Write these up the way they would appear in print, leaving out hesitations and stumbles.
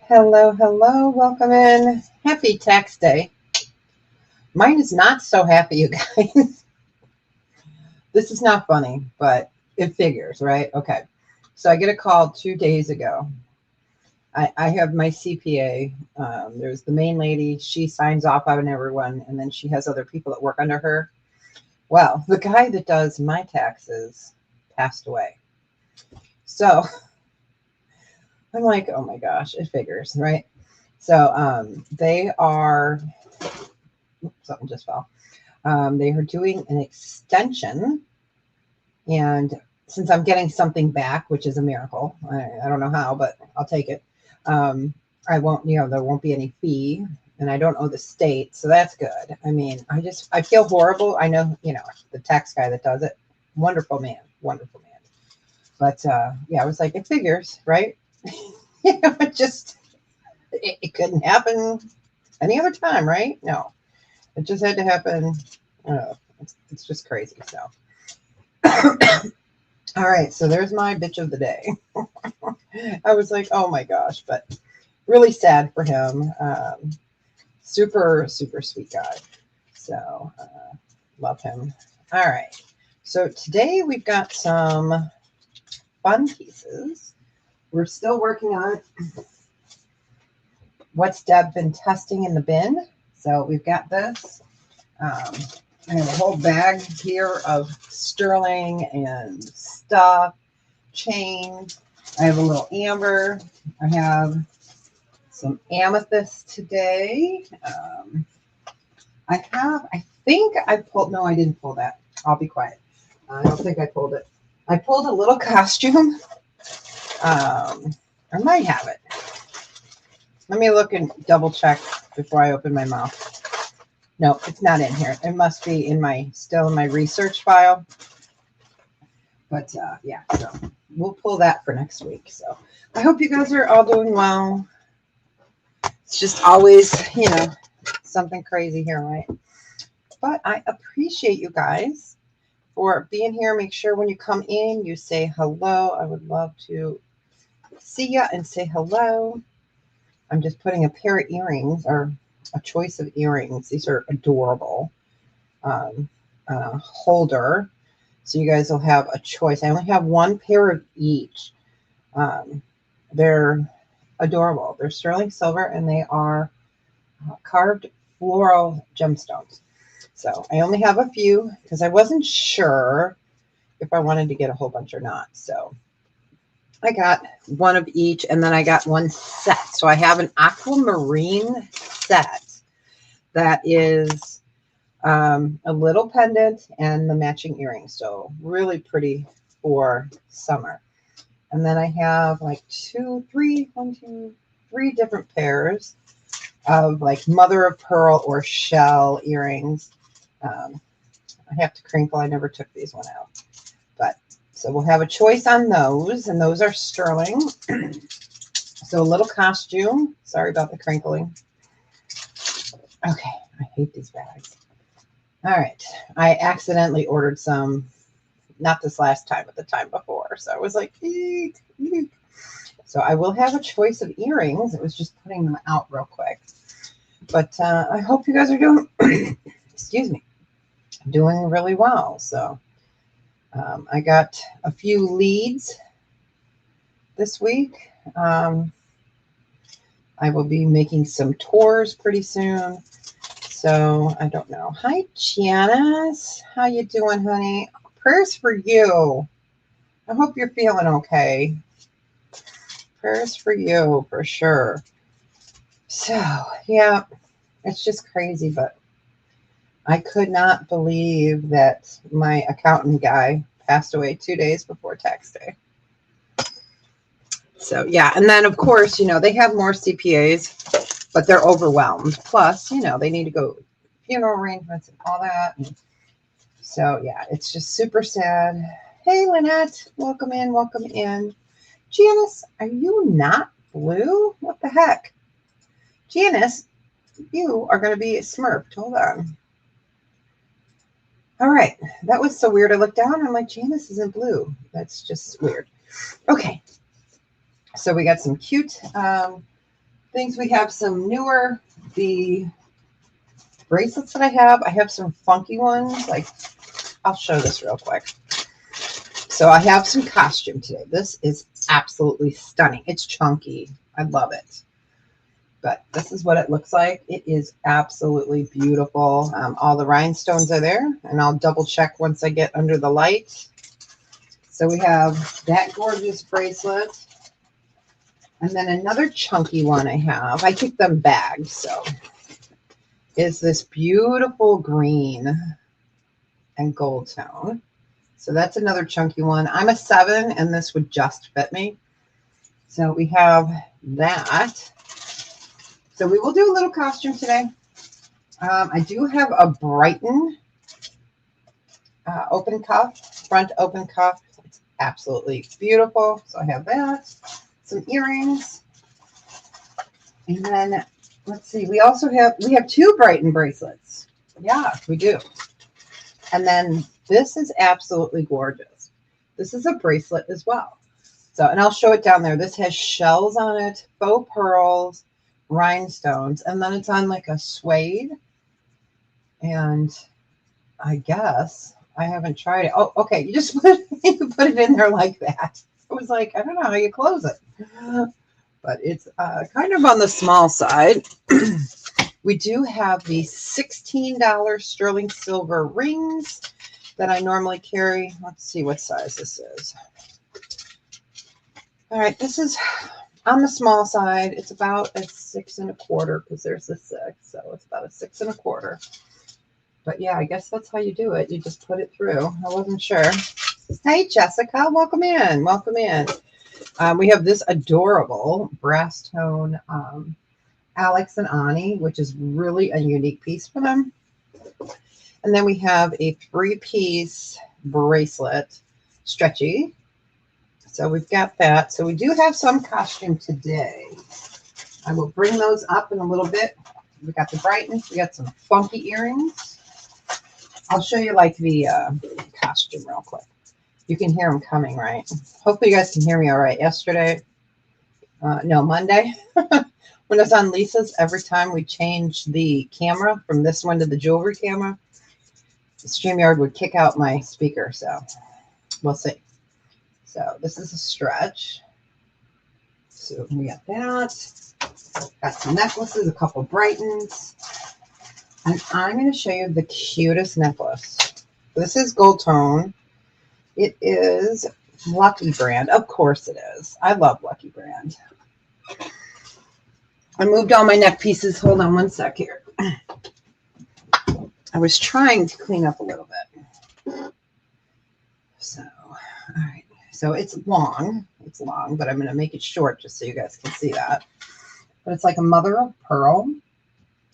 Hello, hello, welcome in. Happy tax day. Mine is not so happy, you guys. This is not funny, but it figures, right? Okay. So I get a call 2 days ago. I have my CPA. There's the main lady. She signs off on everyone, and then she has other people that work under her. Well, the guy that does my taxes passed away. So I'm like, oh my gosh, it figures, right? So they are, something just fell. They are doing an extension, and since I'm getting something back, which is a miracle, I don't know how, but I'll take it. I won't, there won't be any fee, and I don't owe the state, so that's good. I mean, I feel horrible. I know, the tax guy that does it, wonderful man, wonderful man. But yeah, I was like, it figures, right? It couldn't happen any other time, right? No, it just had to happen. It's just crazy. So, all right. So there's my bitch of the day. I was like, oh my gosh, but really sad for him. Super, super sweet guy. So love him. All right. So today we've got some fun pieces. We're still working on what's Deb been testing in the bin. So we've got this. I have a whole bag here of sterling and stuff, chain. I have a little amber. I have some amethyst today. I think I pulled, no, I didn't pull that. I'll be quiet. I don't think I pulled it. I pulled a little costume. I might have it. Let me look and double check before I open my mouth. No, it's not in here. It must be still in my research file. But yeah, so we'll pull that for next week. So I hope you guys are all doing well. It's just always, something crazy here, right? But I appreciate you guys for being here. Make sure when you come in, you say hello. I would love to see you and say hello. I'm just putting a pair of earrings, or a choice of earrings. These are adorable. Holder. So you guys will have a choice. I only have one pair of each. They're adorable. They're sterling silver, and they are carved floral gemstones. So I only have a few because I wasn't sure if I wanted to get a whole bunch or not. So I got one of each, and then I got one set. So I have an aquamarine set that is a little pendant and the matching earrings. So really pretty for summer. And then I have like three different pairs of like mother of pearl or shell earrings. I have to crinkle. I never took these one out. But so we'll have a choice on those, and those are sterling. So a little costume. Sorry about the crinkling. Okay, I hate these bags. All right, I accidentally ordered some, not this last time, but the time before. So I was like, eek, eek. So I will have a choice of earrings. It was just putting them out real quick. But I hope you guys are doing, excuse me, doing really well. So I got a few leads this week. I will be making some tours pretty soon. So I don't know. Hi, Janice. How you doing, honey? Prayers for you. I hope you're feeling okay. Prayers for you, for sure. So, yeah, it's just crazy, but I could not believe that my accountant guy passed away 2 days before tax day. So, yeah, and then, of course, they have more CPAs, but they're overwhelmed. Plus, they need to go funeral arrangements and all that. And so, yeah, it's just super sad. Hey, Lynette, welcome in, welcome in. Janice, are you not blue? What the heck? Janice, you are going to be smurfed. Hold on. All right. That was so weird. I looked down. I'm like, Janice isn't blue. That's just weird. Okay. So we got some cute things we have some newer, the bracelets that I have some funky ones. Like, I'll show this real quick. So I have some costume today. This is absolutely stunning. It's chunky. I love it. But this is what it looks like. It is absolutely beautiful. All the rhinestones are there, and I'll double check once I get under the light. So we have that gorgeous bracelet. And then another chunky one I have. I keep them bagged, so is this beautiful green and gold tone. So that's another chunky one. I'm a 7, and this would just fit me. So we have that. So we will do a little costume today. I do have a Brighton open cuff, front open cuff. It's absolutely beautiful. So I have that. Some earrings. And then, let's see, we have 2 Brighton bracelets. Yeah, we do. And then this is absolutely gorgeous. This is a bracelet as well. So, and I'll show it down there. This has shells on it, faux pearls, rhinestones, and then it's on like a suede. And I guess I haven't tried it. Oh, okay. You just put it in there like that. I was like, I don't know how you close it, but it's kind of on the small side. We do have the $16 sterling silver rings that I normally carry. Let's see what size this is. All right, this is on the small side. It's about a 6 1/4 because there's a 6, so it's about a 6 1/4. But yeah, I guess that's how you do it. You just put it through. I wasn't sure. Hey, Jessica, welcome in. Welcome in. We have this adorable brass tone Alex and Ani, which is really a unique piece for them. And then we have a 3-piece bracelet, stretchy. So we've got that. So we do have some costume today. I will bring those up in a little bit. We got the Brightons. We got some funky earrings. I'll show you like the costume real quick. You can hear them coming, right? Hopefully you guys can hear me all right. Yesterday, no, Monday, when I was on Lisa's, every time we changed the camera from this one to the jewelry camera, StreamYard would kick out my speaker. So we'll see. So this is a stretch. So we got that. Got some necklaces, a couple Brightons. And I'm going to show you the cutest necklace. This is gold tone. It is Lucky Brand. Of course it is. I love Lucky Brand. I moved all my neck pieces. Hold on one sec here. I was trying to clean up a little bit. So, all right. So it's long. It's long, but I'm going to make it short just so you guys can see that. But it's like a mother of pearl.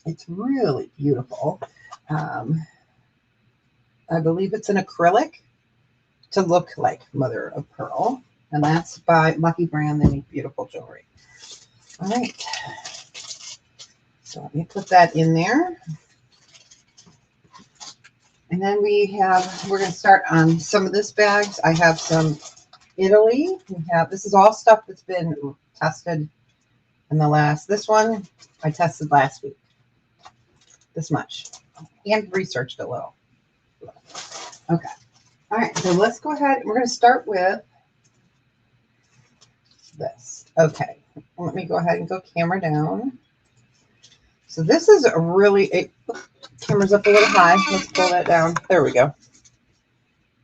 It's really beautiful. I believe it's an acrylic to look like mother of pearl. And that's by Lucky Brand. They make beautiful jewelry. All right. So let me put that in there. And then we're going to start on some of this bags. I have some Italy. This is all stuff that's been tested in this one I tested last week. This much. And researched a little. Okay. All right. So let's go ahead. We're going to start with this. Okay. Let me go ahead and go camera down. So this is a really, camera's up a little high. Let's pull that down. There we go.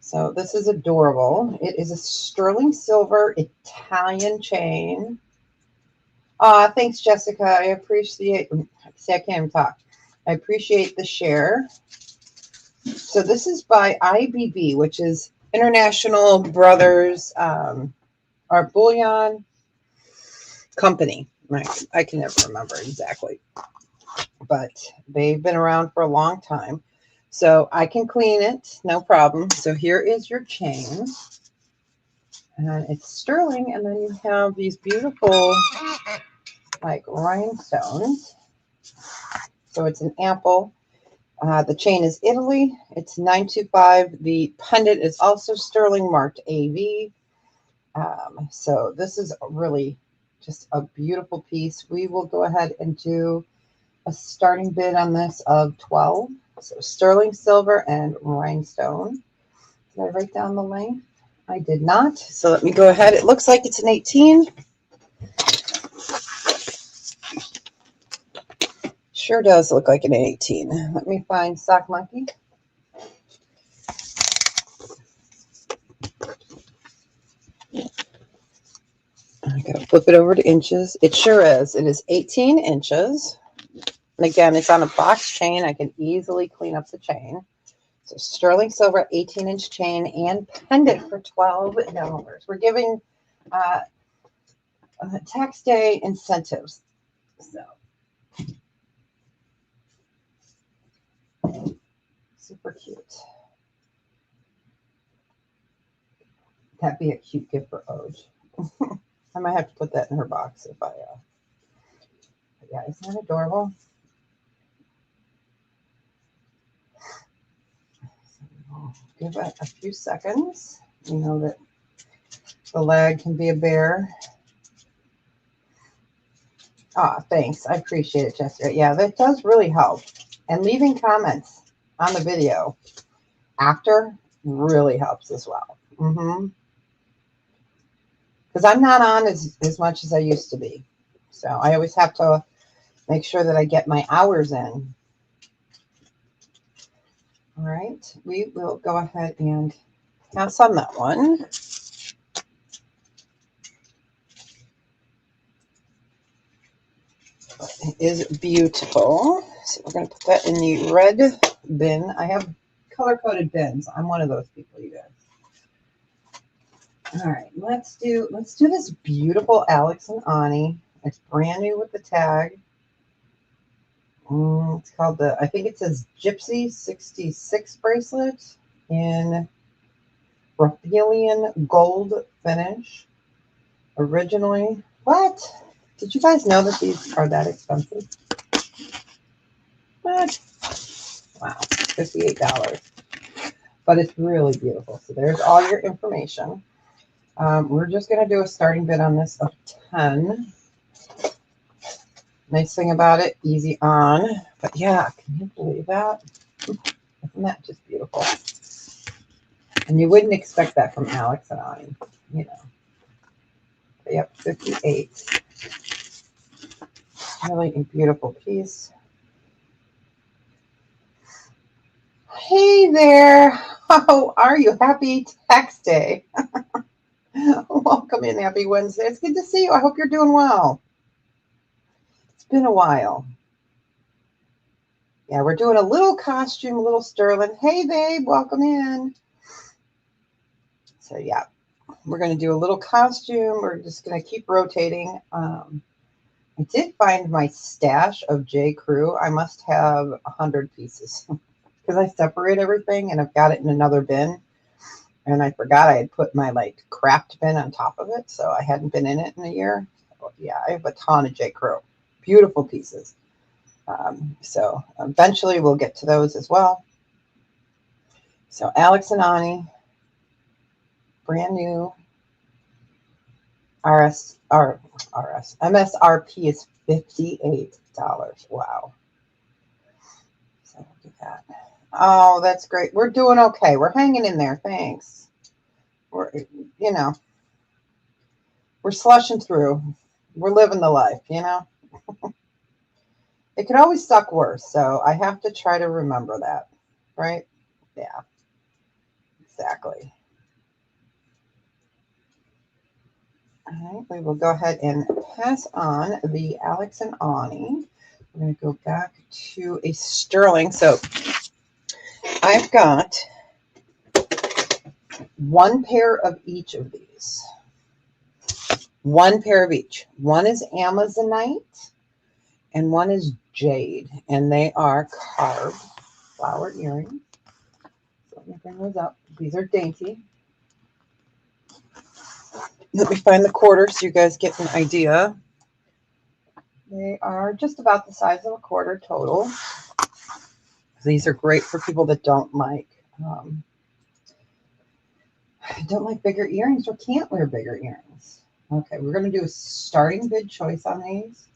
So this is adorable. It is a sterling silver Italian chain. Thanks, Jessica. I appreciate, see, I can't even talk. I appreciate the share. So this is by IBB, which is International Brothers, our bullion company. Right. I can never remember exactly, but they've been around for a long time. So I can clean it, no problem. So here is your chain. And it's sterling, and then you have these beautiful, like, rhinestones. So it's an ample. The chain is Italy. It's 925. The pendant is also sterling, marked AV. So this is really Just a beautiful piece. We will go ahead and do a starting bid on this of 12. So sterling silver and rhinestone. Did I write down the length? I did not. So let me go ahead. It looks like it's an 18. Sure does look like an 18. Let me find Sock Monkey. I gotta flip it over to inches. It sure is. It is 18 inches. And again, it's on a box chain. I can easily clean up the chain. So sterling silver 18-inch chain and pendant for $12. We're giving tax day incentives. So super cute. That'd be a cute gift for Oj. I might have to put that in her box if I. Yeah, isn't that adorable? So give it a few seconds. You know that the lag can be a bear. Ah, thanks. I appreciate it, Jessica. Yeah, that does really help. And leaving comments on the video after really helps as well. Because I'm not on as much as I used to be. So I always have to make sure that I get my hours in. All right, we will go ahead and pass on that one. It is beautiful. So we're going to put that in the red bin. I have color-coded bins. I'm one of those people, you guys. All right, let's do this beautiful Alex and Ani. It's brand new with the tag. It's called I think it says Gypsy 66 bracelet in Raphelian gold finish. Originally, what? Did you guys know that these are that expensive? What? Wow, $58. But it's really beautiful. So there's all your information. We're just going to do a starting bid on this of 10. Nice thing about it, easy on. But yeah, can you believe that? Isn't that just beautiful? And you wouldn't expect that from Alex and Ani, you know. But yep, 58. Really a beautiful piece. Hey there. How are you? Happy tax day. Welcome in. Happy Wednesday. It's good to see you. I hope you're doing well. It's been a while. Yeah, we're doing a little costume, a little sterling. Hey, babe, welcome in. So, yeah, we're going to do a little costume. We're just going to keep rotating. I did find my stash of J. Crew. I must have 100 pieces because I separate everything and I've got it in another bin. And I forgot I had put my craft bin on top of it. So I hadn't been in it in a year. So, yeah, I have a ton of J. Crew. Beautiful pieces. So eventually we'll get to those as well. So Alex and Ani, brand new MSRP is $58. Wow. So look at that. Oh, that's great. We're doing okay. We're hanging in there. Thanks. We're slushing through. We're living the life, It could always suck worse. So I have to try to remember that. Right? Yeah. Exactly. All right, we will go ahead and pass on the Alex and Ani. We're going to go back to a sterling. So I've got one pair of each of these. One pair of each. One is Amazonite and one is jade. And they are carved flower earrings. So let me bring those up. These are dainty. Let me find the quarter so you guys get an idea. They are just about the size of a quarter total. These are great for people that don't like bigger earrings or can't wear bigger earrings. Okay, we're going to do a starting bid choice on these.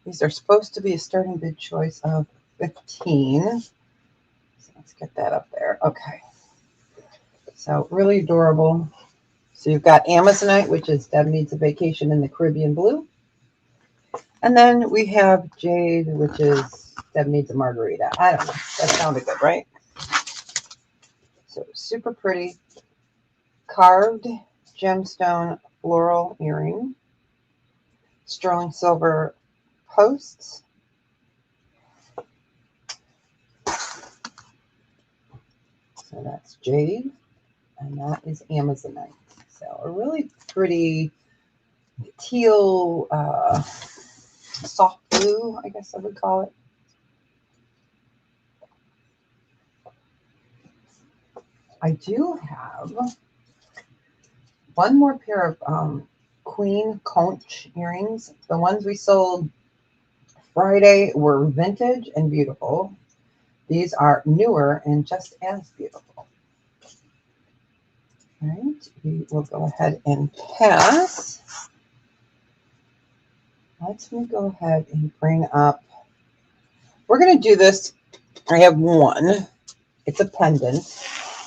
These are supposed to be a starting bid choice of 15. So let's get that up there. Okay. So really adorable. So you've got Amazonite, which is Deb Needs a Vacation in the Caribbean Blue. And then we have Jade, which is Deb Needs a Margarita. I don't know. That sounded good, right? So super pretty. Carved gemstone floral earring. Sterling silver posts. So that's Jade. And that is Amazonite. So a really pretty teal, soft blue, I guess I would call it. I do have one more pair of queen conch earrings. The ones we sold Friday were vintage and beautiful. These are newer and just as beautiful. All right, we will go ahead and pass. Let me go ahead and bring up. We're going to do this. I have one. It's a pendant.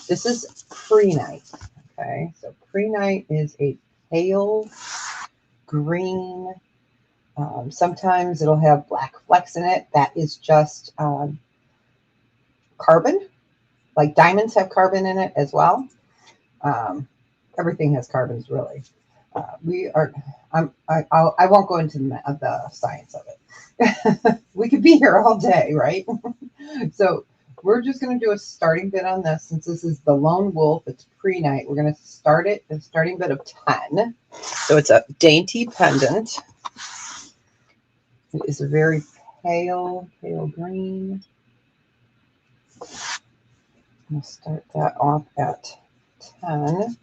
This is pre-night. Okay, so pre-night is a pale green. Sometimes it'll have black flecks in it. That is just carbon. Like diamonds have carbon in it as well. Everything has carbons, really. I won't go into the science of it. We could be here all day, right? So we're just going to do a starting bid on this. Since this is the Lone Wolf, it's pre-night. We're going to start it at a starting bid of 10. So it's a dainty pendant. It is a very pale green. I'll start that off at 10.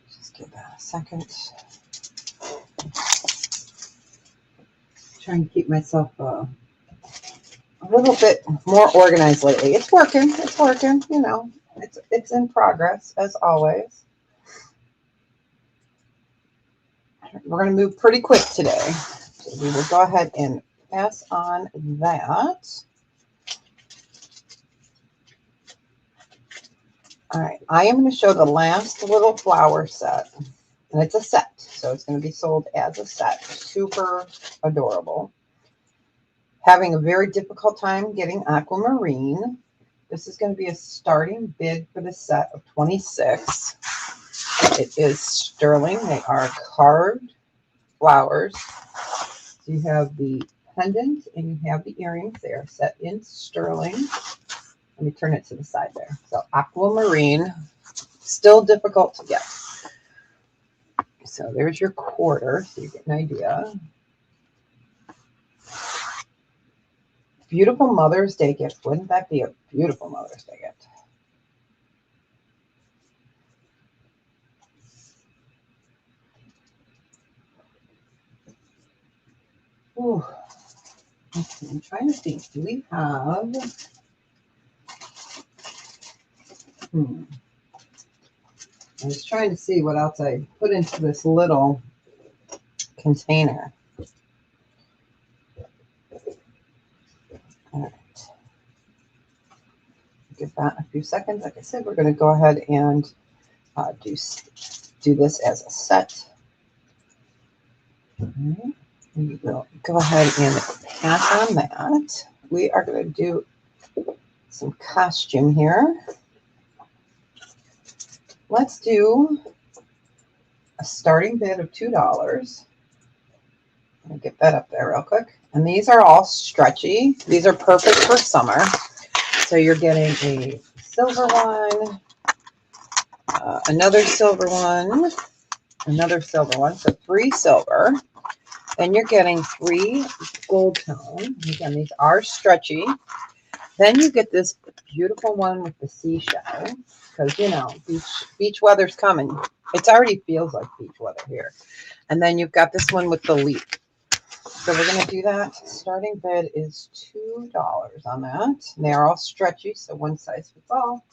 Just give that a second. Trying to keep myself a little bit more organized lately. It's working. It's working. You know, it's in progress as always. We're going to move pretty quick today. So we will go ahead and pass on that. All right. I am going to show the last little flower set. And it's a set. So it's going to be sold as a set. Super adorable. Having a very difficult time getting aquamarine. This is going to be a starting bid for the set of 26. It is sterling. They are carved flowers. So you have the pendant and you have the earrings. They are set in sterling. Let me turn it to the side there. So aquamarine, still difficult to get. So there's your quarter, so you get an idea. Beautiful Mother's Day gift. Wouldn't that be a beautiful Mother's Day gift? Ooh. Okay, I'm trying to think. Do we have... I was trying to see what else I put into this little container. All right. Give that a few seconds. Like I said, we're going to go ahead and do this as a set. All right. We will go ahead and pass on that. We are going to do some costume here. Let's do a starting bid of $2. Let me get that up there real quick. And these are all stretchy. These are perfect for summer. So you're getting a silver one, another silver one, another silver one. So 3 silver. Then you're getting 3 gold tone. Again, these are stretchy. Then you get this beautiful one with the seashell, because you know beach weather's coming. It already feels like beach weather here. And then you've got this one with the leaf. So we're going to do that. Starting bid is $2 on that. And they are all stretchy, so one size fits all.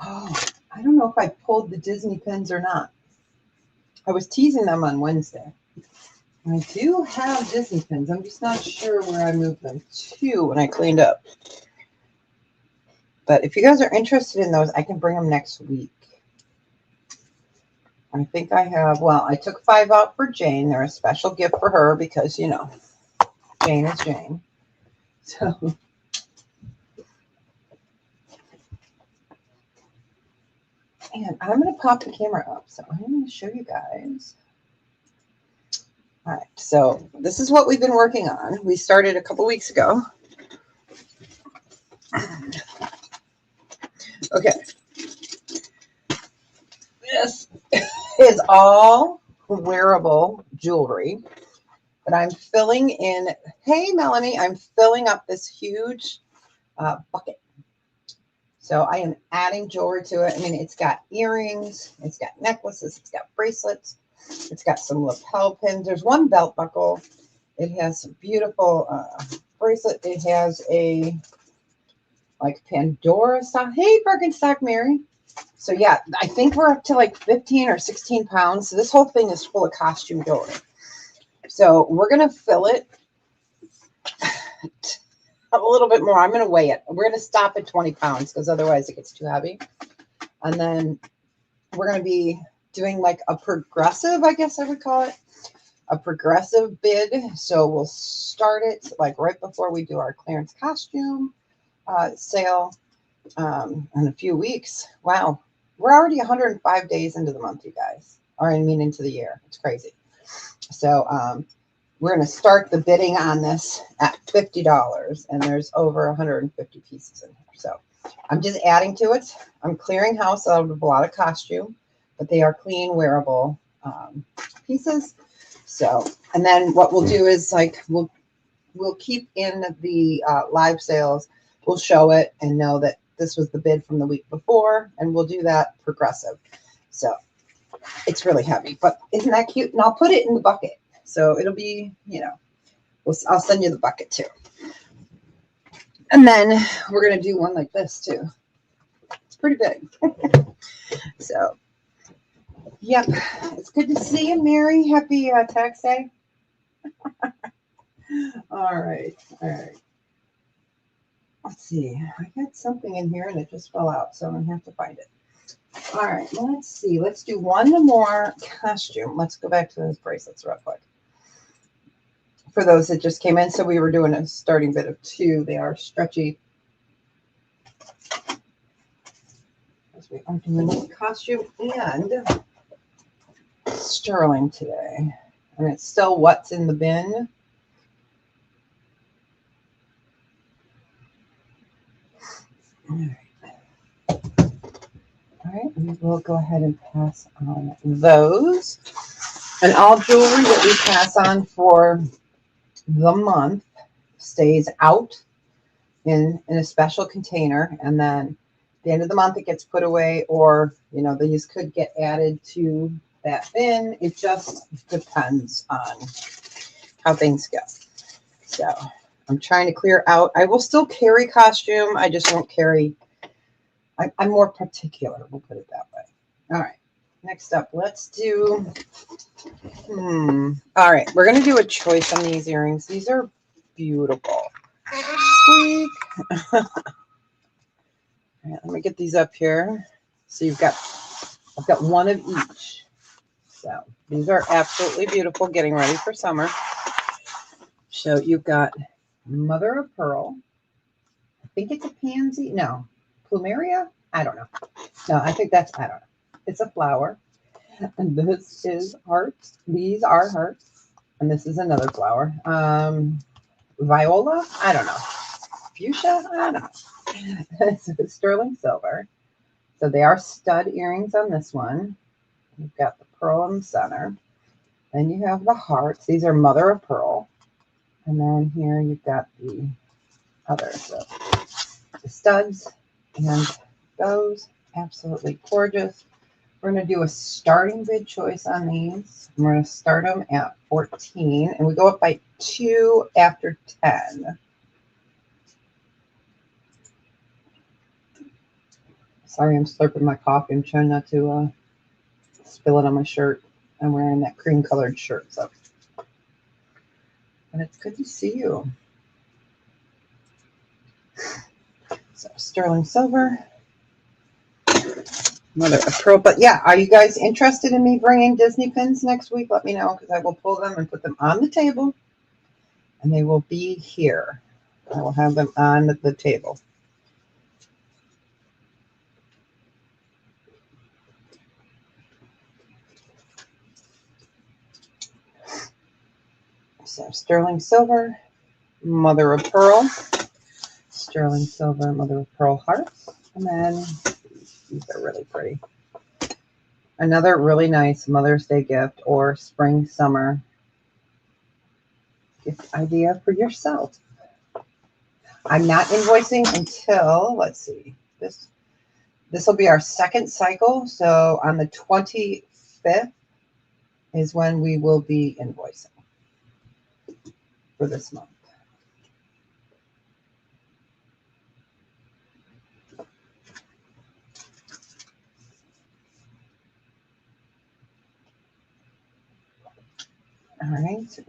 Oh, I don't know if I pulled the Disney pins or not. I was teasing them on Wednesday. I do have Disney pins. I'm just not sure where I moved them to when I cleaned up. But if you guys are interested in those, I can bring them next week. I think I have, well, I took 5 out for Jane. They're a special gift for her because, you know, Jane is Jane. So, and I'm going to pop the camera up. So I'm going to show you guys. All right, so this is what we've been working on. We started a couple weeks ago. Okay. This is all wearable jewelry that I'm filling in. Hey, Melanie, I'm filling up this huge bucket. So I am adding jewelry to it. I mean, it's got earrings, it's got necklaces, it's got bracelets, it's got some lapel pins. There's one belt buckle. It has some beautiful bracelet. It has a like Pandora style. Hey, Birkenstock Mary. So yeah, I think we're up to like 15 or 16 pounds. So this whole thing is full of costume jewelry. So we're going to fill it a little bit more. I'm going to weigh it. We're going to stop at 20 pounds because otherwise it gets too heavy. And then we're going to be doing like a progressive, I guess I would call it, a progressive bid. So we'll start it like right before we do our clearance costume sale in a few weeks. Wow. We're already 105 days into the month, you guys. Or I mean into the year. It's crazy. So we're going to start the bidding on this at $50, and there's over 150 pieces in here. So I'm just adding to it. I'm clearing house out of a lot of costume, but they are clean, wearable pieces. So, and then what we'll do is like we'll keep in the live sales. We'll show it and know that this was the bid from the week before, and we'll do that progressive. So it's really heavy, but isn't that cute? And I'll put it in the bucket. So it'll be, you know, I'll send you the bucket too. And then we're going to do one like this too. It's pretty big. So, yep. It's good to see you, Mary. Happy tax day. All right. All right. Let's see. I got something in here and it just fell out, so I'm going to have to find it. All right. Let's see. Let's do one more costume. Let's go back to those bracelets real quick. For those that just came in, so we were doing a starting bid of 2. They are stretchy. As we are doing costume and sterling today. And it's still what's in the bin. All right, we will go ahead and pass on those. And all jewelry that we pass on for the month stays out in a special container, and then at the end of the month it gets put away, or you know, these could get added to that bin. It just depends on how things go. So I'm trying to clear out. I will still carry costume. I just won't carry. I'm more particular. We'll put it that way. All right. Next up, let's do. All right, we're gonna do a choice on these earrings. These are beautiful. Squeak. All right, let me get these up here. So I've got one of each. So these are absolutely beautiful. Getting ready for summer. So you've got mother of pearl. I think it's a pansy. No, plumeria. I don't know. No, I think that's, I don't know. It's a flower. And this is hearts. These are hearts. And this is another flower. Viola? I don't know. Fuchsia? I don't know. It's sterling silver. So they are stud earrings on this one. You've got the pearl in the center. Then you have the hearts. These are mother of pearl. And then here you've got the others. So the studs and those. Absolutely gorgeous. We're going to do a starting bid choice on these. We're going to start them at 14. And we go up by 2 after 10. Sorry, I'm slurping my coffee. I'm trying not to spill it on my shirt. I'm wearing that cream colored shirt. So, and it's good to see you. So sterling silver, mother of pearl. But yeah, are you guys interested in me bringing Disney pins next week? Let me know, because I will pull them and put them on the table, and they will be here. I will have them on the table. So sterling silver, mother of pearl, sterling silver, mother of pearl hearts, and then these are really pretty. Another really nice Mother's Day gift or spring summer gift idea for yourself. I'm not invoicing until, let's see, this will be our second cycle. So on the 25th is when we will be invoicing for this month. All right.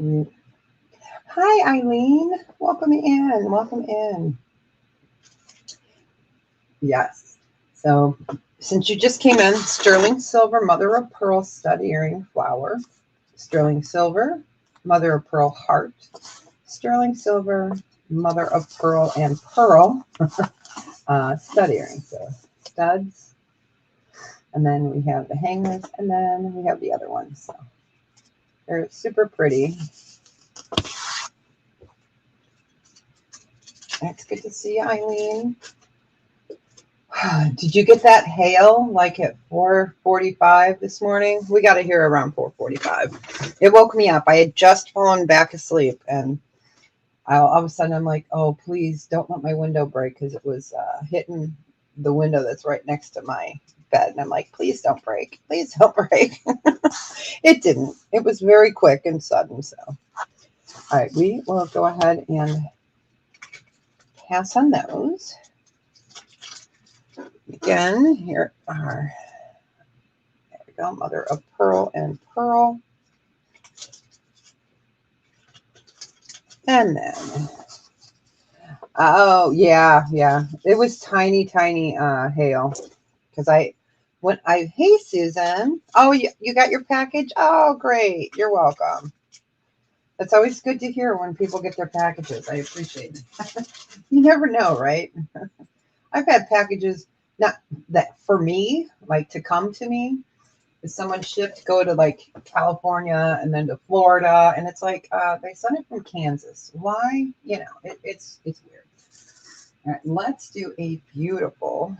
Hi, Eileen. Welcome in. Welcome in. Yes. So since you just came in, sterling silver, mother of pearl stud earring flower, sterling silver, mother of pearl heart, sterling silver, mother of pearl and pearl stud earring. So studs, and then we have the hangers, and then we have the other ones. So they're super pretty. It's good to see you, Eileen. Did you get that hail like at 4:45 this morning? We got it here around 4:45. It woke me up. I had just fallen back asleep, and all of a sudden I'm like, oh, please don't let my window break, because it was hitting the window that's right next to my bed. And I'm like, please don't break. Please don't break. It didn't. It was very quick and sudden. So, all right, we will go ahead and pass on those. Again, here are, there we go, mother of pearl and pearl. And then, oh, yeah. It was tiny hail. Because hey, Susan. Oh, you got your package? Oh, great. You're welcome. It's always good to hear when people get their packages. I appreciate it. You never know, right? I've had packages, not that for me, like to come to me. If someone shipped, go to like California and then to Florida, and it's like they sent it from Kansas. Why? You know, it's weird. All right, let's do a beautiful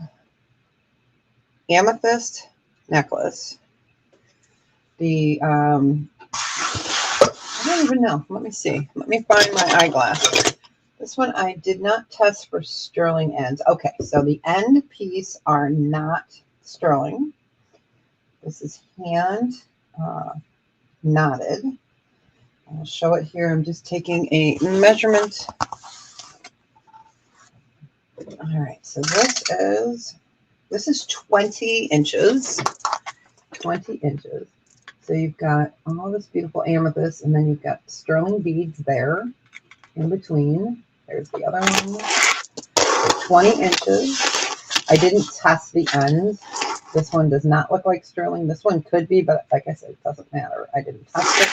amethyst necklace. The I don't even know. Let me see. Let me find my eyeglass. This one I did not test for sterling ends. Okay, so the end piece are not sterling. This is hand knotted. I'll show it here. I'm just taking a measurement. All right, so this is 20 inches. 20 inches. So you've got all this beautiful amethyst, and then you've got sterling beads there in between. There's the other one. So 20 inches. I didn't test the ends. This one does not look like sterling. This one could be, but like I said, it doesn't matter. I didn't test it.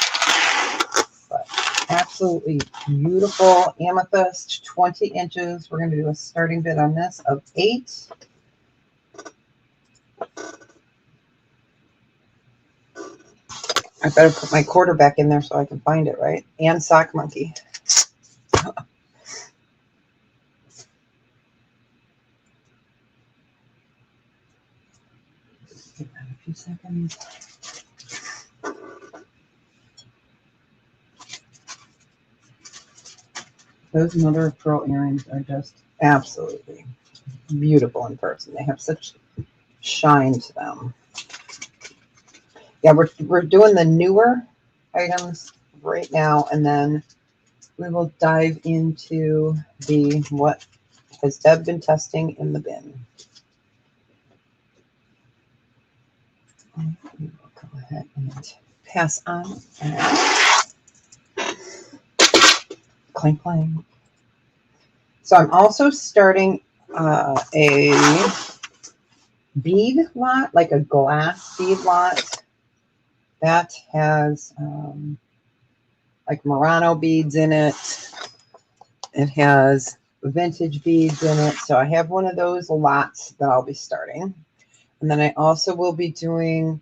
But absolutely beautiful amethyst, 20 inches. We're going to do a starting bid on this of 8. I better put my quarter back in there so I can find it, right? And sock monkey. Give that a few seconds. Those mother of pearl earrings are just absolutely beautiful in person. They have such shine to them. Yeah, we're doing the newer items right now, and then we will dive into the what has Deb been testing in the bin. We will go ahead and pass on. Clank, clank. So I'm also starting a bead lot, like a glass bead lot that has like Murano beads in it. It has vintage beads in it. So I have one of those lots that I'll be starting. And then I also will be doing,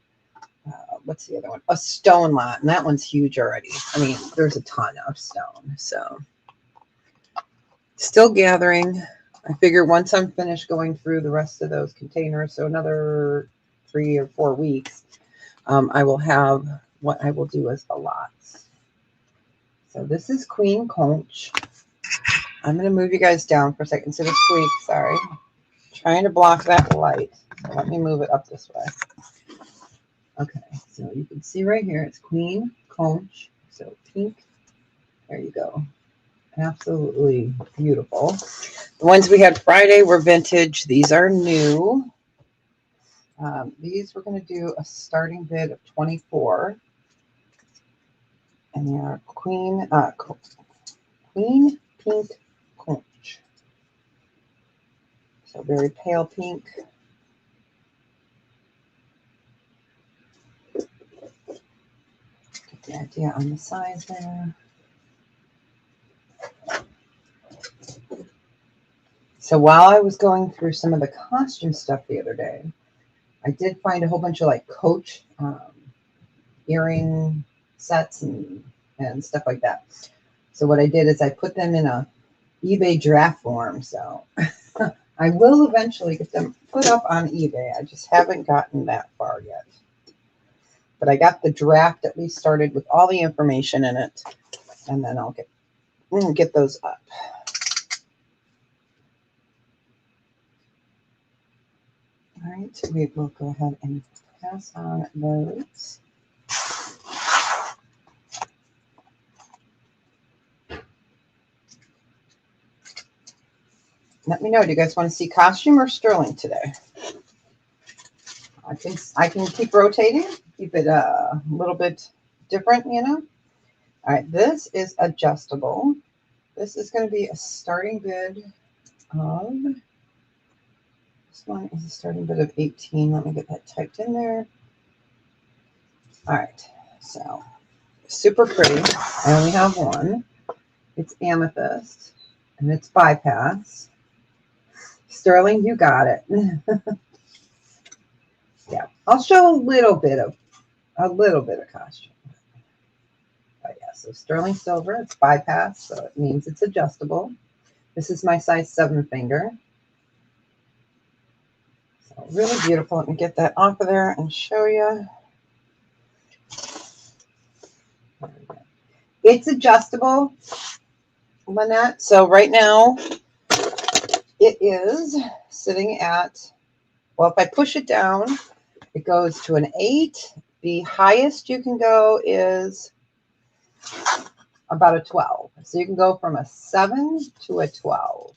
what's the other one? A stone lot. And that one's huge already. I mean, there's a ton of stone. So still gathering. I figure once I'm finished going through the rest of those containers, so another 3 or 4 weeks, I will have what I will do as the lots. So this is Queen Conch. I'm going to move you guys down for a second. So the squeak, sorry. Trying to block that light. So let me move it up this way. Okay, so you can see right here, it's Queen Conch. So pink. There you go. Absolutely beautiful. The ones we had Friday were vintage. These are new. These we're going to do a starting bid of 24. And they are Queen Pink Conch. So very pale pink. Get the idea on the size there. So while I was going through some of the costume stuff the other day, I did find a whole bunch of like Coach earring sets and stuff like that. So what I did is I put them in a eBay draft form. So I will eventually get them put up on eBay. I just haven't gotten that far yet. But I got the draft at least started with all the information in it, and then I'll get those up. All right, we will go ahead and pass on those. Let me know. Do you guys want to see costume or sterling today? I can keep rotating, keep it a little bit different, you know. All right, this is adjustable. This is going to be a starting bid of, this one is a starting bid of 18. Let me get that typed in there. All right, so super pretty. I only have one. It's amethyst and it's bypass. Sterling, you got it. Yeah, I'll show a little bit of costume. But yeah, so sterling silver, it's bypass, so it means it's adjustable. This is my size 7 finger. So really beautiful. Let me get that off of there and show you. It's adjustable, Lynette. So right now it is sitting at, well, if I push it down, it goes to an 8. The highest you can go is about a 12. So you can go from a 7 to a 12.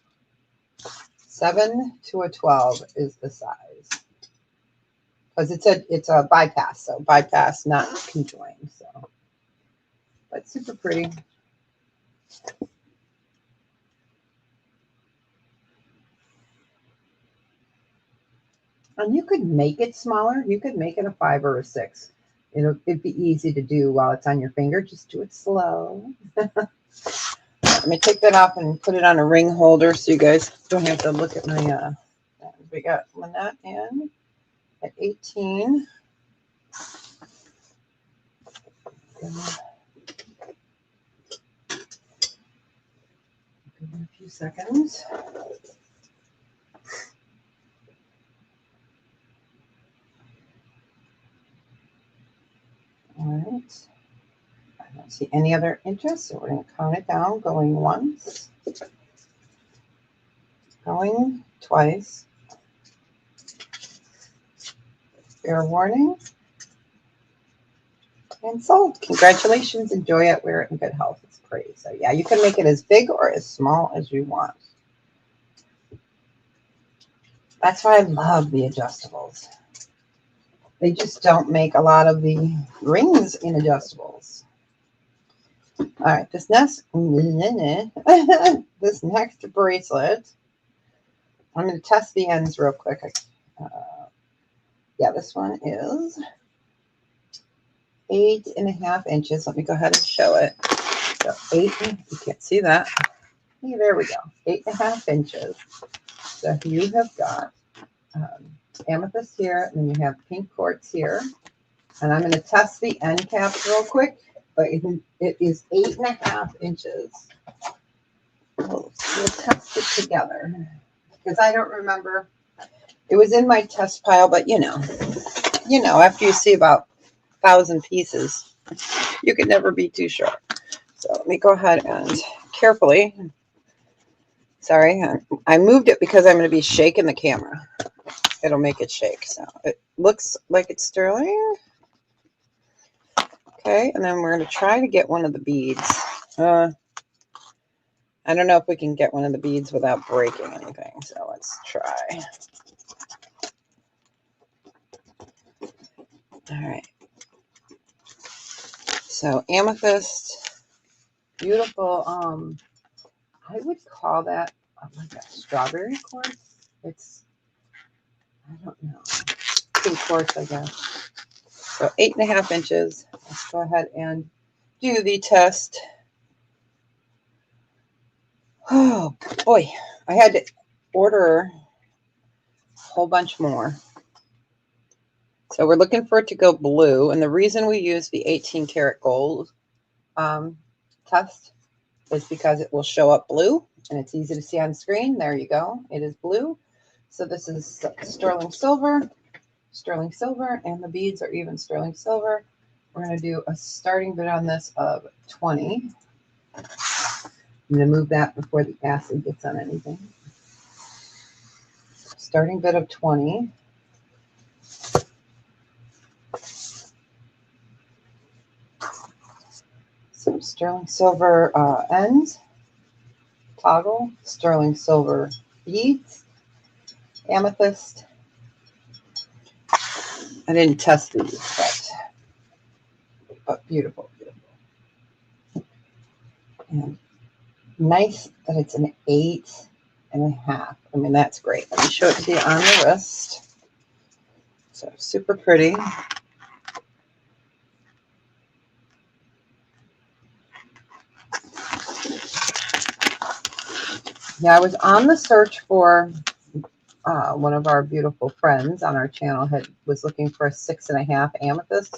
7 to a 12 is the size. Because it's a bypass, so bypass, not conjoined. So, but super pretty. And you could make it smaller. You could make it a 5 or a 6. It'd be easy to do while it's on your finger. Just do it slow. Let me take that off and put it on a ring holder so you guys don't have to look at my. We got Lynette in at 18. Give it a few seconds. All right. don't see any other interest, so we're going to count it down, going once, going twice. Fair warning. And sold. Congratulations. Enjoy it. Wear it in good health. It's pretty. So yeah, you can make it as big or as small as you want. That's why I love the adjustables. They just don't make a lot of the rings in adjustables. All right, this next this next bracelet, I'm going to test the ends real quick. Yeah, this one is 8.5 inches. Let me go ahead and show it. So you can't see that. Hey, there we go. 8.5 inches. So you have got amethyst here, and then you have pink quartz here. And I'm going to test the end caps real quick, but it is 8.5 inches. We'll test it together because I don't remember. It was in my test pile, but you know, after you see about 1,000 pieces, you can never be too sure. So let me go ahead and carefully. Sorry, I moved it because I'm going to be shaking the camera. It'll make it shake. So it looks like it's sterling. Okay, and then we're going to try to get one of the beads. I don't know if we can get one of the beads without breaking anything, so let's try. All right. So amethyst, beautiful. I would call that like a strawberry quartz. It's, I don't know, pink quartz, I guess. So 8.5 inches. Let's go ahead and do the test. Oh boy, I had to order a whole bunch more. So we're looking for it to go blue. And the reason we use the 18 karat gold test is because it will show up blue and it's easy to see on screen. There you go. It is blue. So this is sterling silver, and the beads are even sterling silver. We're going to do a starting bid on this of 20. I'm going to move that before the acid gets on anything. Starting bid of 20. Some sterling silver ends, toggle, sterling silver beads, amethyst. I didn't test these, but beautiful, beautiful. And nice that it's an 8.5. I mean, that's great. Let me show it to you on the wrist. So super pretty. Yeah, I was on the search for one of our beautiful friends on our channel was looking for a 6.5 amethyst.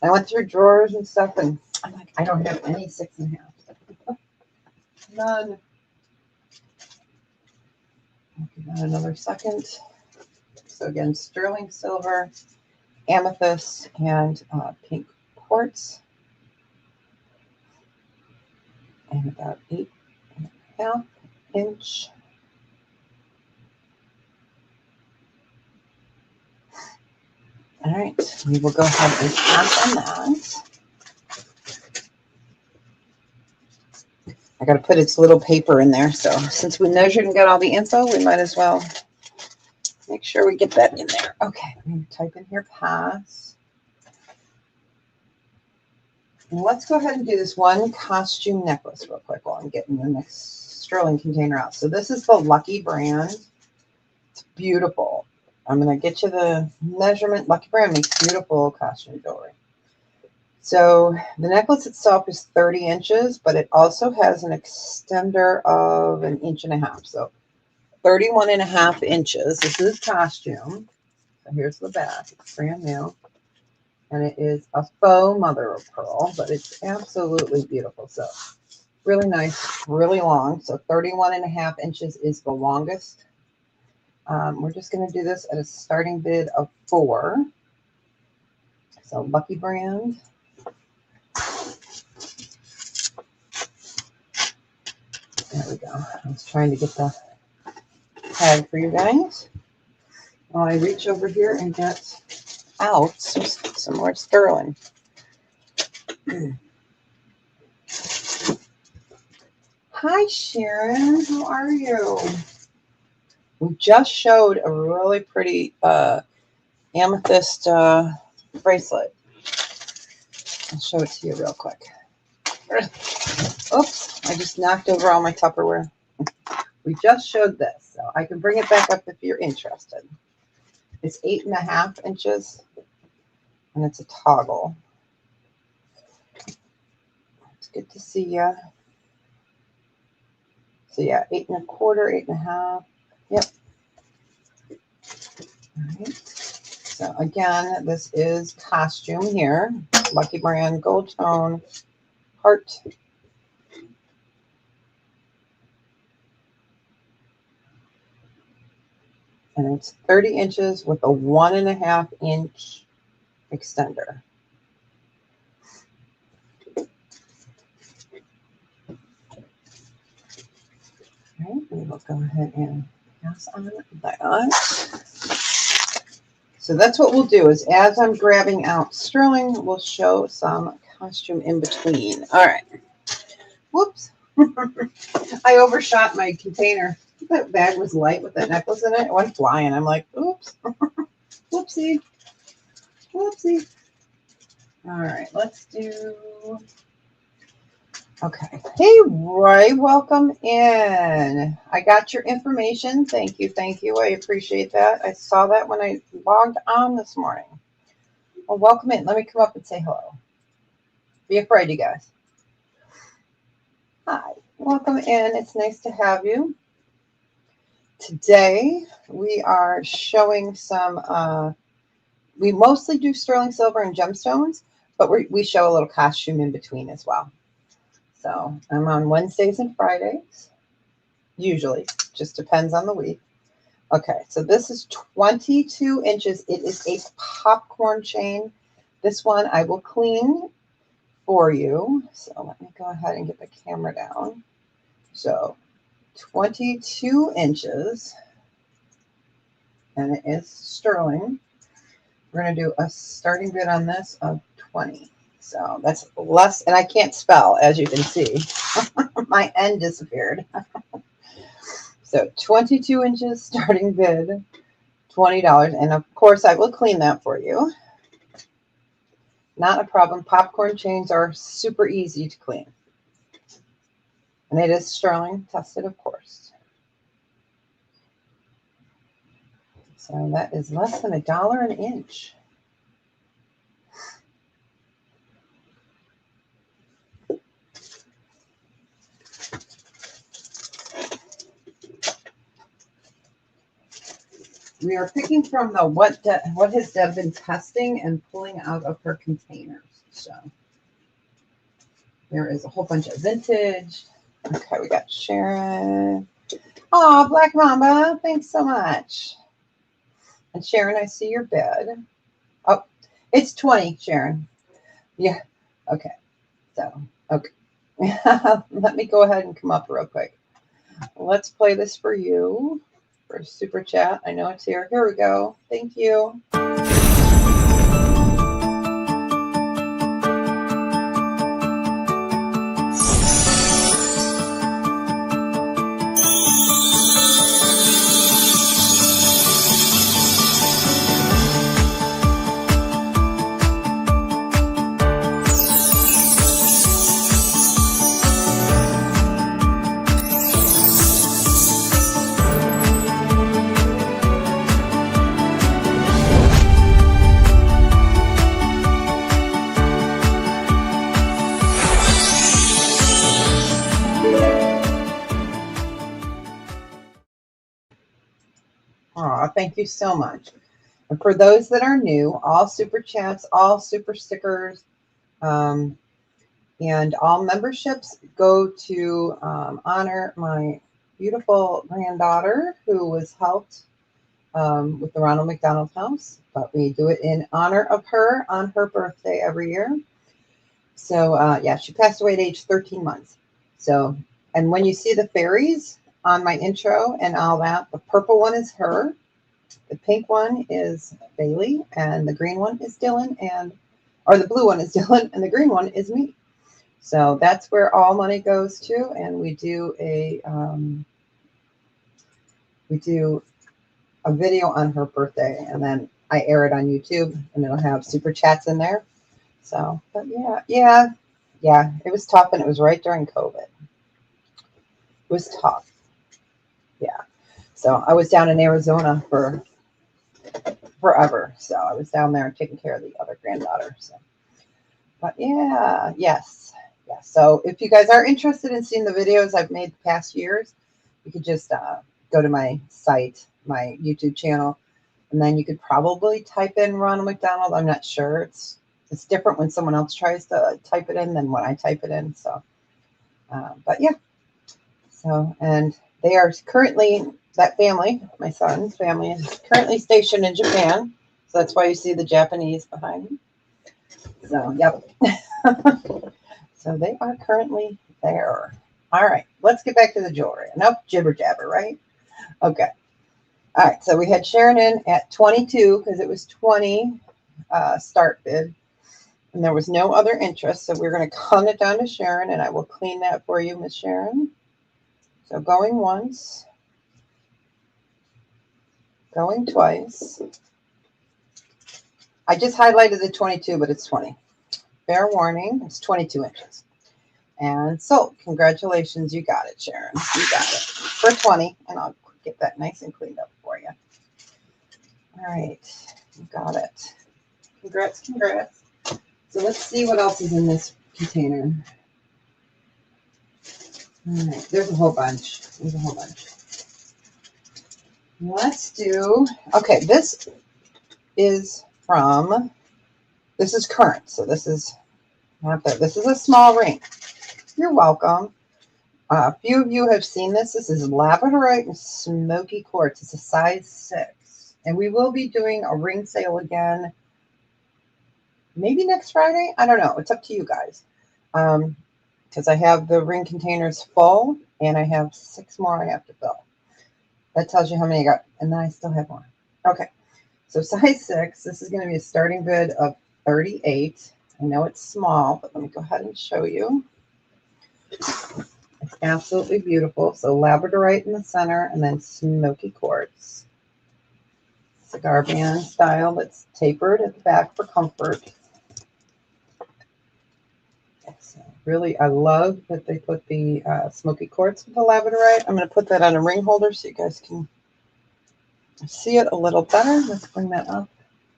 I went through drawers and stuff, and I'm like, I don't have any 6.5. None. I'll give that another second. So again, sterling silver, amethyst, and pink quartz, and about 8.5 inch. All right, we will go ahead and pass on that. I got to put its little paper in there. So since we measured and got all the info, we might as well make sure we get that in there. Okay, I'm going to type in here pass. And let's go ahead and do this one costume necklace real quick while I'm getting the next sterling container out. So this is the Lucky brand. It's beautiful. I'm going to get you the measurement. Lucky brand makes beautiful costume jewelry. So the necklace itself is 30 inches, but it also has an extender of 1.5 inches. So 31.5 inches. This is costume. So here's the back. It's brand new. And it is a faux mother of pearl, but it's absolutely beautiful. So really nice, really long. So 31.5 inches is the longest. We're just going to do this at a starting bid of 4. So Lucky brand. There we go. I was trying to get the tag for you guys. While I reach over here and get out some more sterling. Hi, Sharon. How are you? We just showed a really pretty amethyst bracelet. I'll show it to you real quick. Oops, I just knocked over all my Tupperware. We just showed this, so I can bring it back up if you're interested. It's 8.5 inches, and it's a toggle. It's good to see you. So yeah, 8.25, 8.5. Yep. All right. So again, this is costume here. Lucky Brand Gold Tone Heart. And it's 30 inches with a 1.5 inch extender. All right, we will go ahead and pass on that. So that's what we'll do is as I'm grabbing out sterling, we'll show some costume in between. All right. Whoops. I overshot my container. That bag was light with that necklace in it. It went flying. I'm like, oops. Whoopsie. Whoopsie. All right, let's do. Okay. Hey, Roy, welcome in. I got your information. Thank you. Thank you. I appreciate that. I saw that when I logged on this morning. Well, welcome in. Let me come up and say hello. Be afraid, you guys. Hi. Welcome in. It's nice to have you. Today, we are showing some, we mostly do sterling silver and gemstones, but we show a little costume in between as well. So I'm on Wednesdays and Fridays, usually, just depends on the week. Okay, so this is 22 inches. It is a popcorn chain. This one I will clean for you. So let me go ahead and get the camera down. So 22 inches, and it is sterling. We're going to do a starting bid on this of 20. So that's less, and I can't spell, as you can see. My N disappeared. So 22 inches starting bid, $20. And of course, I will clean that for you. Not a problem. Popcorn chains are super easy to clean. And it is sterling tested, of course. So that is less than $1 an inch. We are picking from the what has Deb been testing and pulling out of her containers. So there is a whole bunch of vintage. Okay, we got Sharon. Oh, Black Mamba, thanks so much. And Sharon, I see your bid. Oh, it's 20, Sharon. Yeah, okay. So, okay. Let me go ahead and come up real quick. Let's play this for you. For super chat. I know it's here. Here we go. Thank you. Aw, thank you so much. And for those that are new, all super chats, all super stickers, and all memberships go to honor my beautiful granddaughter who was helped with the Ronald McDonald House. But we do it in honor of her on her birthday every year. So, yeah, she passed away at age 13 months. So And when you see the fairies on my intro and all that, the purple one is her, the pink one is Bailey, and the green one is Dylan, or the blue one is Dylan, and the green one is me. So that's where all money goes to, and we do a video on her birthday, and then I air it on YouTube, and it'll have super chats in there. So, but yeah, it was tough, and it was right during COVID. It was tough. Yeah. So I was down in Arizona for forever. So I was down there taking care of the other granddaughter. So, but yes. So if you guys are interested in seeing the videos I've made the past years, you could just go to my site, my YouTube channel, and then you could probably type in Ronald McDonald. I'm not sure. It's different when someone else tries to type it in than when I type it in. So, but yeah. So, and they are currently, that family, my son's family, is currently stationed in Japan. So that's why you see the Japanese behind me. So, yep. So they are currently there. All right, let's get back to the jewelry. Enough jibber jabber, right? Okay. All right, so we had Sharon in at 22 because it was 20 start bid, and there was no other interest. So we're going to count it down to Sharon, and I will clean that for you, Miss Sharon. So going once, going twice. I just highlighted the 22, but it's 20. Fair warning, it's 22 inches. And so, congratulations, you got it, Sharon. You got it for 20, and I'll get that nice and cleaned up for you. All right, you got it. Congrats. So let's see what else is in this container. All right, there's a whole bunch. Let's do, okay, this is current. So this is a small ring. You're welcome. A few of you have seen this. This is labradorite and smoky quartz. It's a size 6. And we will be doing a ring sale again, maybe next Friday. I don't know. It's up to you guys. Because I have the ring containers full, and I have 6 more I have to fill. That tells you how many I got. And then I still have more. Okay. So size 6. This is going to be a starting bid of 38. I know it's small, but let me go ahead and show you. It's absolutely beautiful. So labradorite in the center, and then smoky quartz. Cigar band style that's tapered at the back for comfort. So really, I love that they put the smoky quartz with the labradorite. I'm going to put that on a ring holder so you guys can see it a little better. Let's bring that up.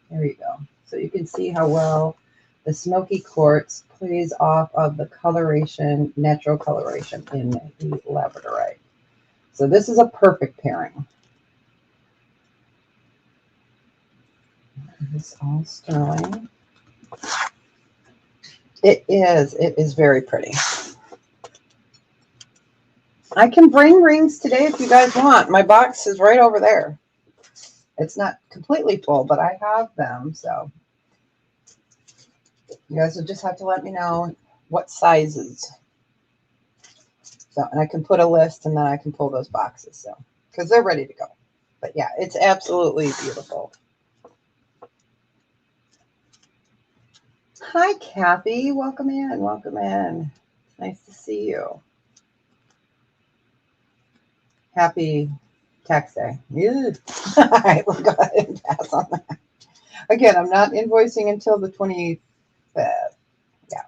There you go. So you can see how well the smoky quartz plays off of the coloration, natural coloration in the labradorite. So this is a perfect pairing. It's all sterling. It is very pretty. I can bring rings today if you guys want. My box is right over there. It's not completely full, but I have them. So you guys will just have to let me know what sizes. So, and I can put a list, and then I can pull those boxes. So, because they're ready to go. But yeah, it's absolutely beautiful. Hi, Kathy. Welcome in. It's nice to see you. Happy tax day. All right, we'll go ahead and pass on that. Again, I'm not invoicing until the 25th. Yeah.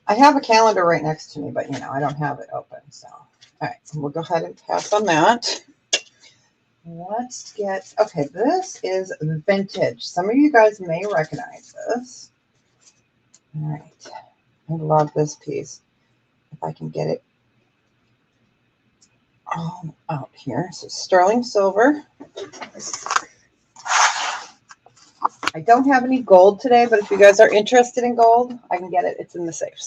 I have a calendar right next to me, but I don't have it open. So, all right, so we'll go ahead and pass on that. Let's get, okay, this is vintage. Some of you guys may recognize this. All right. I love this piece. If I can get it all out here. So sterling silver. I don't have any gold today, but if you guys are interested in gold, I can get it. It's in the safe.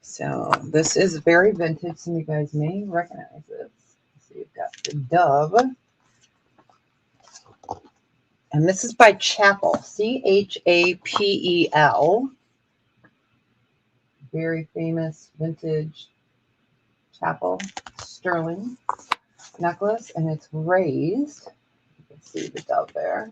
So this is very vintage. Some of you guys may recognize this. So you've got the dove. And this is by Chapel, Chapel. very famous vintage chapel sterling necklace, and it's raised. You can see the dove there.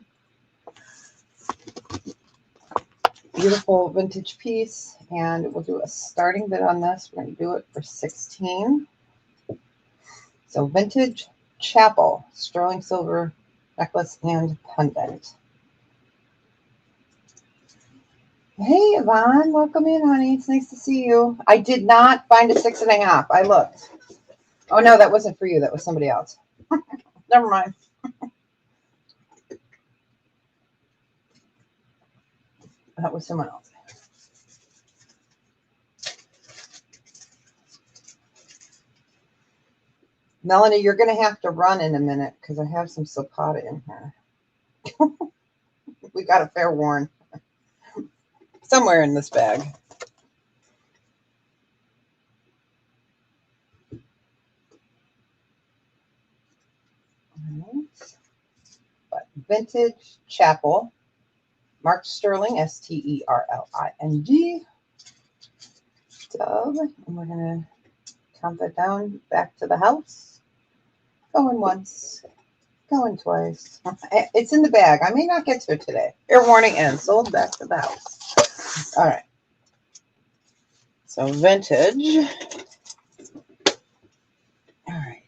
Beautiful vintage piece, and we'll do a starting bid on this. We're going to do it for $16. So vintage chapel sterling silver necklace and pendant. Hey Yvonne, welcome in, honey. It's nice to see you. I did not find a 6.5. I looked. Oh no, that wasn't for you. That was somebody else. Never mind. That was someone else. Melanie, you're going to have to run in a minute because I have some sulcata in here. We got a fair warn somewhere in this bag. Right. But vintage chapel, marked sterling, Sterling, dove, and we're going to count that down back to the house. Going once, going twice. It's in the bag. I may not get to it today. Fair warning and sold back to the house. All right. So vintage. All right.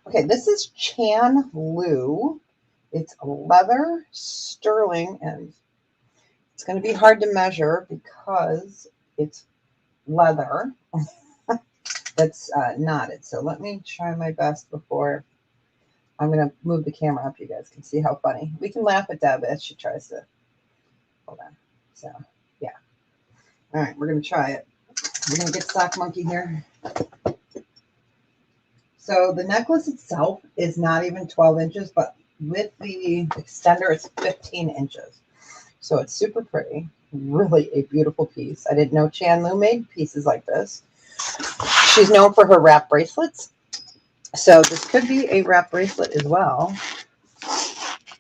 Okay, this is Chan Lu. It's leather, sterling, and it's going to be hard to measure because it's leather that's knotted. So let me try my best before I'm going to move the camera up. You guys can see how funny. We can laugh at Deb as she tries to. Hold on. So, yeah. All right, we're going to try it. We're going to get Sock Monkey here. So the necklace itself is not even 12 inches, but with the extender, it's 15 inches. So it's super pretty. Really a beautiful piece. I didn't know Chan Lu made pieces like this. She's known for her wrap bracelets. So this could be a wrap bracelet as well.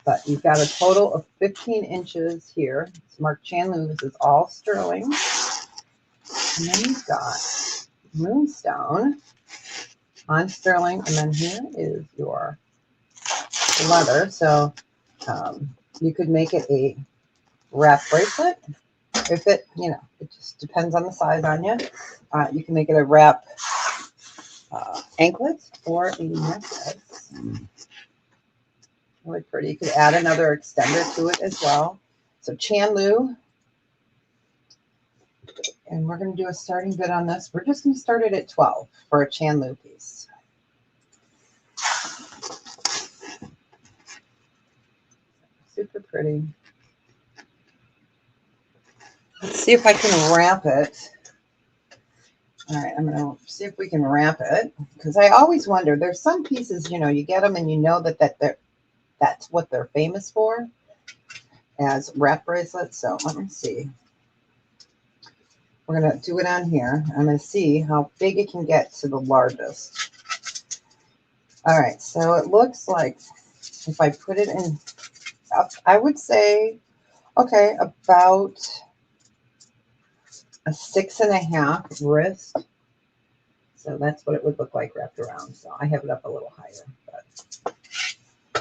But you've got a total of 15 inches here. It's marked Chan Lu. This is all sterling. And then you've got moonstone on sterling. And then here is your leather. So you could make it a wrap bracelet. If it, it just depends on the size on you. You can make it a wrap anklet or a necklace. Really pretty. You could add another extender to it as well. So Chan Lu. And we're going to do a starting bid on this. We're just going to start it at 12 for a Chan Lu piece. Super pretty. Let's see if I can wrap it. All right, I'm going to see if we can wrap it, because I always wonder, there's some pieces, you get them and you know that's what they're famous for as wrap bracelets. So let me see. We're going to do it on here. I'm going to see how big it can get to the largest. All right, so it looks like if I put it in, I would say, okay, about a 6.5 wrist. So that's what it would look like wrapped around. So I have it up a little higher. But,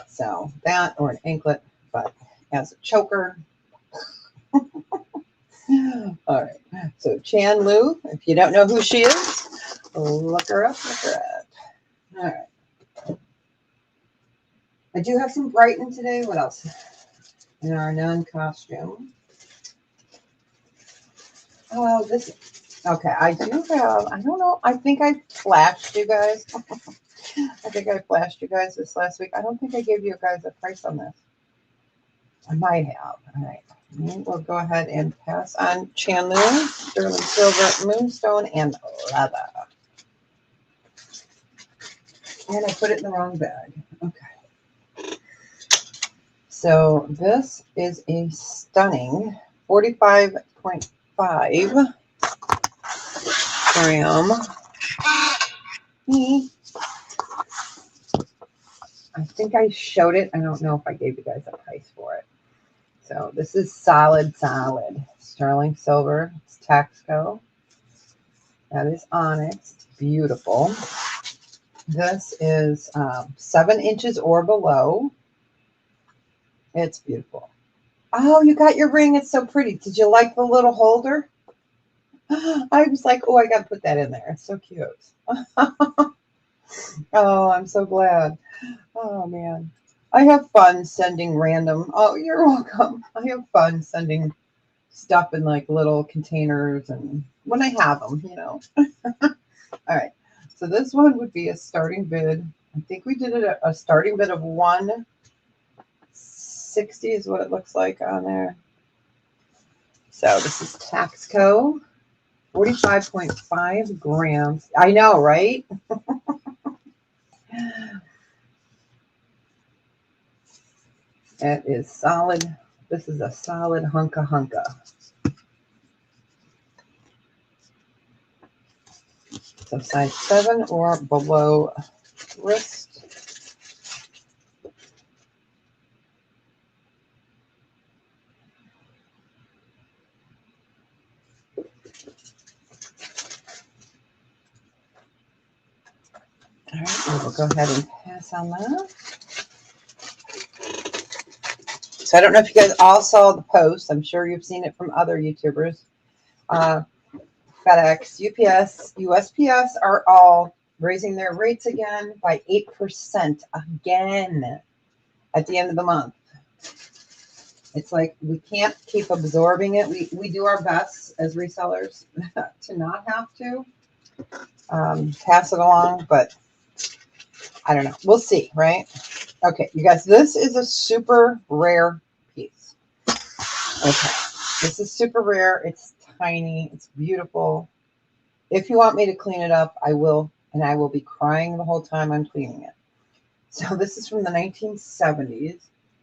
so that or an anklet, but as a choker. All right. So Chan Lu, if you don't know who she is, look her up. All right. I do have some Brighton today. What else? In our non-costume. Oh, this. Okay, I do have. I don't know. I think I flashed you guys. I think I flashed you guys this last week. I don't think I gave you guys a price on this. I might have. All right. We'll go ahead and pass on Chan Lu, sterling silver, moonstone, and leather. And I put it in the wrong bag. Okay. So this is a stunning 45.5 gram. I think I showed it. I don't know if I gave you guys a price for it. So this is solid. sterling silver. It's Taxco. That is onyx. It's beautiful. This is 7 inches or below. It's beautiful. Oh, you got your ring. It's so pretty. Did you like the little holder? I was like, oh, I got to put that in there. It's so cute. Oh, I'm so glad. Oh, man. I have fun sending random. Oh, you're welcome. I have fun sending stuff in like little containers and when I have them, you know. All right. So this one would be a starting bid. I think we did it at a starting bid of 160 is what it looks like on there. So this is Taxco, 45.5 grams. I know, right? It is solid. This is a solid hunka hunka. So size 7 or below wrist. All right, we will go ahead and pass on that. So I don't know if you guys all saw the post. I'm sure you've seen it from other YouTubers. FedEx, UPS, USPS are all raising their rates again by 8% again at the end of the month. It's like we can't keep absorbing it. We do our best as resellers to not have to pass it along, but I don't know. We'll see, right? Okay, you guys, this is a super rare piece. Okay, this is super rare. It's tiny. It's beautiful. If you want me to clean it up, I will, and I will be crying the whole time I'm cleaning it. So this is from the 1970s.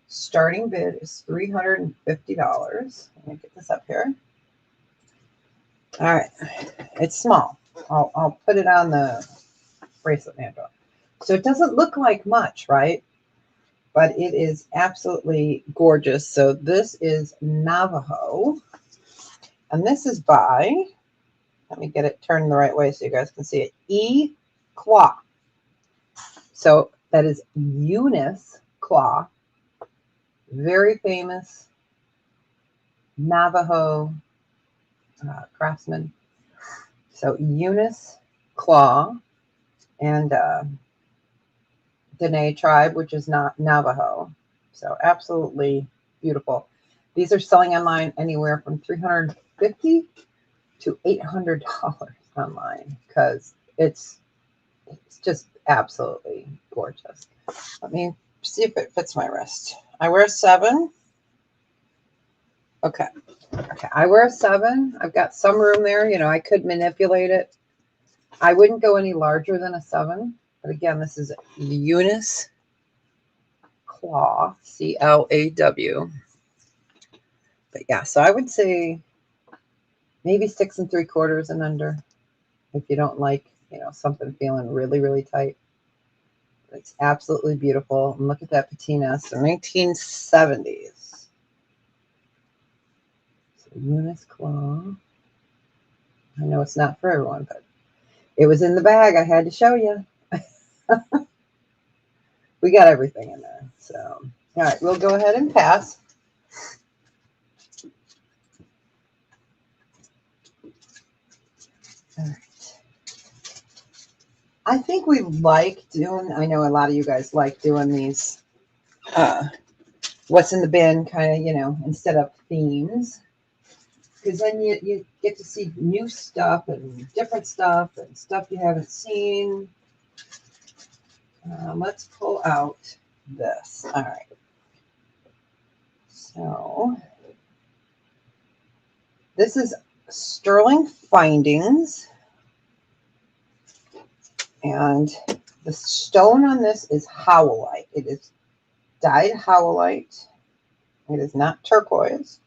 Starting bid is $350. Let me get this up here. All right, it's small. I'll put it on the bracelet handle. So it doesn't look like much, right? But it is absolutely gorgeous. So this is Navajo. And this is by, let me get it turned the right way so you guys can see it, E-Claw. So that is Eunice Claw. Very famous Navajo craftsman. So Eunice Claw and Dene tribe, which is not Navajo. So absolutely beautiful. These are selling online anywhere from $350 to $800 online because it's just absolutely gorgeous. Let me see if it fits my wrist. I wear a 7. Okay. Okay. I wear a 7. I've got some room there. You know, I could manipulate it. I wouldn't go any larger than a 7. But again, this is Eunice Claw, C-L-A-W. But yeah, so I would say maybe 6 3/4 and under if you don't like, you know, something feeling really, really tight. It's absolutely beautiful. And look at that patina. So 1970s. So Eunice Claw. I know it's not for everyone, but it was in the bag. I had to show you. We got everything in there. So, all right, we'll go ahead and pass. All right. I think we like doing, I know a lot of you guys like doing these what's in the bin kind of, you know, instead of themes. Because then you get to see new stuff and different stuff and stuff you haven't seen. Let's pull out this. All right. So this is Sterling Findings. And the stone on this is howlite. It is dyed howlite. It is not turquoise.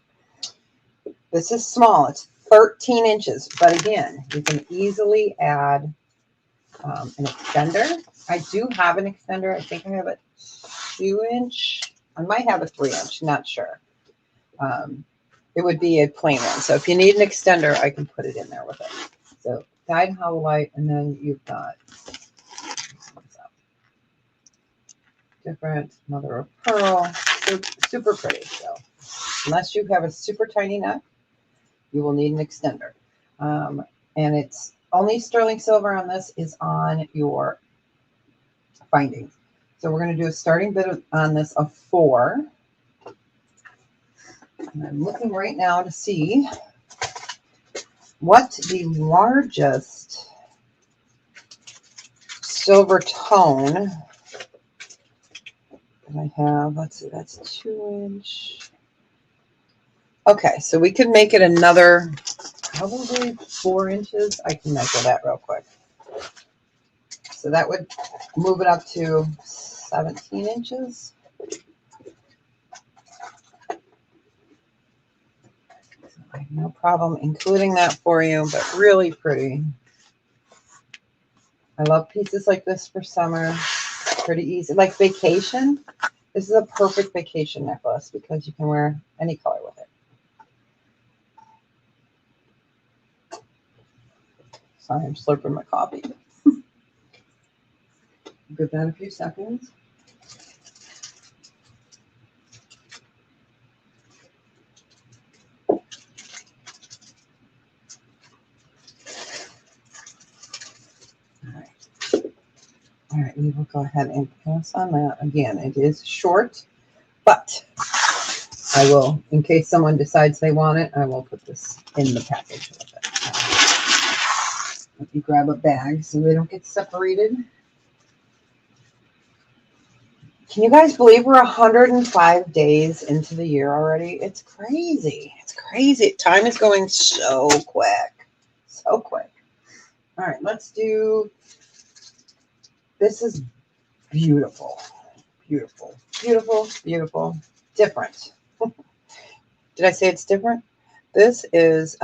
This is small. It's 13 inches. But again, you can easily add an extender. I do have an extender. I think I have a 2-inch. I might have a 3-inch. Not sure. it would be a plain one. So if you need an extender, I can put it in there with it. So dyed hollow white, and then you've got different mother of pearl, super pretty. So unless you have a super tiny neck, you will need an extender. And it's only sterling silver on this is on your findings. So we're going to do a starting bid on this of 4. And I'm looking right now to see what the largest silver tone that I have. Let's see, that's 2-inch. Okay, so we could make it another probably 4 inches. I can measure that real quick. So that would move it up to 17 inches. So I have no problem including that for you, but really pretty. I love pieces like this for summer. Pretty easy. Like vacation. This is a perfect vacation necklace because you can wear any color with it. Sorry, I'm slurping my coffee. Give that a few seconds. All right, we will go ahead and pass on that. Again, it is short, but I will, in case someone decides they want it, I will put this in the package with it. Let me grab a bag so they don't get separated. Can you guys believe we're 105 days into the year already? It's crazy. It's crazy. Time is going so quick. So quick. All right, let's do, this is beautiful. Beautiful. Beautiful. Beautiful. Different. Did I say it's different? This is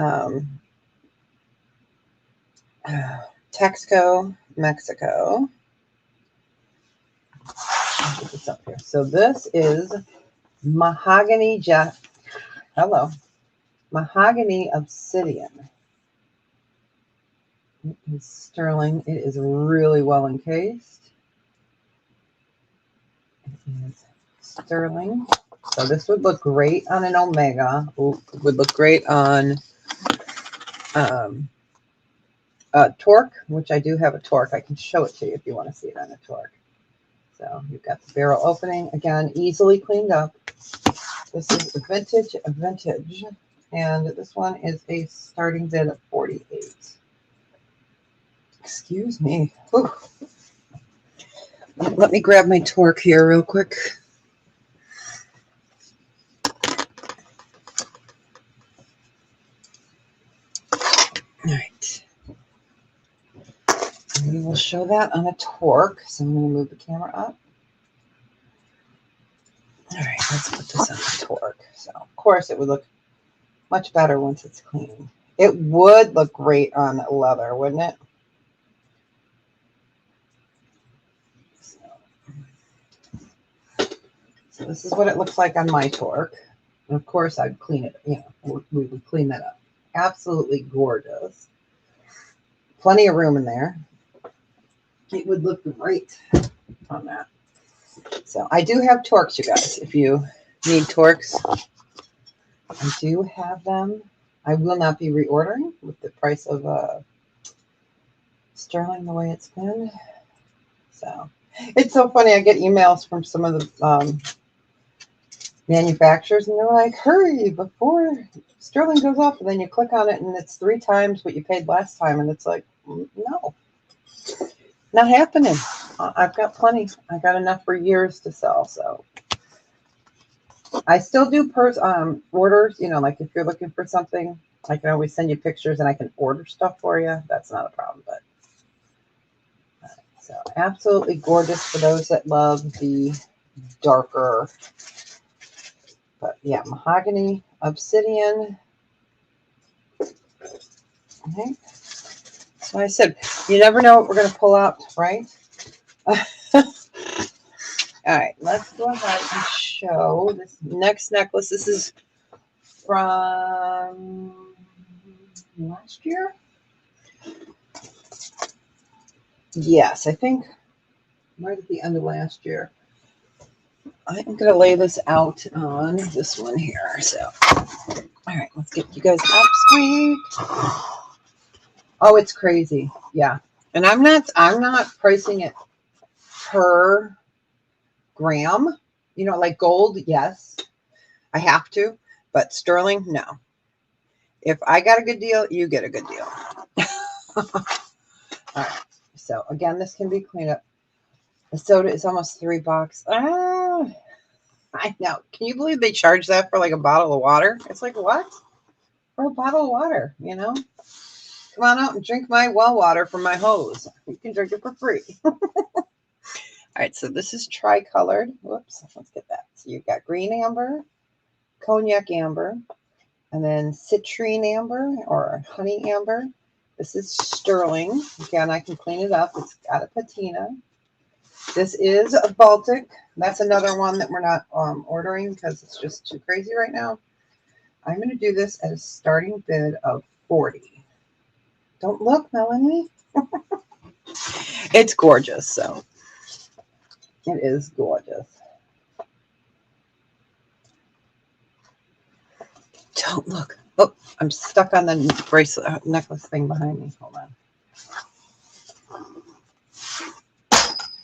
Texco, Mexico. I'll put this up here. So this is mahogany mahogany obsidian. It is sterling. It is really well encased. It is sterling. So this would look great on an Omega. Ooh, it would look great on Torque, which I do have a Torque. I can show it to you if you want to see it on a Torque. So you've got the barrel opening. Again, easily cleaned up. This is a vintage, and this one is a starting bid of 48. Excuse me. Whew. Let me grab my Torque here real quick. All right. And we will show that on a Torque. So I'm going to move the camera up. All right, let's put this on the Torque. So, of course, it would look much better once it's clean. It would look great on leather, wouldn't it? So this is what it looks like on my Torque. And of course, I'd clean it, we would clean that up. Absolutely gorgeous. Plenty of room in there. It would look great on that. So I do have Torques, you guys. If you need Torques, I do have them. I will not be reordering with the price of sterling the way it's been. So it's so funny. I get emails from some of the manufacturers, and they're like, hurry before sterling goes up. And then you click on it, and it's 3 times what you paid last time. And it's like, no, not happening. I've got plenty. I got enough for years to sell. So I still do orders, like if you're looking for something, I can always send you pictures and I can order stuff for you. That's not a problem. But so absolutely gorgeous for those that love the darker, but yeah, mahogany, obsidian. Okay. So I said, you never know what we're going to pull out, right? All right, let's go ahead and show this next necklace. This is from last year. Yes, I think right at the end of last year. I'm going to lay this out on this one here. So, all right, let's get you guys up, sweet. Oh, it's crazy. Yeah. And I'm not pricing it per gram. You know, like gold, yes, I have to, but sterling, no. If I got a good deal, you get a good deal. All right. So again, this can be cleaned up. The soda is almost $3. Ah, I know. Can you believe they charge that for like a bottle of water? It's like, what? For a bottle of water, you know? Come on out and drink my well water from my hose. You can drink it for free. All right, so this is tricolored. Whoops, let's get that. So you've got green amber, cognac amber, and then citrine amber or honey amber. This is sterling. Again, I can clean it up. It's got a patina. This is a Baltic. That's another one that we're not ordering because it's just too crazy right now. I'm going to do this at a starting bid of 40. Don't look, Melanie. It's gorgeous, so it is gorgeous. Don't look. Oh, I'm stuck on the bracelet necklace thing behind me. Hold on.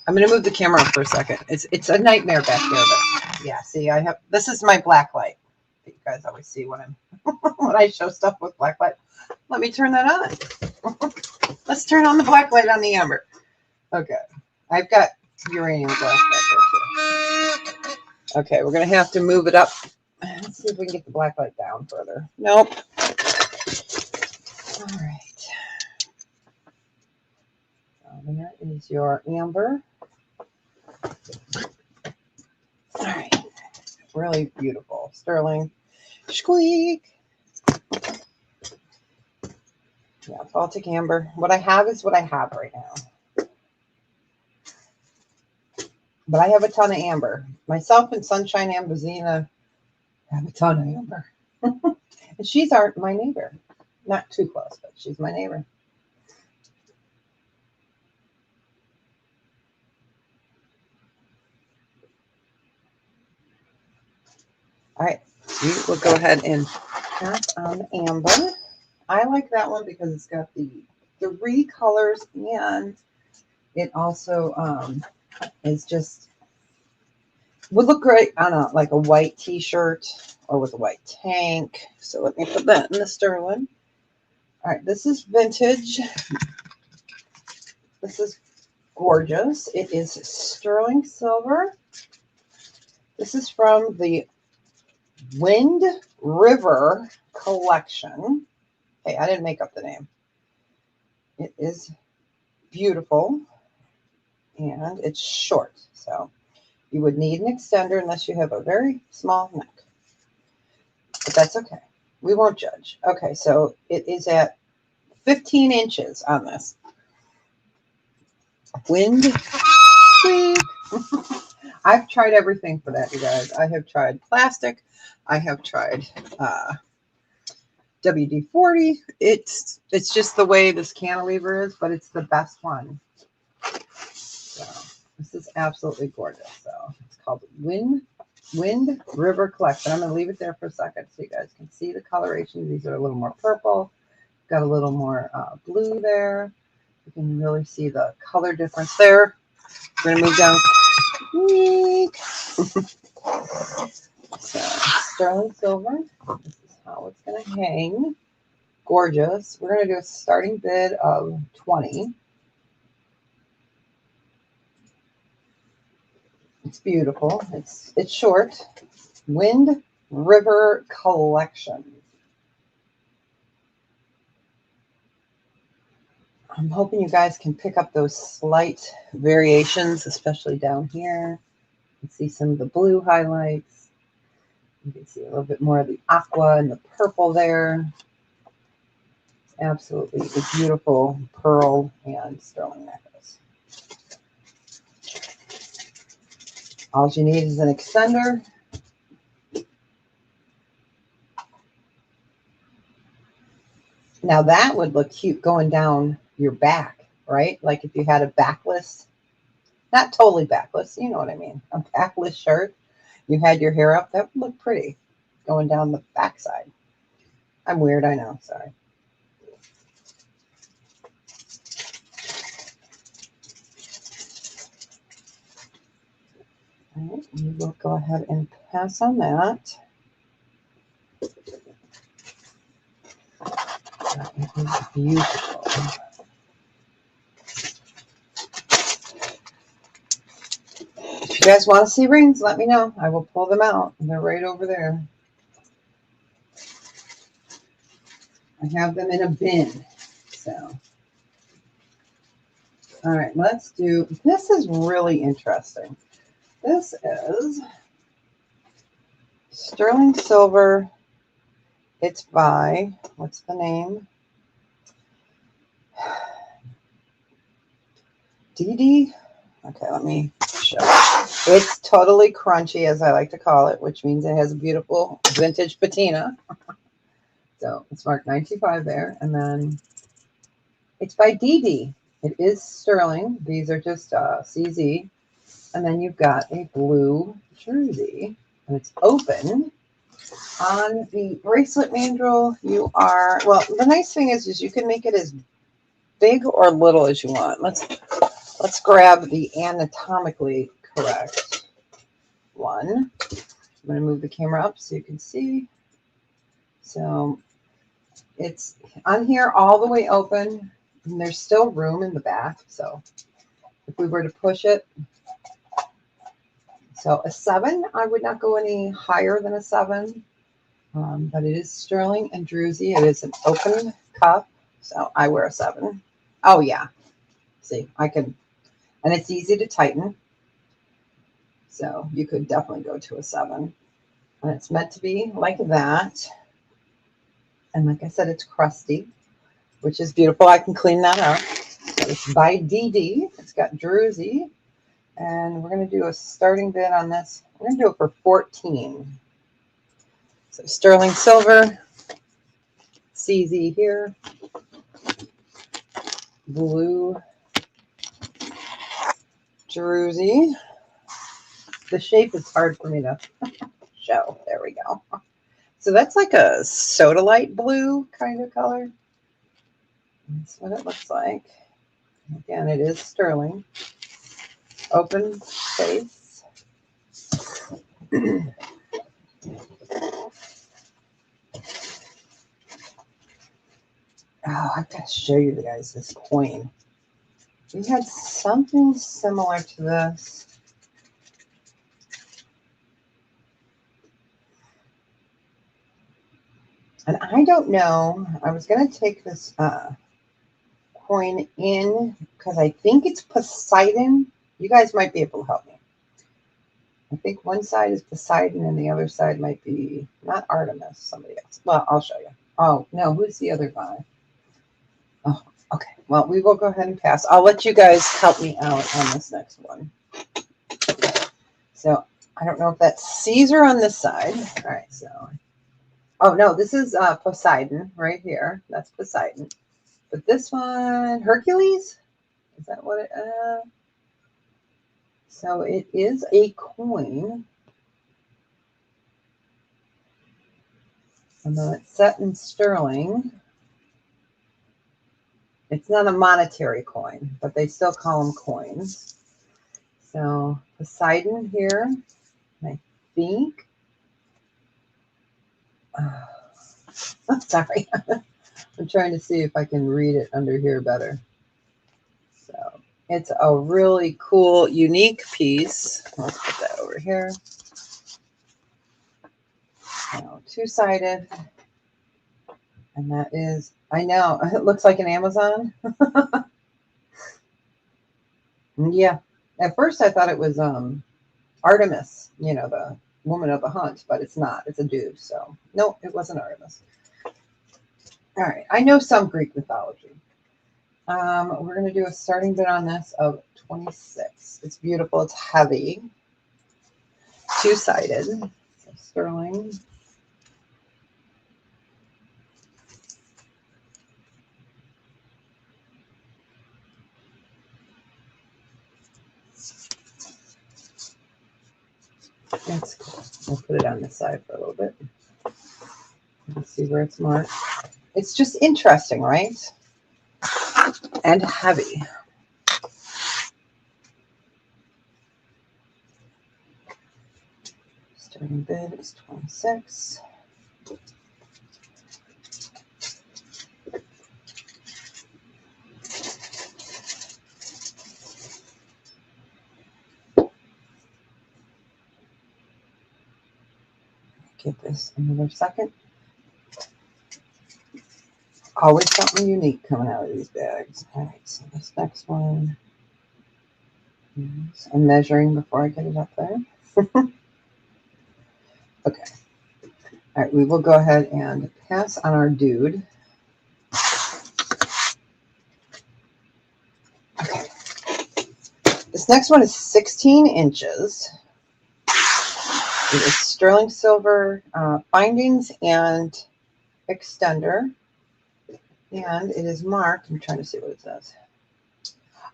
I'm going to move the camera up for a second. It's a nightmare back there, but yeah. See, I have this is my black light that you guys always see when I'm when I show stuff with black light. Let me turn that on. Let's turn on the black light on the amber. Okay, I've got uranium glass back there too. Okay, we're gonna have to move it up. Let's see if we can get the black light down further. Nope. All right. So there is your amber. All right. Really beautiful. Sterling. Squeak. Yeah, Baltic amber. What I have is what I have right now. But I have a ton of amber. Myself and Sunshine Ambrosia have a ton of amber. And she's my neighbor. Not too close, but she's my neighbor. All right. We will go ahead and pass on amber. I like that one because it's got the 3 colors and it also is just would look great on like a white t-shirt or with a white tank. So let me put that in the sterling. All right, this is vintage. This is gorgeous. It is sterling silver. This is from the Wind River collection. Hey, I didn't make up the name. It is beautiful and it's short. So you would need an extender unless you have a very small neck. But that's okay. We won't judge. Okay, so it is at 15 inches on this. Wind. I've tried everything for that, you guys. I have tried plastic. I have tried WD-40. It's just the way this cantilever is, but it's the best one. So this is absolutely gorgeous. So it's called Wind River Collection. I'm going to leave it there for a second so you guys can see the coloration. These are a little more purple. Got a little more blue there. You can really see the color difference there. We're going to move down. So sterling silver. This is how it's going to hang. Gorgeous. We're going to do a starting bid of 20. It's beautiful. It's short. Wind River Collection. I'm hoping you guys can pick up those slight variations, especially down here. You can see some of the blue highlights. You can see a little bit more of the aqua and the purple there. It's absolutely a beautiful pearl and sterling necklace. All you need is an extender. Now that would look cute going down your back, right? Like if you had a backless, not totally backless, you know what I mean, a backless shirt, you had your hair up, that would look pretty going down the backside. I'm weird, I know, sorry. All right, we will go ahead and pass on that. That is beautiful. If you guys want to see rings, let me know. I will pull them out. They're right over there. I have them in a bin. So, all right, let's do, this is really interesting. This is sterling silver. It's by, what's the name? DD. Okay, let me show. It's totally crunchy, as I like to call it, which means it has a beautiful vintage patina. So it's marked 95 there. And then it's by DD. It is sterling. These are just CZ. And then you've got a blue jersey. And it's open. On the bracelet mandrel, you are, well, the nice thing is you can make it as big or little as you want. Let's grab the anatomically correct one. I'm going to move the camera up so you can see. So it's on here all the way open, and there's still room in the back. So if we were to push it, so a 7, I would not go any higher than a 7, but it is sterling and druzy. It is an open cup, so I wear a 7. Oh yeah, see, I can, and it's easy to tighten. So you could definitely go to a 7. And it's meant to be like that. And like I said, it's crusty, which is beautiful. I can clean that up. So it's by DD. It's got druzy. And we're going to do a starting bid on this. We're going to do it for 14. So sterling silver, CZ here, blue druzy. The shape is hard for me to show. There we go. So that's like a soda light blue kind of color. That's what it looks like. Again, it is sterling. Open face. Oh, I've got to show you guys this coin. We had something similar to this. And I don't know. I was going to take this coin in because I think it's Poseidon. You guys might be able to help me. I think one side is Poseidon and the other side might be not Artemis, somebody else. Well, I'll show you. Oh, no, who's the other guy? Oh, okay. Well, we will go ahead and pass. I'll let you guys help me out on this next one. So I don't know if that's Caesar on this side. All right, so. Oh, no, this is Poseidon right here. That's Poseidon. But this one, Hercules? Is that what it so it is a coin. And then it's set in sterling. It's not a monetary coin, but they still call them coins. So Poseidon here, I think. I'm sorry. I'm trying to see if I can read it under here better. So it's a really cool, unique piece. Let's put that over here. Now, two-sided. And that is, I know, it looks like an Amazon. Yeah. At first I thought it was Artemis, you know, the woman of the hunt, but it's not. It's a dude. So no, it wasn't Artemis. All right. I know some Greek mythology. We're going to do a starting bid on this of 26. It's beautiful. It's heavy. Two-sided. So sterling. That's cool. We'll put it on this side for a little bit. Let's see where it's marked. It's just interesting, right? And heavy. Starting bid is 26. Give this another second. Always something unique coming out of these bags. All right, so this next one. I'm measuring before I get it up there. Okay. All right, we will go ahead and pass on our dude. Okay. This next one is 16 inches. It is sterling silver findings and extender. And it is marked. I'm trying to see what it says.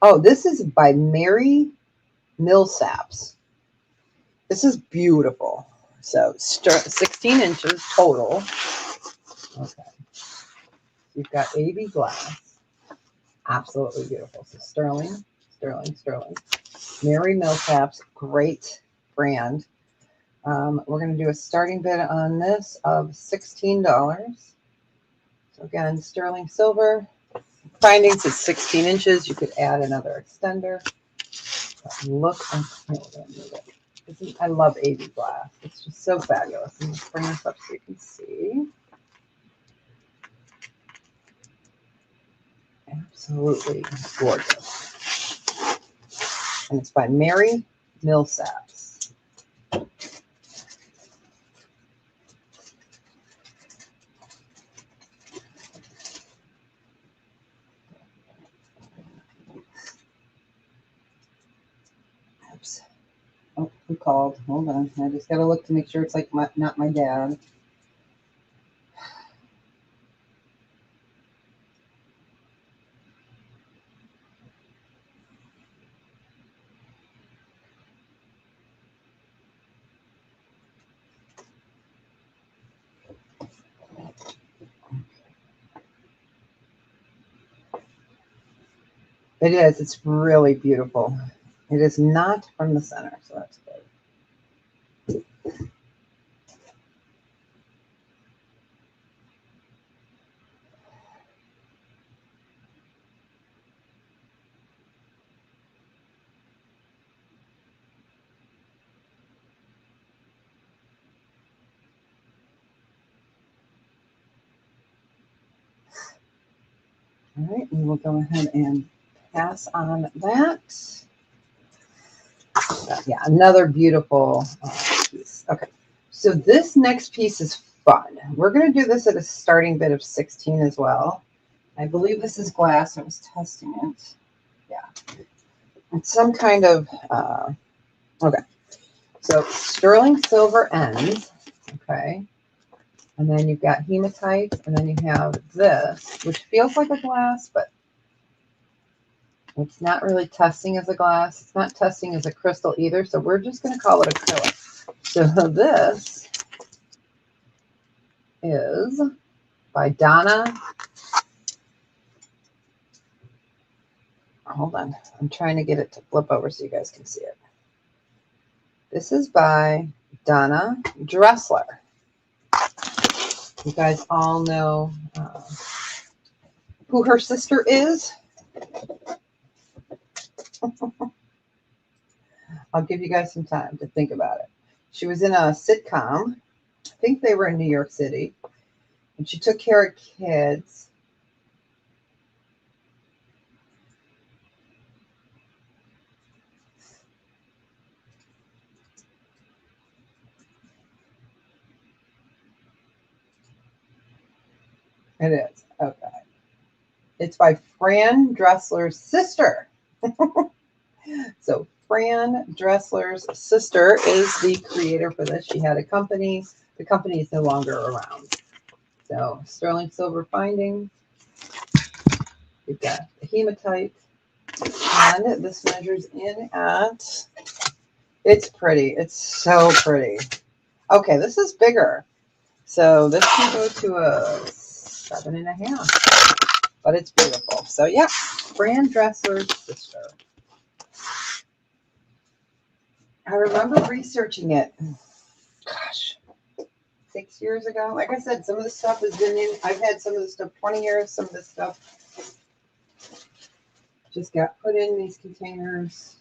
Oh, this is by Mary Millsaps. This is beautiful. So 16 inches total. Okay. You've got AB glass. Absolutely beautiful. So sterling. Mary Millsaps, great brand. We're going to do a starting bid on this of $16. So again, sterling silver. Findings is 16 inches. You could add another extender. But look, I love AB glass. It's just so fabulous. I'm just bring this up so you can see. Absolutely gorgeous. And it's by Mary Millsaps. Oops. Oh, who called? Hold on. I just got to look to make sure it's like not my dad. It is. It's really beautiful. It is not from the center, so that's good. All right, we will go ahead and pass on that. Yeah, another beautiful piece. Okay, so this next piece is fun. We're going to do this at a starting bid of 16 as well. I believe this is glass. I was testing it. Yeah, it's some kind of, okay. So sterling silver ends, okay. And then you've got hematite, and then you have this, which feels like a glass, but it's not really testing as a glass. It's not testing as a crystal either, so we're just going to call it acrylic. So this is by Donna. Hold on. I'm trying to get it to flip over so you guys can see it. This is by Donna Dressler. You guys all know who her sister is. I'll give you guys some time to think about it. She was in a sitcom. I think they were in New York City. And she took care of kids. It is. Okay. It's by Fran Dressler's sister. So Fran Dressler's sister is the creator for this. She had a company. The company is no longer around. So sterling silver findings. We've got the hematite. And this measures in at It's pretty. It's so pretty. Okay, this is bigger. So this can go to a 7.5, but it's beautiful. So yeah, Fran Dressler's sister. I remember researching it. Gosh, 6 years ago. Like I said, some of the stuff has been in. I've had some of the stuff 20 years. Some of the stuff just got put in these containers.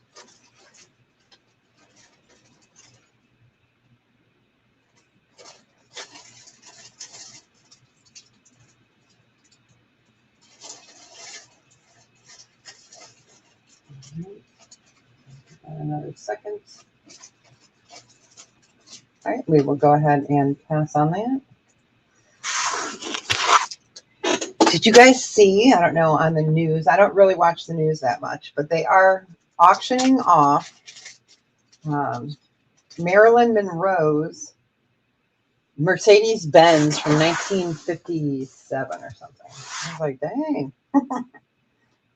Another second. All right, we will go ahead and pass on that. Did you guys see? I don't know, on the news. I don't really watch the news that much, but they are auctioning off Marilyn Monroe's Mercedes Benz from 1957 or something. I was like, dang.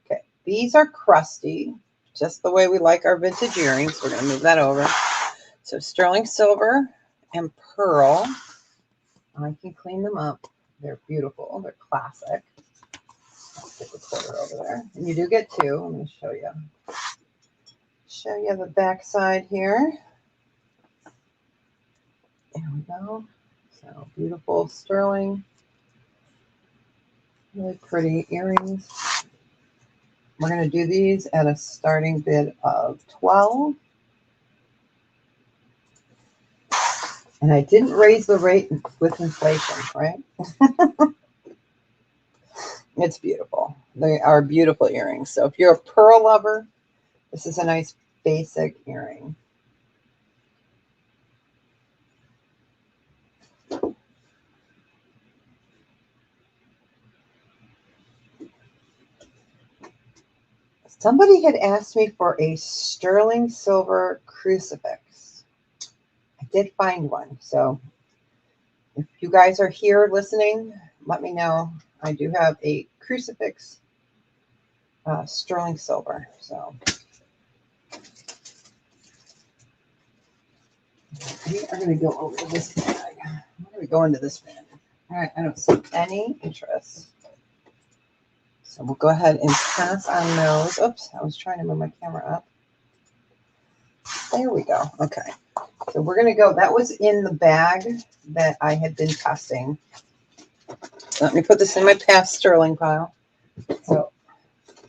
Okay, these are crusty, just the way we like our vintage earrings. We're going to move that over. So sterling silver and pearl. I can clean them up. They're beautiful. They're classic. I'll stick the quarter over there. And you do get two. Let me show you. Show you the back side here. There we go. So beautiful sterling. Really pretty earrings. We're going to do these at a starting bid of 12. And I didn't raise the rate with inflation, right? It's beautiful. They are beautiful earrings. So if you're a pearl lover, this is a nice basic earring. Somebody had asked me for a sterling silver crucifix. I did find one. So if you guys are here listening, let me know. I do have a crucifix sterling silver. So we are going to go over to this bag. I'm going to go into this bag. All right, I don't see any interest. So we'll go ahead and pass on those. Oops, I was trying to move my camera up. There we go. Okay. So we're going to go. That was in the bag that I had been testing. So let me put this in my past sterling pile. So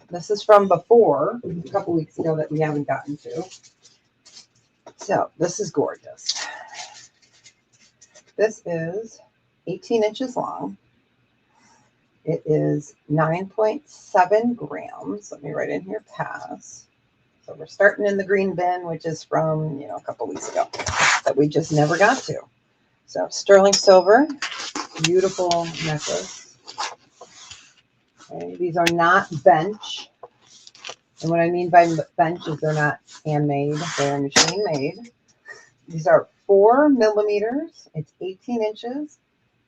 this is from before, a couple weeks ago that we haven't gotten to. So this is gorgeous. This is 18 inches long. It is 9.7 grams. Let me write in here, pass. So we're starting in the green bin, which is from, a couple weeks ago that we just never got to. So sterling silver, beautiful necklace. Okay, these are not bench. And what I mean by bench is they're not handmade. They're machine made. These are 4 millimeters. It's 18 inches.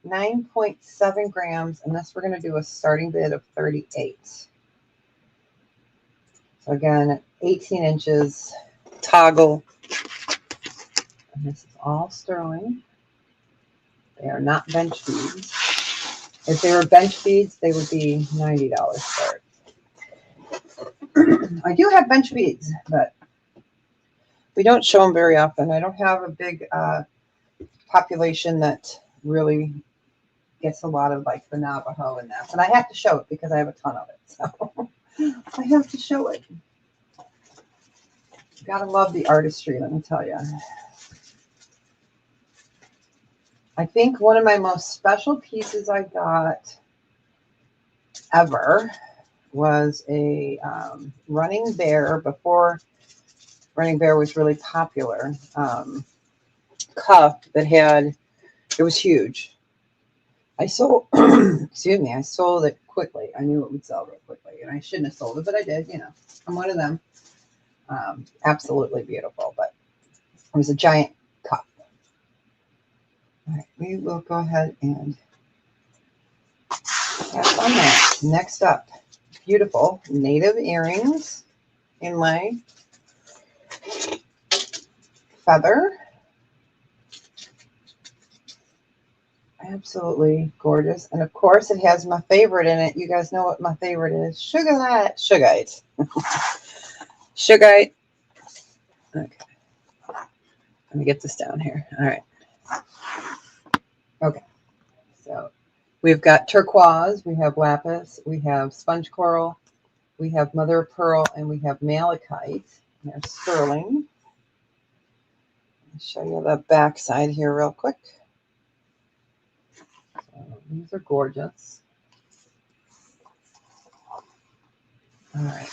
9.7 grams, and this we're going to do a starting bid of 38. So again, 18 inches, toggle, and this is all sterling. They are not bench beads. If they were bench beads, they would be $90 for it. I do have bench beads, but we don't show them very often. I don't have a big population that really gets a lot of like the Navajo and that, but I have to show it because I have a ton of it. So I have to show it. Gotta love the artistry, let me tell you. I think one of my most special pieces I got ever was a Running Bear, before Running Bear was really popular, cuff that had, it was huge. I sold, excuse me, I sold it quickly. I knew it would sell real quickly, and I shouldn't have sold it, but I did, I'm one of them. Absolutely beautiful, but it was a giant cup. All right, we will go ahead and pass on that. Next up, beautiful native earrings inlay. feather. Absolutely gorgeous. And of course it has my favorite in it. You guys know what my favorite is. Sugite. Sugite. Okay. Let me get this down here. All right. Okay. So we've got turquoise, we have lapis, we have sponge coral, we have mother of pearl, and we have malachite. There's sterling. I'll show you the back side here real quick. So these are gorgeous. All right.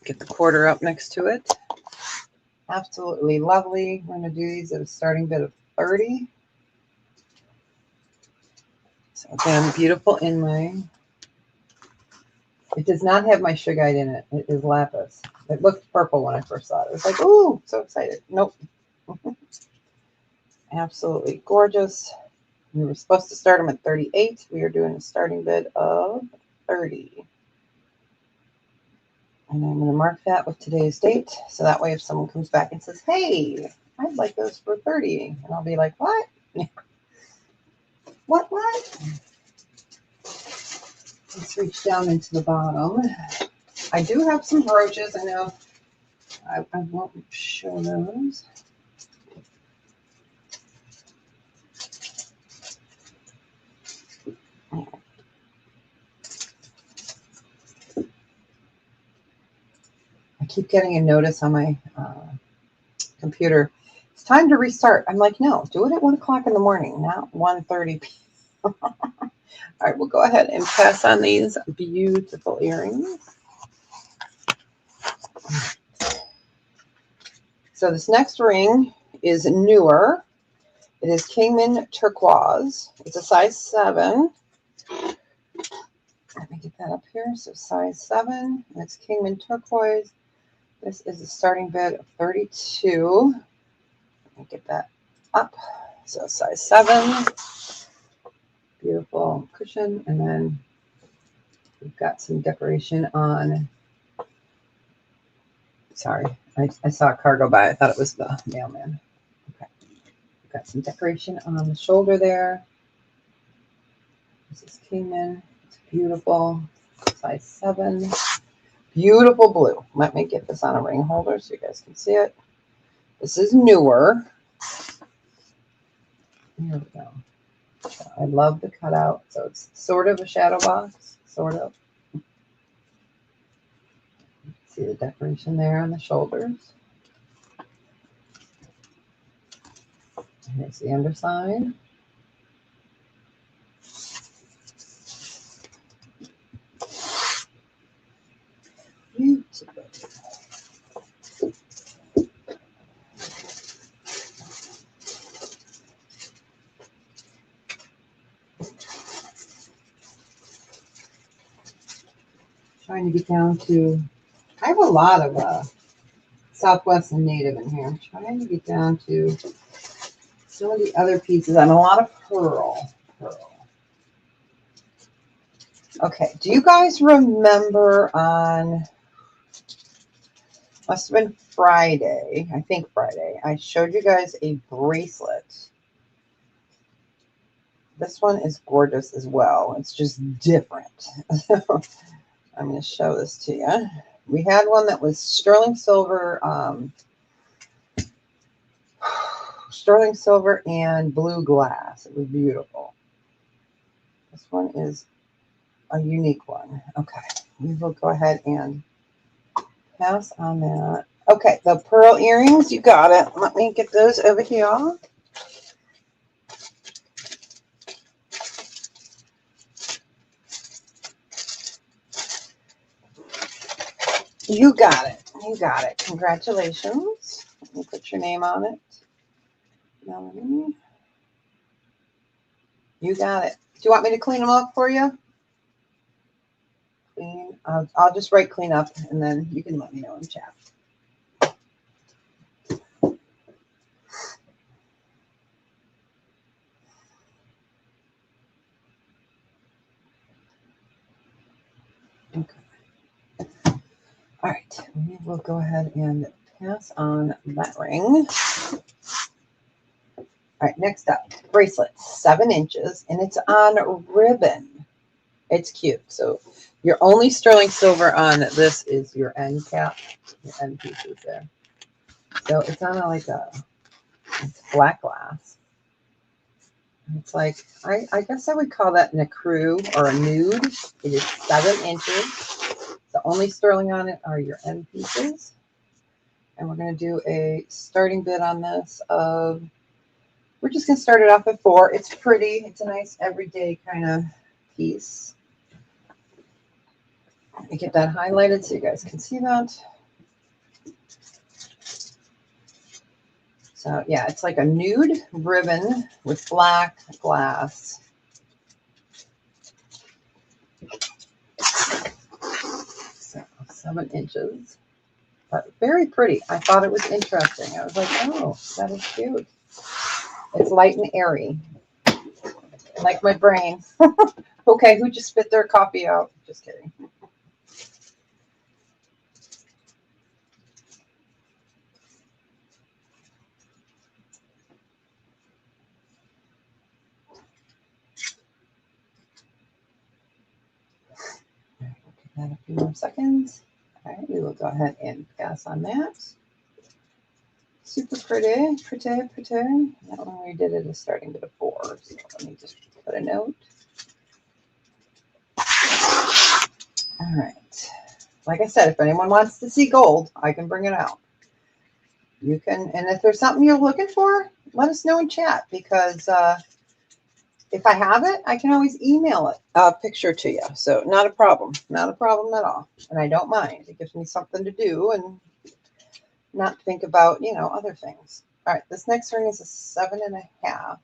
Get the quarter up next to it. Absolutely lovely. We're going to do these at a starting bid of 30. So again, beautiful inlay. It does not have my sugite in it. It is lapis. It looked purple when I first saw it. I was like, ooh, so excited. Nope. Absolutely gorgeous. We were supposed to start them at 38. We are doing a starting bid of 30. And I'm going to mark that with today's date. So that way if someone comes back and says, hey, I'd like those for 30. And I'll be like, what? What? Let's reach down into the bottom. I do have some brooches. I know I won't show those. I keep getting a notice on my computer. It's time to restart. I'm like, no, do it at 1 o'clock in the morning, not 1:30 p.m. All right, we'll go ahead and pass on these beautiful earrings. So this next ring is newer. It is Kingman Turquoise. It's a size 7. Let me get that up here. So size 7, and it's Kingman Turquoise. This is a starting bid of 32. Let me get that up. So size 7. Beautiful cushion. And then we've got some decoration on. Sorry, I saw a car go by. I thought it was the mailman. Okay. We've got some decoration on the shoulder there. This is Kingman. It's beautiful. Size 7. Beautiful blue. Let me get this on a ring holder so you guys can see it. This is newer. Here we go. I love the cutout. So it's sort of a shadow box. Sort of. See the decoration there on the shoulders. Here's the underside. Beautiful. Trying to get down to, I have a lot of Southwest and Native in here. I'm trying to get down to some of the other pieces and a lot of pearl. Okay, do you guys remember on, must have been Friday, I think Friday, I showed you guys a bracelet. This one is gorgeous as well. It's just different. I'm going to show this to you. We had one that was sterling silver and blue glass. It was beautiful. This one is a unique one. Okay, we will go ahead and pass on that. Okay, the pearl earrings, you got it. Let me get those over here. You got it. You got it. Congratulations. Let me put your name on it. Melanie. You got it. Do you want me to clean them up for you? Clean. I'll just write clean up and then you can let me know in chat. Okay. All right. We will go ahead and pass on that ring. right, next up, bracelet, 7 inches, and it's on ribbon. It's cute. So your only sterling silver on this is your end cap, your end pieces there. So it's on it's black glass. It's like, I guess I would call that an ecru or a nude. It is 7 inches. The only sterling on it are your end pieces. And we're going to do a starting bid on this of, we're just going to start it off at 4. It's pretty. It's a nice everyday kind of piece. Let me get that highlighted so you guys can see that. So yeah, it's like a nude ribbon with black glass. So 7 inches, but very pretty. I thought it was interesting. I was like, oh, that is cute. It's light and airy, like my brain. Okay, who just spit their coffee out? Just kidding. Give that a few more seconds. All right, we will go ahead and pass on that. Super pretty, pretty, pretty. That one we did it is starting bid of 4. So let me just put a note. All right. Like I said, if anyone wants to see gold, I can bring it out. You can, and if there's something you're looking for, let us know in chat, because if I have it, I can always email it, a picture to you. So not a problem, not a problem at all. And I don't mind. It gives me something to do and not think about, other things. All right, this next ring is a 7.5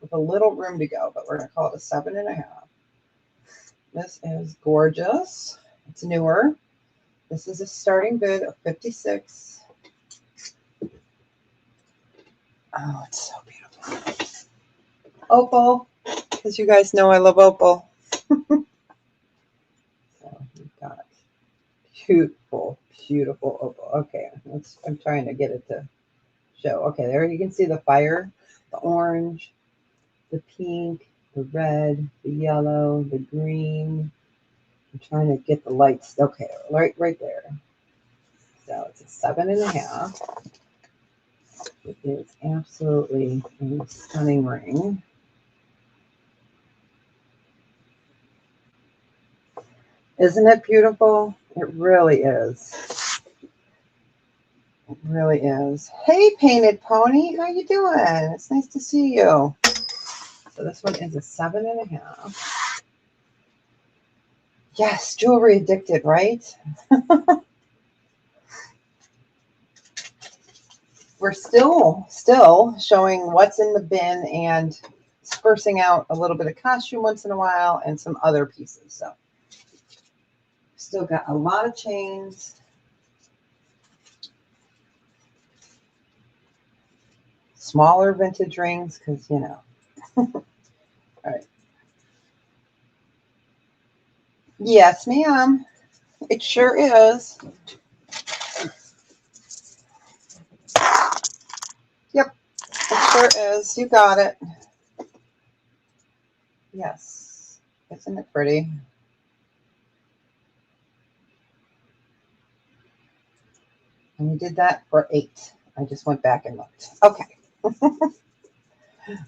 with a little room to go, but we're going to call it a 7.5. This is gorgeous. It's newer. This is a starting bid of 56. Oh, it's so beautiful. Opal, because you guys know I love opal. So we've got beautiful, beautiful opal. Okay, I'm trying to get it to show. Okay, there you can see the fire, the orange, the pink, the red, the yellow, the green. I'm trying to get the lights. Okay, right there. So it's a 7.5. It is absolutely a stunning ring. Isn't it beautiful? It really is. It really is. Hey, Painted Pony, how you doing? It's nice to see you. So this one is a 7.5. Yes, jewelry addicted, right? We're still showing what's in the bin and dispersing out a little bit of costume once in a while and some other pieces. So still got a lot of chains. Smaller vintage rings, because, All right. Yes, ma'am. It sure is. Yep, it sure is. You got it. Yes. Isn't it pretty? And we did that for 8. I just went back and looked. Okay.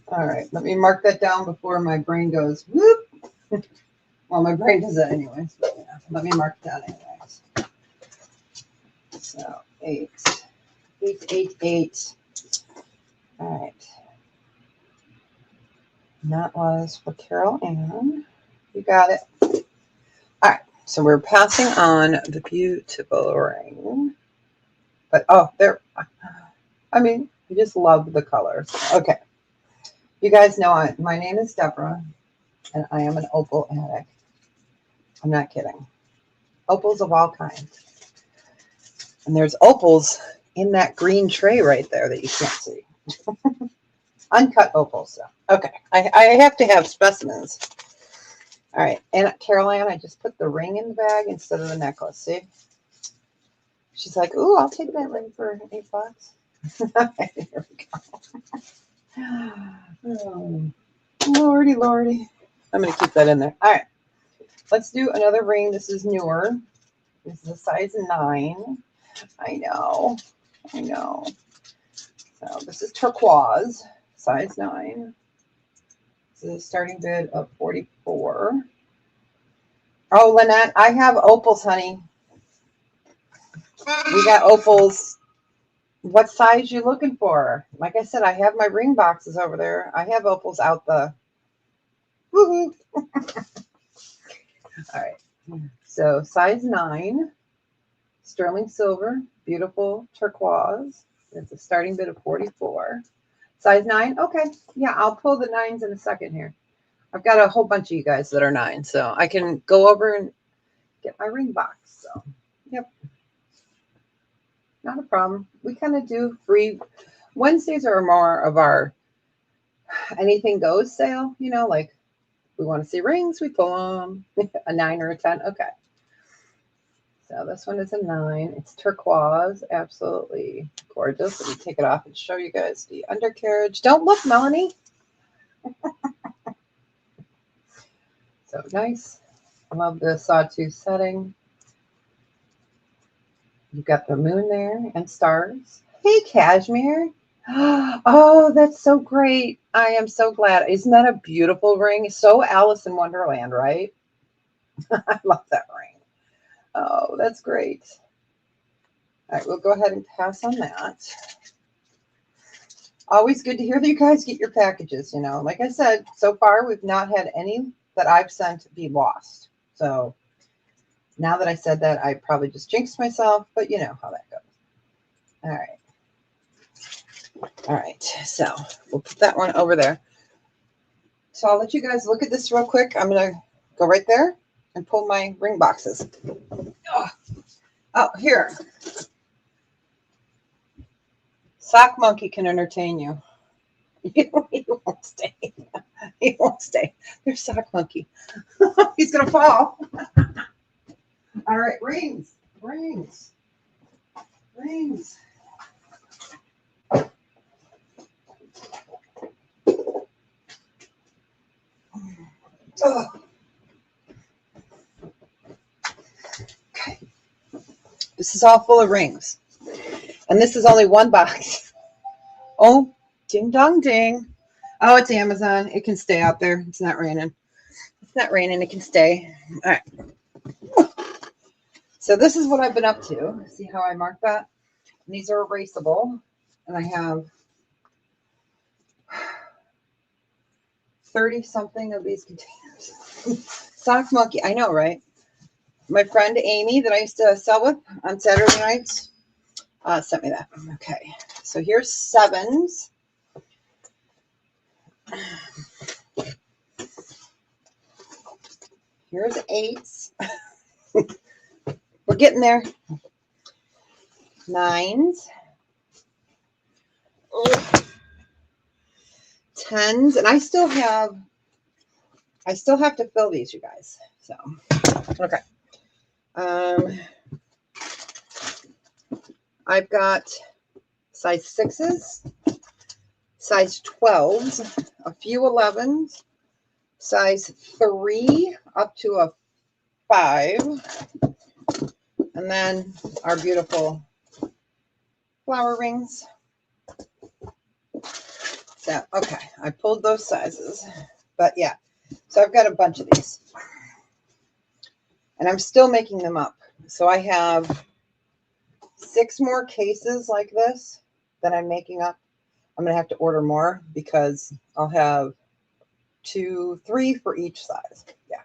All right. Let me mark that down before my brain goes whoop. Well, my brain does that anyways. But yeah, let me mark it down anyways. So 8. 8, 8, 8. All right. And that was for Carol Ann. You got it. All right. So we're passing on the beautiful ring. But, I just love the colors. Okay. You guys know my name is Deborah, and I am an opal addict. I'm not kidding. Opals of all kinds. And there's opals in that green tray right there that you can't see. Uncut opals. So. Okay. I have to have specimens. All right. And Carol Ann, I just put the ring in the bag instead of the necklace. See? She's like, ooh, I'll take that ring for $8. Here we go. Oh, Lordy, Lordy. I'm going to keep that in there. All right. Let's do another ring. This is newer. This is a size 9. I know. I know. So this is turquoise, size 9. This is a starting bid of 44. Oh, Lynette, I have opals, honey. We got opals. What size you looking for? Like I said, I have my ring boxes over there. I have opals out the. Woohoo! All right. So size 9, sterling silver, beautiful turquoise. It's a starting bid of 44. Size 9. Okay. Yeah, I'll pull the 9s in a second here. I've got a whole bunch of you guys that are 9, so I can go over and get my ring box. So, yep. Not a problem. We kind of do free. Wednesdays are more of our anything goes sale, you know, like we want to see rings, we pull them. A 9 or a 10. Okay. So this one is a 9. It's turquoise. Absolutely gorgeous. Let me take it off and show you guys the undercarriage. Don't look, Melanie. So nice. I love the sawtooth setting. You've got the moon there and stars. Hey, Cashmere. Oh, that's so great. I am so glad. Isn't that a beautiful ring? So Alice in Wonderland, right? I love that ring. Oh, that's great. All right, we'll go ahead and pass on that. Always good to hear that you guys get your packages, you know. Like I said, so far we've not had any that I've sent be lost. So now that I said that, I probably just jinxed myself, but you know how that goes. All right. All right, so we'll put that one over there. So I'll let you guys look at this real quick. I'm going to go right there and pull my ring boxes. Oh, here. Sock Monkey can entertain you. He won't stay. He won't stay. There's Sock Monkey. He's going to fall. All right, rings. Rings. Rings. Oh. Okay. This is all full of rings. And this is only one box. Oh, ding dong ding. Oh, it's Amazon. It can stay out there. It's not raining. It's not raining. It can stay. All right. So this is what I've been up to. See how I mark that? And these are erasable. And I have 30 something of these containers. Sock Monkey. I know, right? My friend Amy that I used to sell with on Saturday nights sent me that. Okay. So here's 7s. Here's 8s. We're getting there. 9s. 10s. And I still have to fill these, you guys. So, okay. I've got size 6s, size 12s, a few 11s, size 3 up to a 5, and then our beautiful flower rings. So, okay, I pulled those sizes, but yeah, so I've got a bunch of these, and I'm still making them up. So I have 6 more cases like this that I'm making up. I'm going to have to order more because I'll have 2, 3 for each size. Yeah.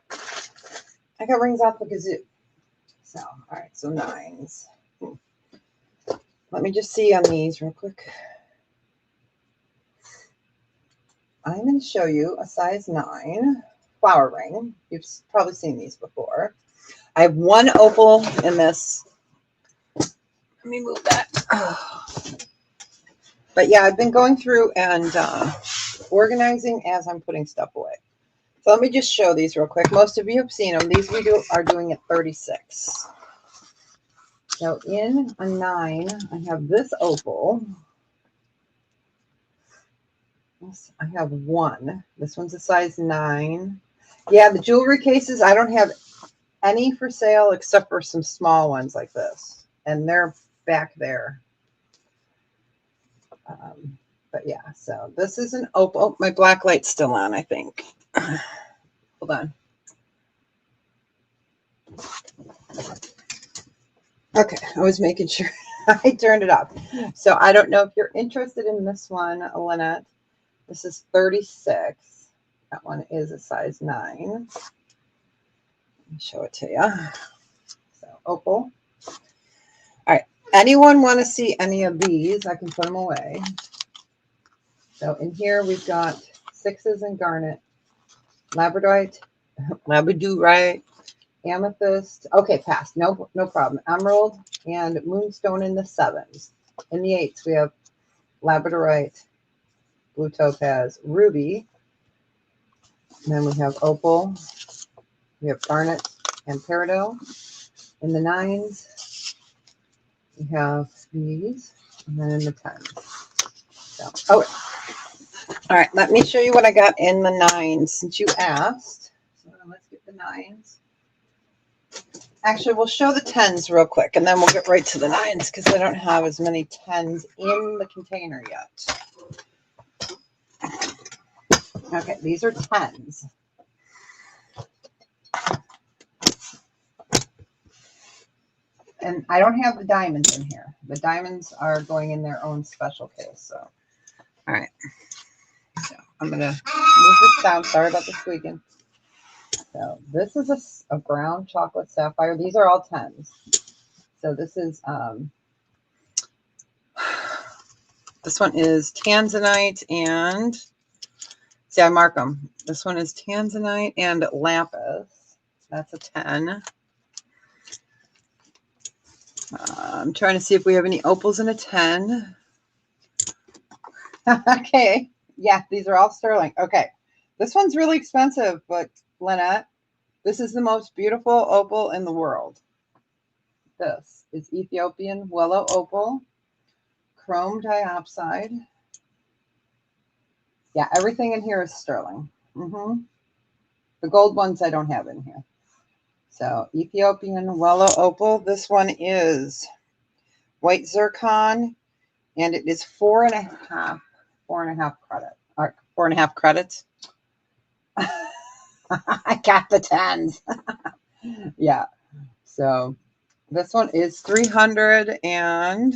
I got rings out the kazoo. So, all right. So 9s. Let me just see on these real quick. I'm going to show you a size 9 flower ring. You've probably seen these before. I have 1 opal in this. Let me move that. Oh. But yeah, I've been going through and organizing as I'm putting stuff away. So let me just show these real quick. Most of you have seen them. These we are doing at 36. So in a 9, I have this opal. I have one. This one's a size 9. Yeah, the jewelry cases, I don't have any for sale except for some small ones like this. And they're back there. But yeah, so this is an opal. Oh, my black light's still on, I think. Hold on. Okay, I was making sure I turned it off. So I don't know if you're interested in this one, Lynette. This is 36. That one is a size 9. Let me show it to you. So opal. All right. Anyone want to see any of these? I can put them away. So in here we've got 6s in garnet, labradorite, amethyst. Okay, pass. No problem. Emerald and moonstone in the 7s. In the 8s we have labradorite, blue topaz, ruby. And then we have opal. We have garnet and peridot. In the 9s, we have these. And then in the 10s. So, oh, all right. Let me show you what I got in the 9s since you asked. So let's get the 9s. Actually, we'll show the 10s real quick, and then we'll get right to the 9s because I don't have as many 10s in the container yet. Okay, these are 10s. And I don't have the diamonds in here. The diamonds are going in their own special case. So, all right. So I'm going to move this down. Sorry about the squeaking. So this is a brown chocolate sapphire. These are all 10s. So this is, this one is tanzanite and, see, I mark them. This one is tanzanite and lapis. That's a 10. I'm trying to see if we have any opals in a 10. Okay. Yeah, these are all sterling. Okay. This one's really expensive, but Lynette, this is the most beautiful opal in the world. This is Ethiopian willow opal, chrome diopside. Yeah, everything in here is sterling. The gold ones I don't have in here. So Ethiopian willow opal. This one is white zircon, and it is 4.5 credit. 4.5 credits. I got the 10s. Yeah. So this one is 300 and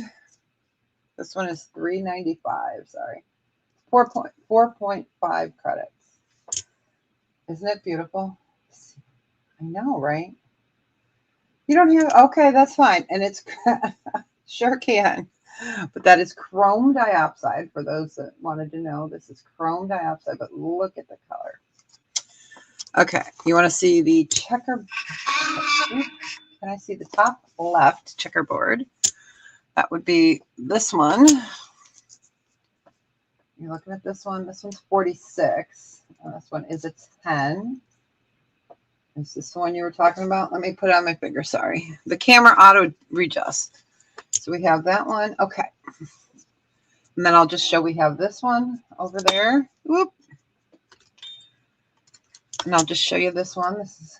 this one is 395. Sorry. 4.5 credits. Isn't it beautiful? I know, right? You don't have, okay, that's fine. And it's, sure can. But that is chrome diopside for those that wanted to know. This is chrome diopside, but look at the color. Okay, you want to see the checker? Can I see the top left checkerboard? That would be this one. You're looking at this one. This one's 46. This one is a 10. Is this the one you were talking about? Let me put it on my finger. Sorry. The camera auto readjust. So we have that one. Okay. And then I'll just show we have this one over there. Whoop. And I'll just show you this one. This is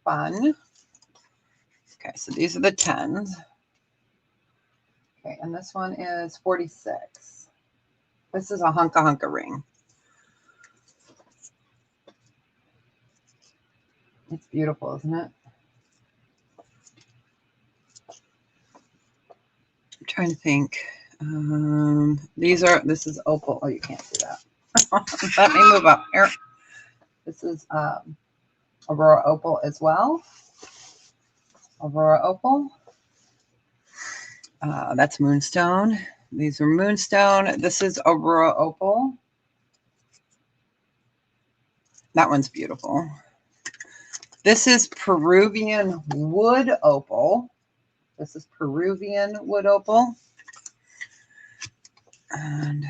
fun. Okay, so these are the 10s. Okay, and this one is 46. This is a hunka ring. It's beautiful, isn't it? I'm trying to think. This is opal. Oh, you can't see that. Let me move up here. This is Aurora opal as well. Aurora opal. That's moonstone. These are moonstone. This is Aurora opal. That one's beautiful. This is Peruvian wood opal. This is Peruvian wood opal. And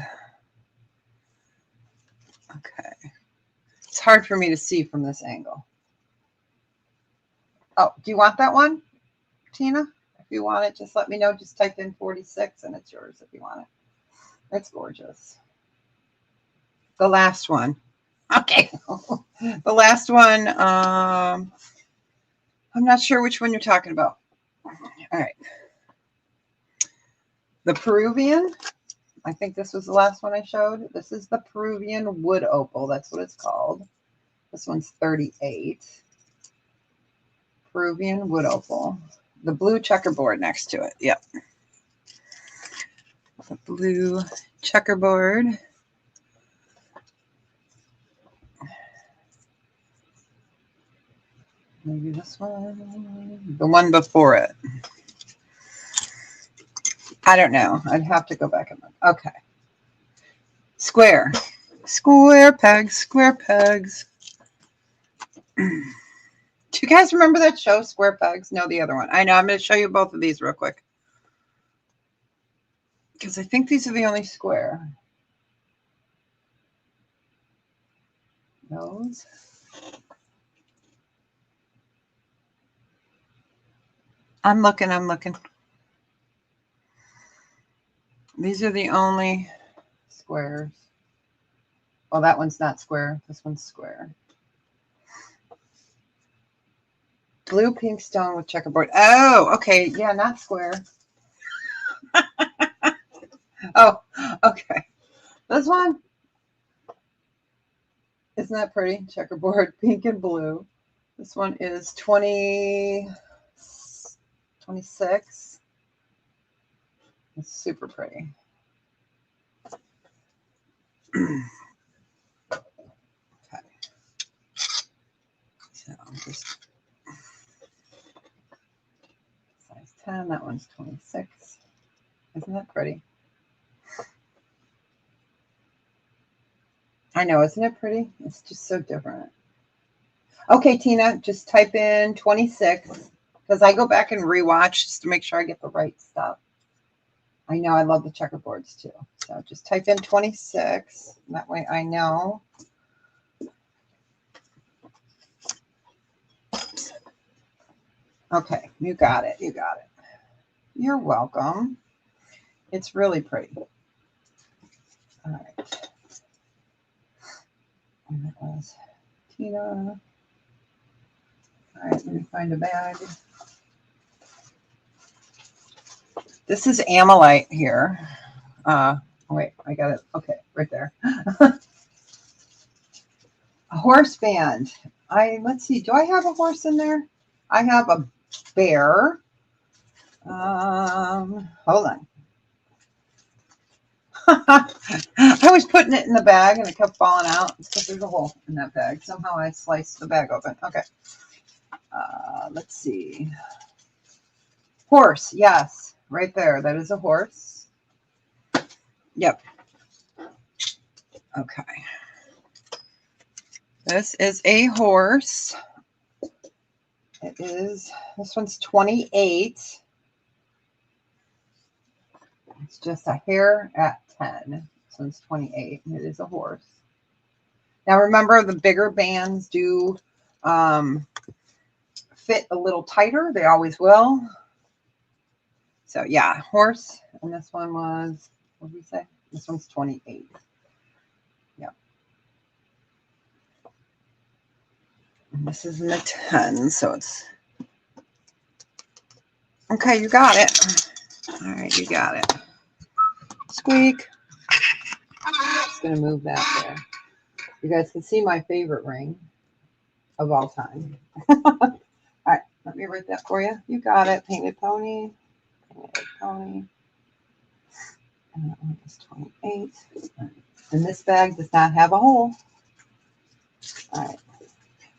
okay. It's hard for me to see from this angle. Oh, do you want that one, Tina? If you want it, just let me know. Just type in 46 and it's yours if you want it. It's gorgeous. the last one. Okay. The last one, I'm not sure which one you're talking about. All right. The Peruvian. I think this was the last one I showed. This is the Peruvian wood opal. That's what it's called. This one's 38. Peruvian wood opal. The blue checkerboard next to it. Yep. The blue checkerboard. Maybe this one. The one before it. I don't know. I'd have to go back and look. Okay. Square. Square pegs. Square pegs. Do you guys remember that show, Square Pegs? No, the other one. I know. I'm going to show you both of these real quick. Because I think these are the only square. Those. I'm looking. These are the only squares. Well, that one's not square. This one's square. Blue pink stone with checkerboard. Oh, okay. Yeah, not square. Oh, okay. This one. Isn't that pretty? Checkerboard, pink and blue. This one is 26. It's super pretty. Okay. So just size 10. That one's 26. Isn't that pretty? I know, isn't it pretty? It's just so different. Okay, Tina, just type in 26 because I go back and rewatch just to make sure I get the right stuff. I know I love the checkerboards too. So just type in 26. That way I know. Okay, you got it. You got it. You're welcome. It's really pretty. All right. And that was Tina. All right, let me find a bag. This is Amylite here. Wait, I got it. Okay, right there. A horse band. Let's see. Do I have a horse in there? I have a bear. Hold on. I was putting it in the bag and it kept falling out because there's a hole in that bag. Somehow I sliced the bag open. Okay. Let's see. Horse. Yes. Right there. That is a horse. Yep. Okay. This is a horse. It is, this one's 28. It's just a hair at 10. This one's 28. It is a horse. Now remember, the bigger bands do fit a little tighter. They always will. So yeah, horse. And this one was, what did we say? This one's 28. Yeah. And this is in the 10, so it's okay. You got it. All right, you got it. Squeak. I'm just gonna move that there. You guys can see my favorite ring of all time. All right, let me write that for you. You got it. Painted pony. Painted pony. And that one is 28. And this bag does not have a hole. All right.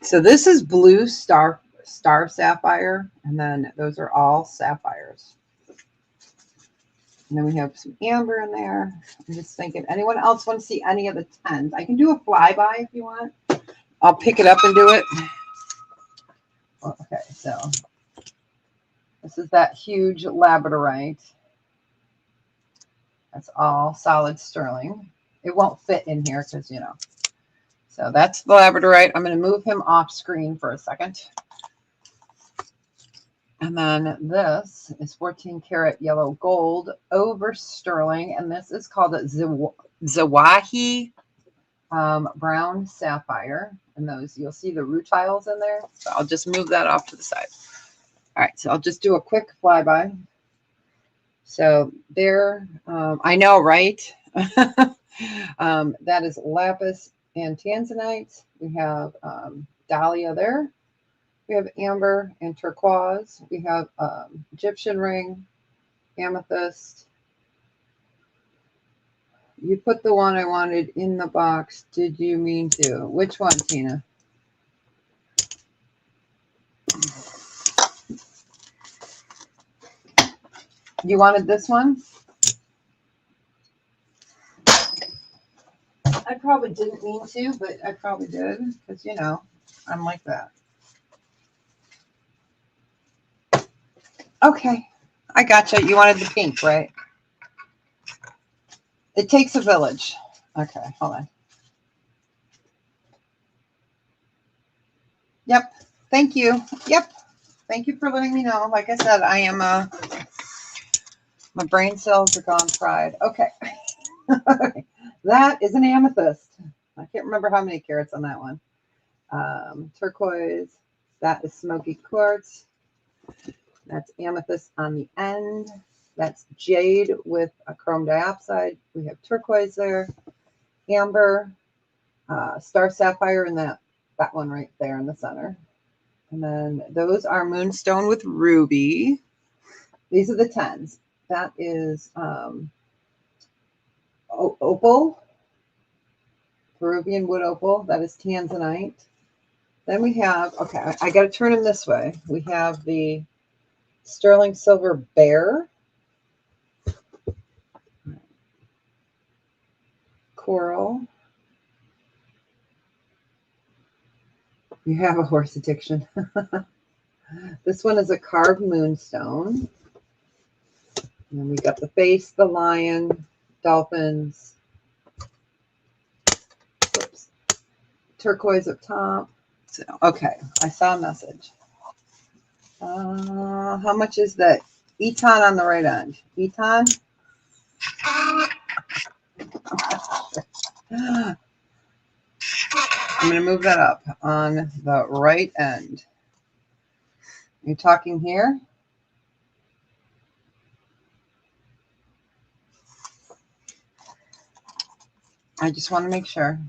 So this is blue star sapphire, and then those are all sapphires. And then we have some amber in there. I'm just thinking, anyone else want to see any of the 10s? I can do a flyby if you want. I'll pick it up and do it. Okay, so this is that huge labradorite. That's all solid sterling. It won't fit in here because, you know. So that's the labradorite. I'm going to move him off screen for a second. And then this is 14 karat yellow gold over sterling. And this is called a Zawahi brown sapphire, and those you'll see the rutiles in there. So I'll just move that off to the side. All right, so I'll just do a quick flyby. So there, I know, right? That is lapis and tanzanite. We have dahlia there. We have amber and turquoise. We have Egyptian ring, amethyst. You put the one I wanted in the box. Did you mean to? Which one, Tina? You wanted this one? I probably didn't mean to, but I probably did because, you know, I'm like that. Okay, I gotcha. You wanted the pink, right? It takes a village. Okay, hold on. Yep. Thank you. Yep. Thank you for letting me know. Like I said, I am my brain cells are gone fried. Okay. That is an amethyst. I can't remember how many carats on that one. Turquoise. That is smoky quartz. That's amethyst on the end. That's jade with a chrome diopside. We have turquoise there. Amber. Star sapphire in that one right there in the center. And then those are moonstone with ruby. These are the 10s. That is opal, Peruvian wood opal. That is tanzanite. Then we have, okay, I got to turn them this way. We have the sterling silver bear, coral. You have a horse addiction. This one is a carved moonstone. And we got the face, the lion, dolphins. Oops. Turquoise up top. So, okay, I saw a message. How much is that? Eton on the right end. Eton? I'm going to move that up on the right end. Are you talking here? I just want to make sure.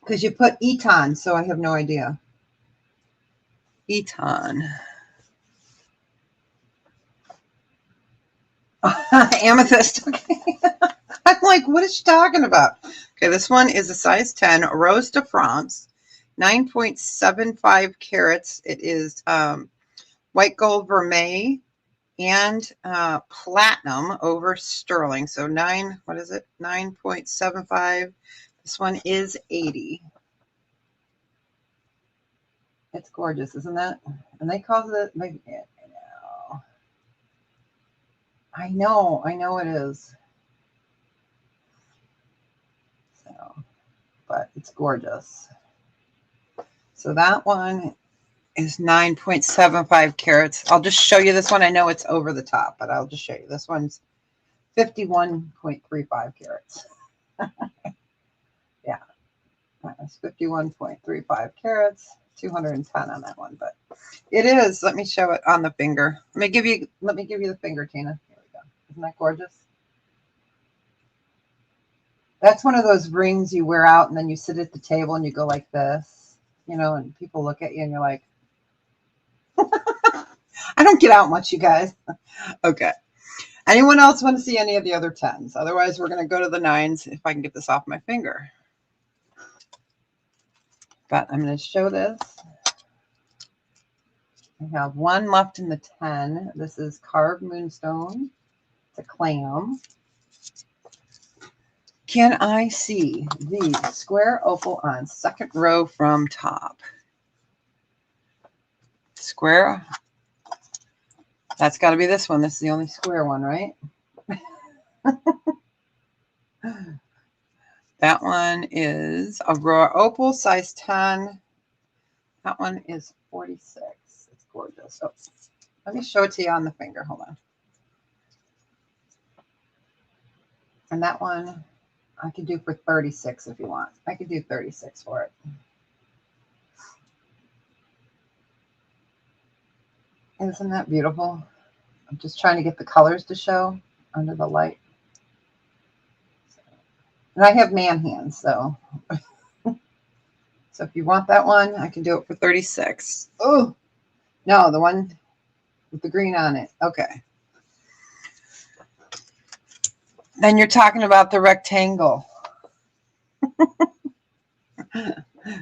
Because you put Eton, so I have no idea. Eton. Amethyst. Okay. I'm like, what is she talking about? Okay, this one is a size 10, Rose de France, 9.75 carats. It is white gold vermeil and platinum over sterling. So what is it? 9.75. This one is 80. It's gorgeous, isn't that? And they call it, maybe, I know it is. So, but it's gorgeous. So that one is 9.75 carats. I'll just show you this one. I know it's over the top, but I'll just show you. This one's 51.35 carats. Yeah, that's 51.35 carats. 210 on that one, but it is. Let me show it on the finger. Let me give you the finger, Tina. Here we go. Isn't that gorgeous? That's one of those rings you wear out and then you sit at the table and you go like this, you know, and people look at you and you're like, I don't get out much, you guys. Okay. Anyone else want to see any of the other 10s? Otherwise, we're going to go to the 9s if I can get this off my finger. But I'm going to show this. I have one left in the 10. This is carved moonstone. It's a clam. Can I see the square opal on second row from top? Square. That's got to be this one. This is the only square one, right? That one is Aurora Opal, size 10. That one is 46. It's gorgeous. Oh, let me show it to you on the finger. Hold on. And that one I could do for 36 if you want. I could do 36 for it. Isn't that beautiful? I'm just trying to get the colors to show under the light. And I have man hands, so so if you want that one, I can do it for 36. Oh, no, the one with the green on it. Okay. Then you're talking about the rectangle.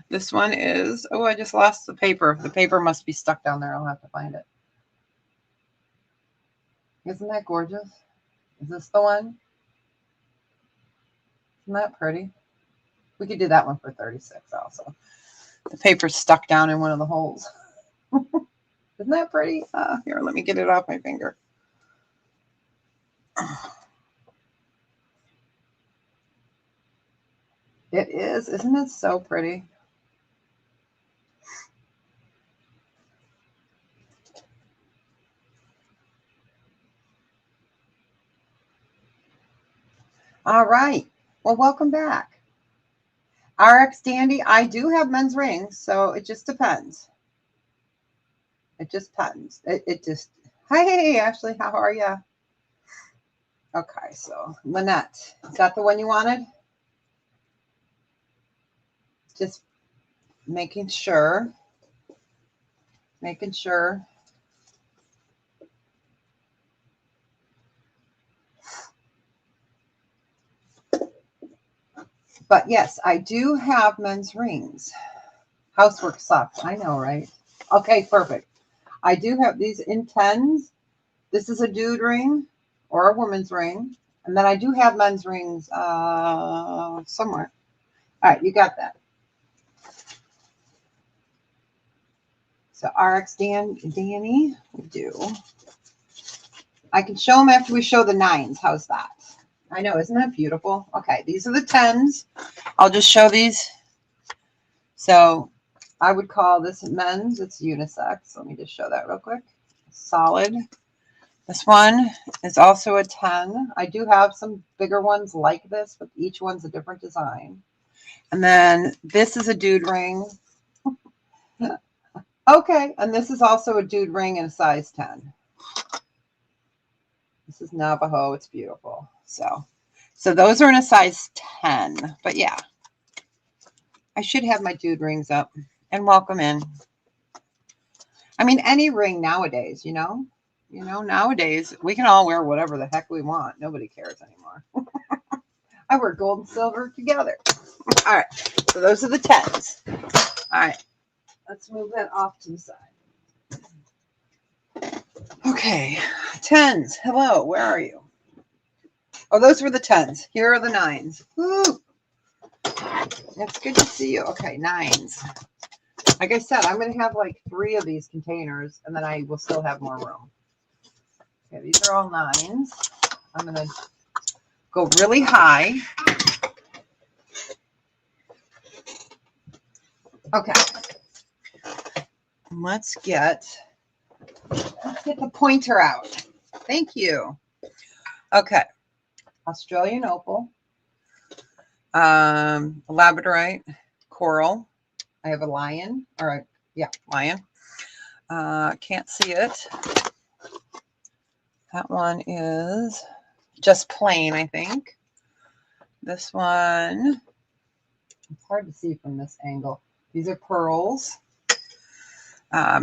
This one is, oh, I just lost the paper. The paper must be stuck down there. I'll have to find it. Isn't that gorgeous? Is this the one? Isn't that pretty? We could do that one for 36 also. The paper's stuck down in one of the holes. Isn't that pretty? Here, let me get it off my finger. It is. Isn't it so pretty? All right. Well, welcome back. RX Dandy, I do have men's rings, so it just depends. It just depends. It just, hi, Ashley, how are you? Okay, so Lynette, is that the one you wanted? Just making sure. Making sure. But yes, I do have men's rings. Housework sucks. I know, right? Okay, perfect. I do have these in 10s. This is a dude ring or a woman's ring. And then I do have men's rings somewhere. All right, you got that. So RX Danny, we do. I can show them after we show the 9s. How's that? I know, isn't that beautiful? Okay, these are the 10s. I'll just show these. So I would call this men's. It's unisex. Let me just show that real quick. Solid. This one is also a 10. I do have some bigger ones like this, but each one's a different design. And then this is a dude ring. Okay, and this is also a dude ring in a size 10. This is Navajo. It's beautiful. So those are in a size 10. But yeah, I should have my dude rings up. And welcome in. I mean, any ring nowadays, you know, nowadays we can all wear whatever the heck we want. Nobody cares anymore. I wear gold and silver together. All right. So those are the 10s. All right. Let's move that off to the side. Okay. 10s. Hello. Where are you? Oh, those were the 10s. Here are the 9s. Woo. It's good to see you. Okay. 9s. Like I said, I'm going to have like 3 of these containers, and then I will still have more room. Okay, these are all 9s. I'm going to go really high. Okay. Let's get the pointer out. Thank you. Okay. Australian opal. Labradorite. Coral. I have a lion. All right. Yeah, lion. Can't see it. That one is just plain, I think. This one, it's hard to see from this angle. These are pearls.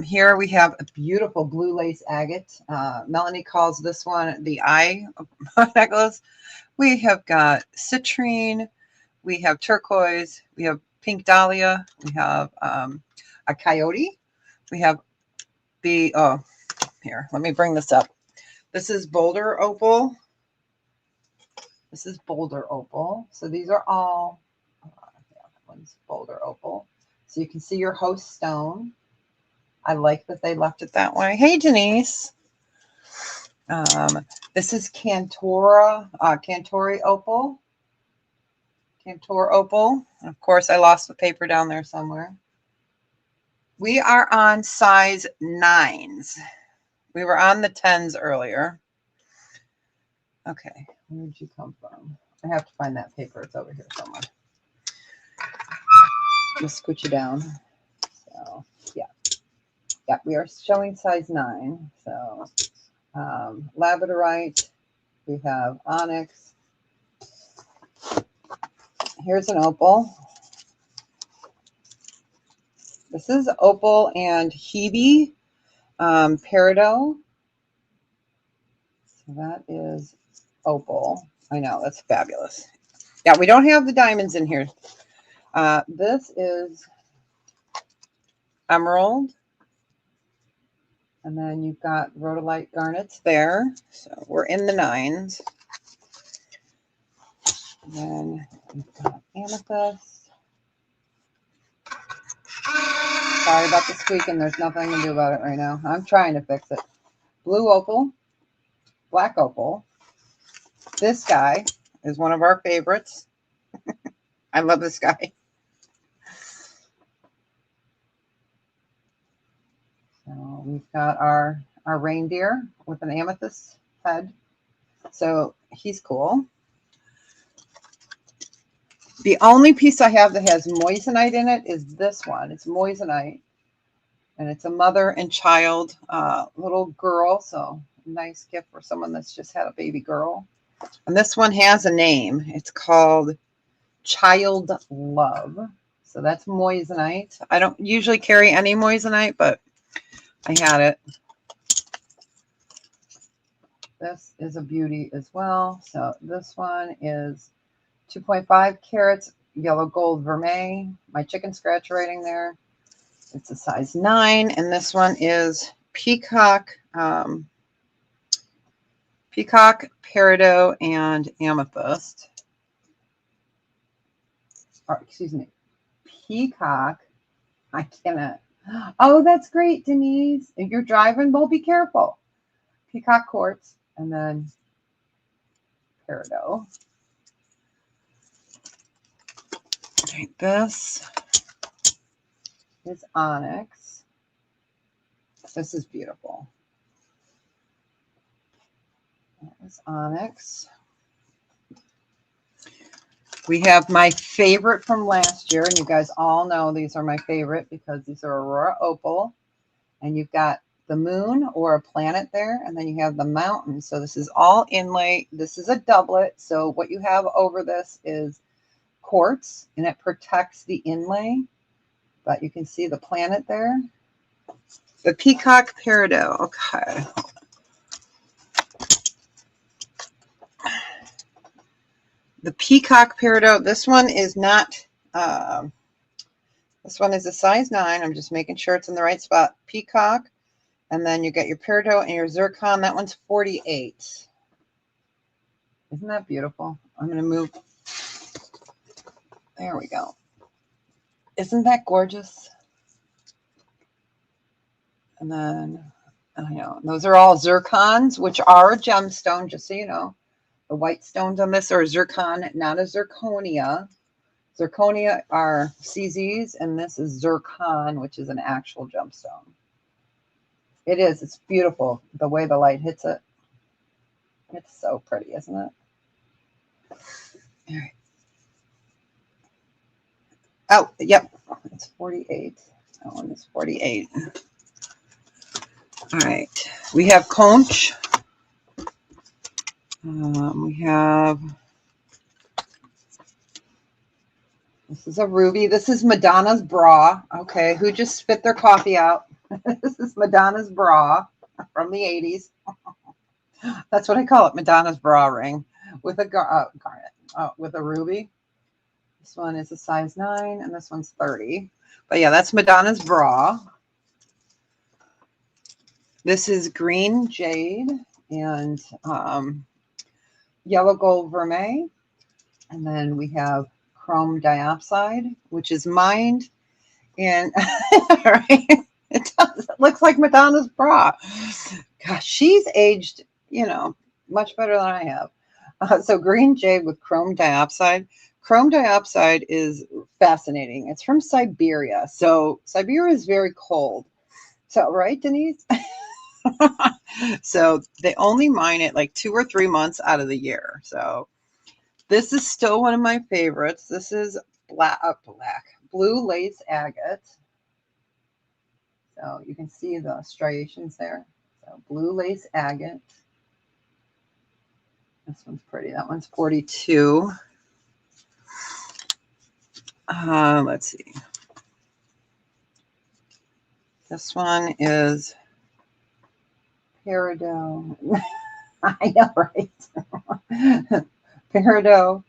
Here we have a beautiful blue lace agate. Melanie calls this one the eye necklace. We have got citrine. We have turquoise. We have pink dahlia. We have a coyote. We have here, let me bring this up. This is boulder opal. This is boulder opal. So these are all, that one's boulder opal. So you can see your host stone. I like that they left it that way. Hey, Denise. This is Cantori opal. Cantor opal. And of course, I lost the paper down there somewhere. We are on size 9s. We were on the 10s earlier. Okay, where did you come from? I have to find that paper. It's over here somewhere. Just scooch you down. So yeah. Yeah, we are showing size 9. So labradorite, we have onyx. Here's an opal. This is opal and Hebe peridot. So that is opal. I know, that's fabulous. Yeah, we don't have the diamonds in here. This is emerald. And then you've got rhodolite garnets there. So we're in the 9s. And then we've got amethyst. Sorry about the squeaking. There's nothing I can do about it right now. I'm trying to fix it. Blue opal, black opal. This guy is one of our favorites. I love this guy. So we've got our reindeer with an amethyst head. So he's cool. The only piece I have that has moissanite in it is this one. It's moissanite. And it's a mother and child little girl. So nice gift for someone that's just had a baby girl. And this one has a name. It's called Child Love. So that's moissanite. I don't usually carry any moissanite, but I had it. This is a beauty as well. So this one is 2.5 carats, yellow gold vermeil. My chicken scratch rating there. It's a size 9. And this one is peacock, peacock, peridot, and amethyst. Or, excuse me, peacock. I cannot. Oh, that's great, Denise. If you're driving, well, be careful. Peacock quartz, and then peridot. Okay, this is onyx. This is beautiful. That is onyx. We have my favorite from last year, and you guys all know these are my favorite because these are Aurora Opal, and you've got the moon or a planet there, and then you have the mountain. So this is all inlay. This is a doublet. So what you have over this is quartz, and it protects the inlay, but you can see the planet there. The peacock peridot. Okay. The peacock peridot, this one is not, this one is a size 9. I'm just making sure it's in the right spot. Peacock, and then you get your peridot and your zircon. That one's 48. Isn't that beautiful? I'm going to move. There we go. Isn't that gorgeous? And then, I know, those are all zircons, which are a gemstone, just so you know. The white stones on this are zircon, not a zirconia. Zirconia are CZs, and this is zircon, which is an actual gemstone. It is. It's beautiful. The way the light hits it. It's so pretty, isn't it? All right. Oh, yep. It's 48. That one is 48. All right. We have conch. We have, this is a ruby. This is Madonna's bra. Okay, who just spit their coffee out? This is Madonna's bra from the 80s. That's what I call it, Madonna's bra ring with a garnet, with a ruby. This one is a size 9, and this one's 30. But yeah, that's Madonna's bra. This is green jade and yellow gold vermeil. And then we have chrome diopside, which is mined in, right? It does. It looks like Madonna's bra. Gosh, she's aged, you know, much better than I have. So green jade with chrome diopside. Chrome diopside is fascinating. It's from Siberia. So Siberia is very cold. So, right, Denise? So they only mine it like 2 or 3 months out of the year. So This is still one of my favorites. This is blue lace agate. So you can see the striations there. So blue lace agate. This one's pretty. That one's 42. Let's see. This one is peridot. I know, right? Peridot,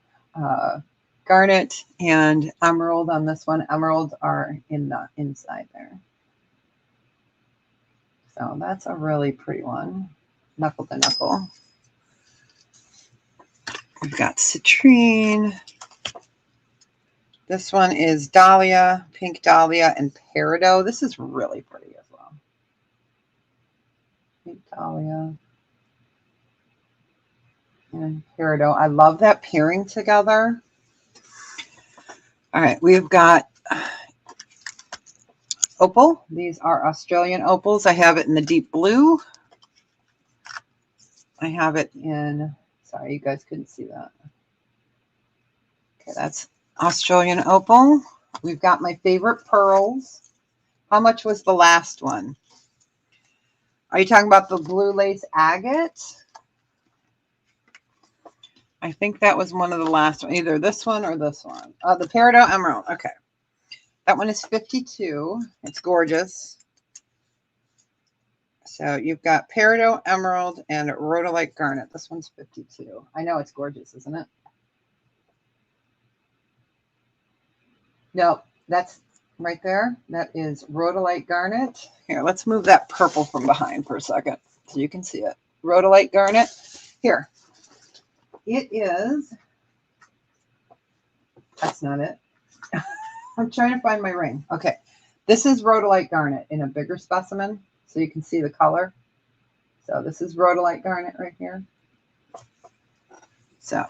garnet, and emerald on this one. Emeralds are in the inside there. So that's a really pretty one. Knuckle to knuckle. We've got citrine. This one is dahlia, pink dahlia, and peridot. This is really pretty as well. Pink dahlia and peridot. I love that pairing together. All right, we've got opal. These are Australian opals. I have it in the deep blue. I have it in, sorry, you guys couldn't see that. Okay, that's Australian opal. We've got my favorite pearls. How much was the last one? Are you talking about the blue lace agate? I think that was one of the last one, either this one or this one. The peridot emerald. Okay. That one is 52. It's gorgeous. So you've got peridot emerald and rhodolite garnet. This one's 52. I know it's gorgeous, isn't it? No, that's right there. That is rhodolite garnet. Here, let's move that purple from behind for a second so you can see it. Rhodolite garnet. Here. It is. That's not it. I'm trying to find my ring. Okay. This is rhodolite garnet in a bigger specimen so you can see the color. So this is rhodolite garnet right here. So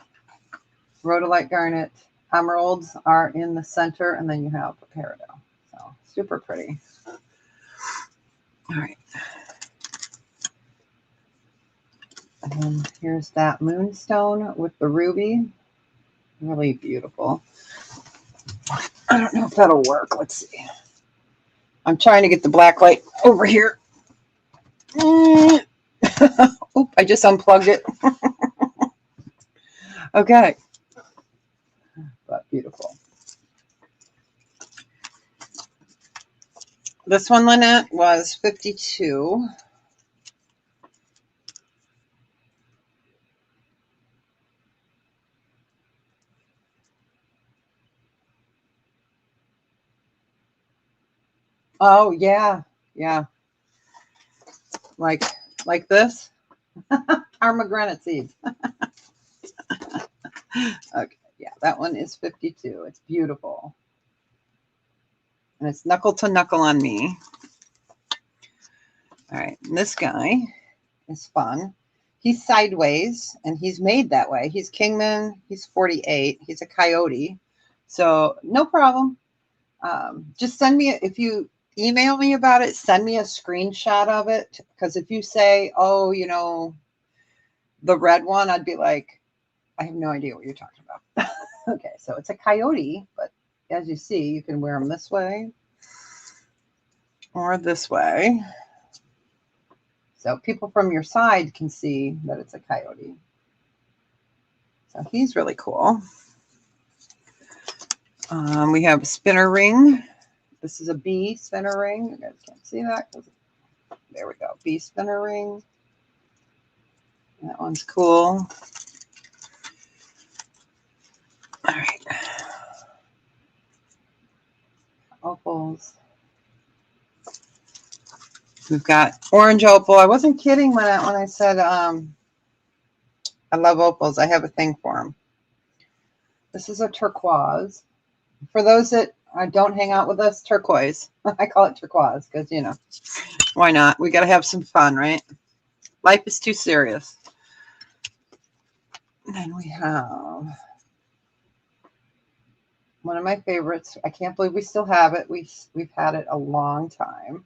rhodolite garnet. Emeralds are in the center, and then you have the peridot. So super pretty. All right. And then here's that moonstone with the ruby. Really beautiful. I don't know if that'll work. Let's see. I'm trying to get the black light over here. Oop, I just unplugged it. Okay. But beautiful. This one, Lynette, was 52. Oh, yeah. Yeah. Like this. Pomegranate seeds. Okay. Yeah, that one is 52. It's beautiful. And it's knuckle to knuckle on me. All right. And this guy is fun. He's sideways, and he's made that way. He's Kingman. He's 48. He's a coyote. So no problem. Just send me, if you email me about it, send me a screenshot of it. Because if you say, oh, you know, the red one, I'd be like, I have no idea what you're talking about. Okay, so it's a coyote, but as you see, you can wear them this way or this way. So people from your side can see that it's a coyote. So he's really cool. We have a spinner ring. This is a bee spinner ring. You guys can't see that. There we go. Bee spinner ring. That one's cool. All right. Opals. We've got orange opal. I wasn't kidding when I said I love opals. I have a thing for them. This is a turquoise. For those that don't hang out with us, turquoise. I call it turquoise because, you know, why not? We got to have some fun, right? Life is too serious. And then we have one of my favorites. I can't believe we still have it. We've had it a long time.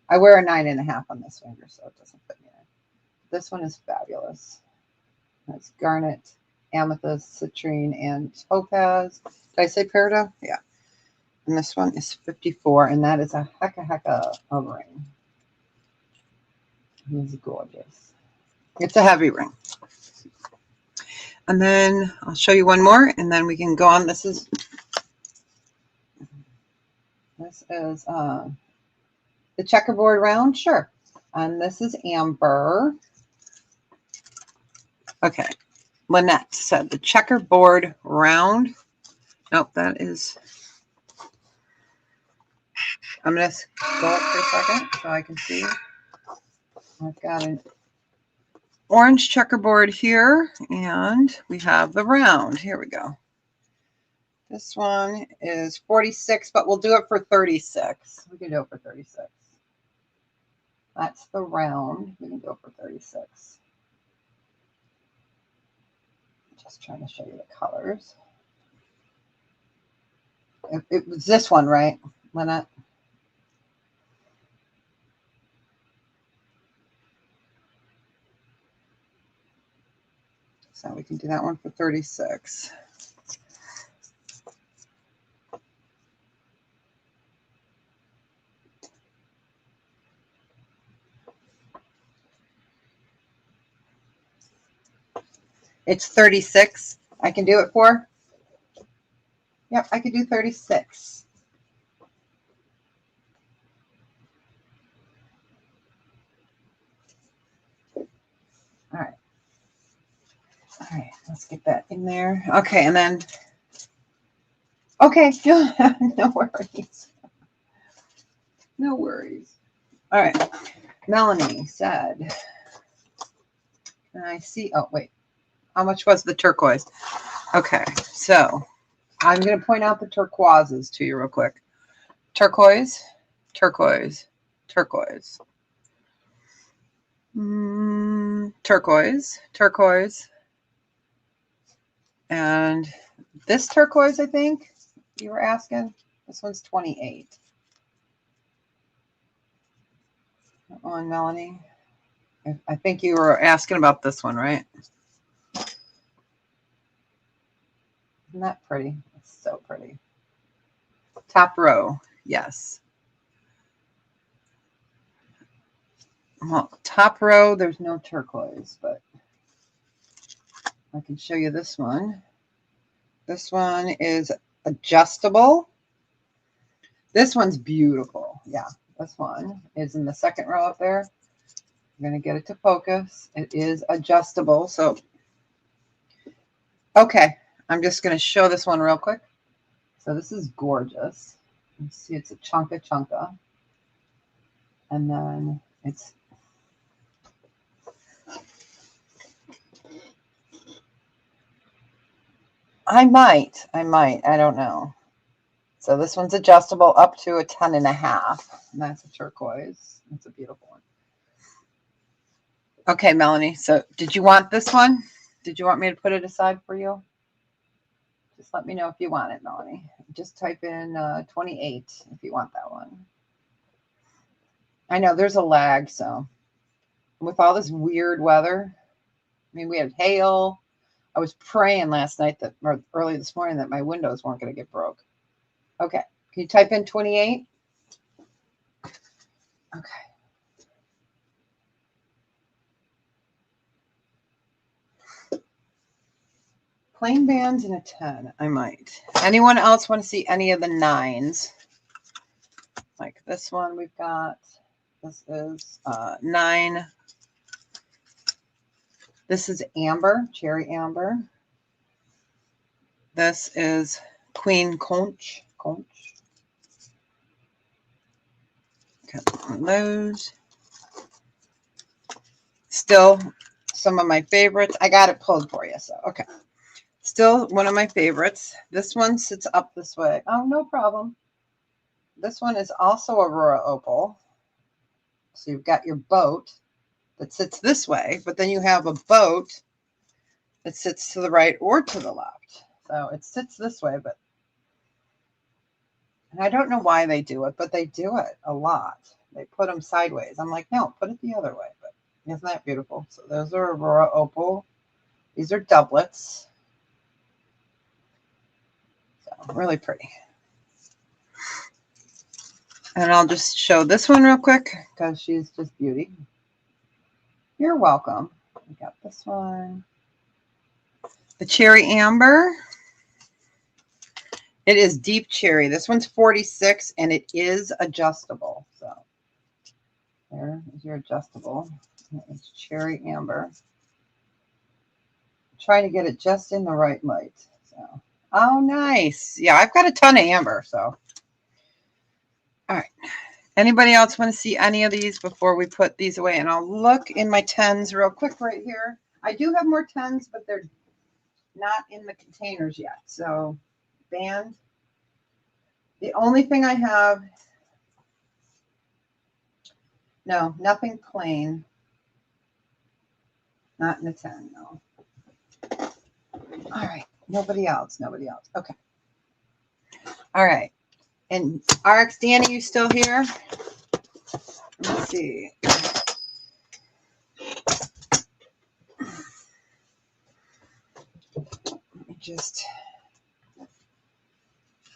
I wear a 9.5 on this finger, so it doesn't fit me in. This one is fabulous. That's garnet amethyst, citrine, and topaz. Did I say peridot? Yeah. And this one is 54, and that is a heck of ring. It's gorgeous. It's a heavy ring. And then I'll show you one more, and then we can go on. This is the checkerboard round, sure. And this is amber. Okay, Lynette said the checkerboard round. Nope, that is. I'm going to go up for a second so I can see. I've got an orange checkerboard here, and we have the round. Here we go. This one is 46, but we'll do it for 36. We can do it for 36. That's the round. We can go for 36. Just trying to show you the colors. It was this one, right, Lynette? So we can do that one for 36. It's 36. I can do it for? Yep, I could do 36. All right. All right, let's get that in there. Okay, and then, okay, no worries. No worries. All right, Melanie said, can I see, oh, wait, how much was the turquoise? Okay, so I'm going to point out the turquoises to you real quick. Turquoise, turquoise, turquoise. Turquoise, turquoise. And this turquoise, I think you were asking, this one's 28. That one, Melanie. I think you were asking about this one, right? Isn't that pretty? It's so pretty. Top row, yes. Well, top row, there's no turquoise, but I can show you this one. This one is adjustable. This one's beautiful. Yeah, this one is in the second row up there. I'm going to get it to focus. It is adjustable. So, okay, I'm just going to show this one real quick. So this is gorgeous. You see it's a chunka. And then it's I might, I don't know. So this one's adjustable up to a 10.5. And that's a turquoise. It's a beautiful one. Okay, Melanie. So did you want this one? Did you want me to put it aside for you? Just let me know if you want it, Melanie. Just type in 28 if you want that one. I know there's a lag, so with all this weird weather, I mean, we had hail. I was praying last night that, or early this morning, that my windows weren't going to get broke. Okay. Can you type in 28? Okay. Plain bands and a 10. I might. Anyone else want to see any of the 9s? Like this one we've got. This is 9. This is amber, cherry amber. This is queen conch. Got those. Still some of my favorites. I got it pulled for you, so okay. Still one of my favorites. This one sits up this way. Oh, no problem. This one is also Aurora Opal. So you've got your boat that sits this way, but then you have a boat that sits to the right or to the left. So it sits this way, but and I don't know why they do it, but they do it a lot. They put them sideways. I'm like, no, put it the other way. But isn't that beautiful? So those are Aurora Opal. These are doublets. Really pretty. And I'll just show this one real quick because she's just beauty. You're welcome. We got this one. The cherry amber. It is deep cherry. This one's 46 and it is adjustable. So there is your adjustable. It's cherry amber. Trying to get it just in the right light. So, oh, nice. Yeah, I've got a ton of amber. So, all right. Anybody else want to see any of these before we put these away? And I'll look in my 10s real quick right here. I do have more 10s, but they're not in the containers yet. So, band. The only thing I have, no, nothing plain. Not in the 10, no. All right. Nobody else. Nobody else. Okay. All right. And RX Danny, you still here? Let's see. Let me just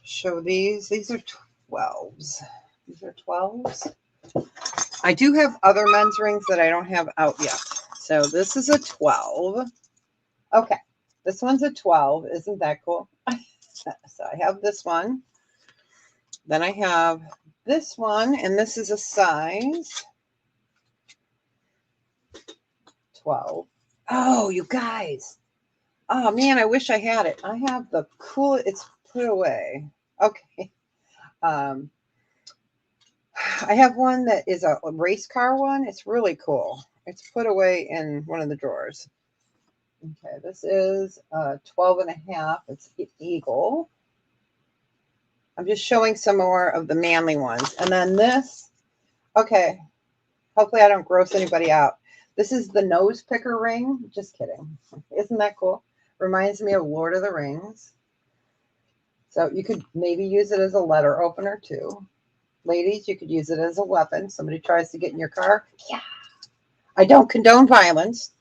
show these. These are 12s. These are 12s. I do have other men's rings that I don't have out yet. So this is a 12. Okay. This one's a 12. Isn't that cool? So I have this one. Then I have this one, and this is a size 12. Oh, you guys. Oh, man, I wish I had it. I have the cool, it's put away. Okay. I have one that is a race car one. It's really cool. It's put away in one of the drawers. Okay, this is 12 and a half. It's Eagle. I'm just showing some more of the manly ones. And then this, okay, hopefully I don't gross anybody out. This is the nose picker ring. Just kidding. Isn't that cool? Reminds me of Lord of the Rings. So you could maybe use it as a letter opener too. Ladies, you could use it as a weapon. Somebody tries to get in your car. Yeah. I don't condone violence.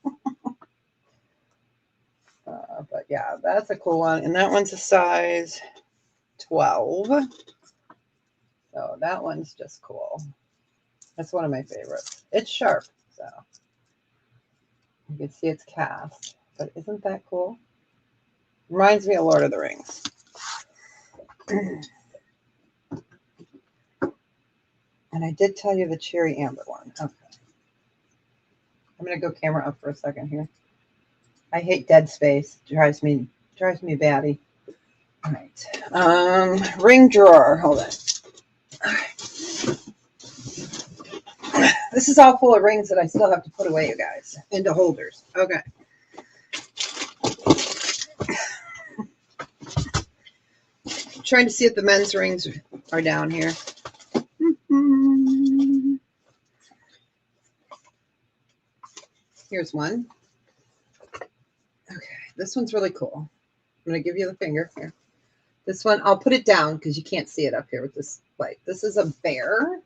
But yeah, that's a cool one. And that one's a size 12. So that one's just cool. That's one of my favorites. It's sharp, so you can see it's cast. But isn't that cool? Reminds me of Lord of the Rings. And I did tell you the cherry amber one. Okay. I'm going to go camera up for a second here. I hate dead space. It drives me batty. All right. Ring drawer. Hold on. All right. This is all full of rings that I still have to put away, you guys, into holders. Okay. Trying to see if the men's rings are down here. Here's one. Okay, this one's really cool. I'm going to give you the finger here. This one, I'll put it down because you can't see it up here with this light. This is a bear.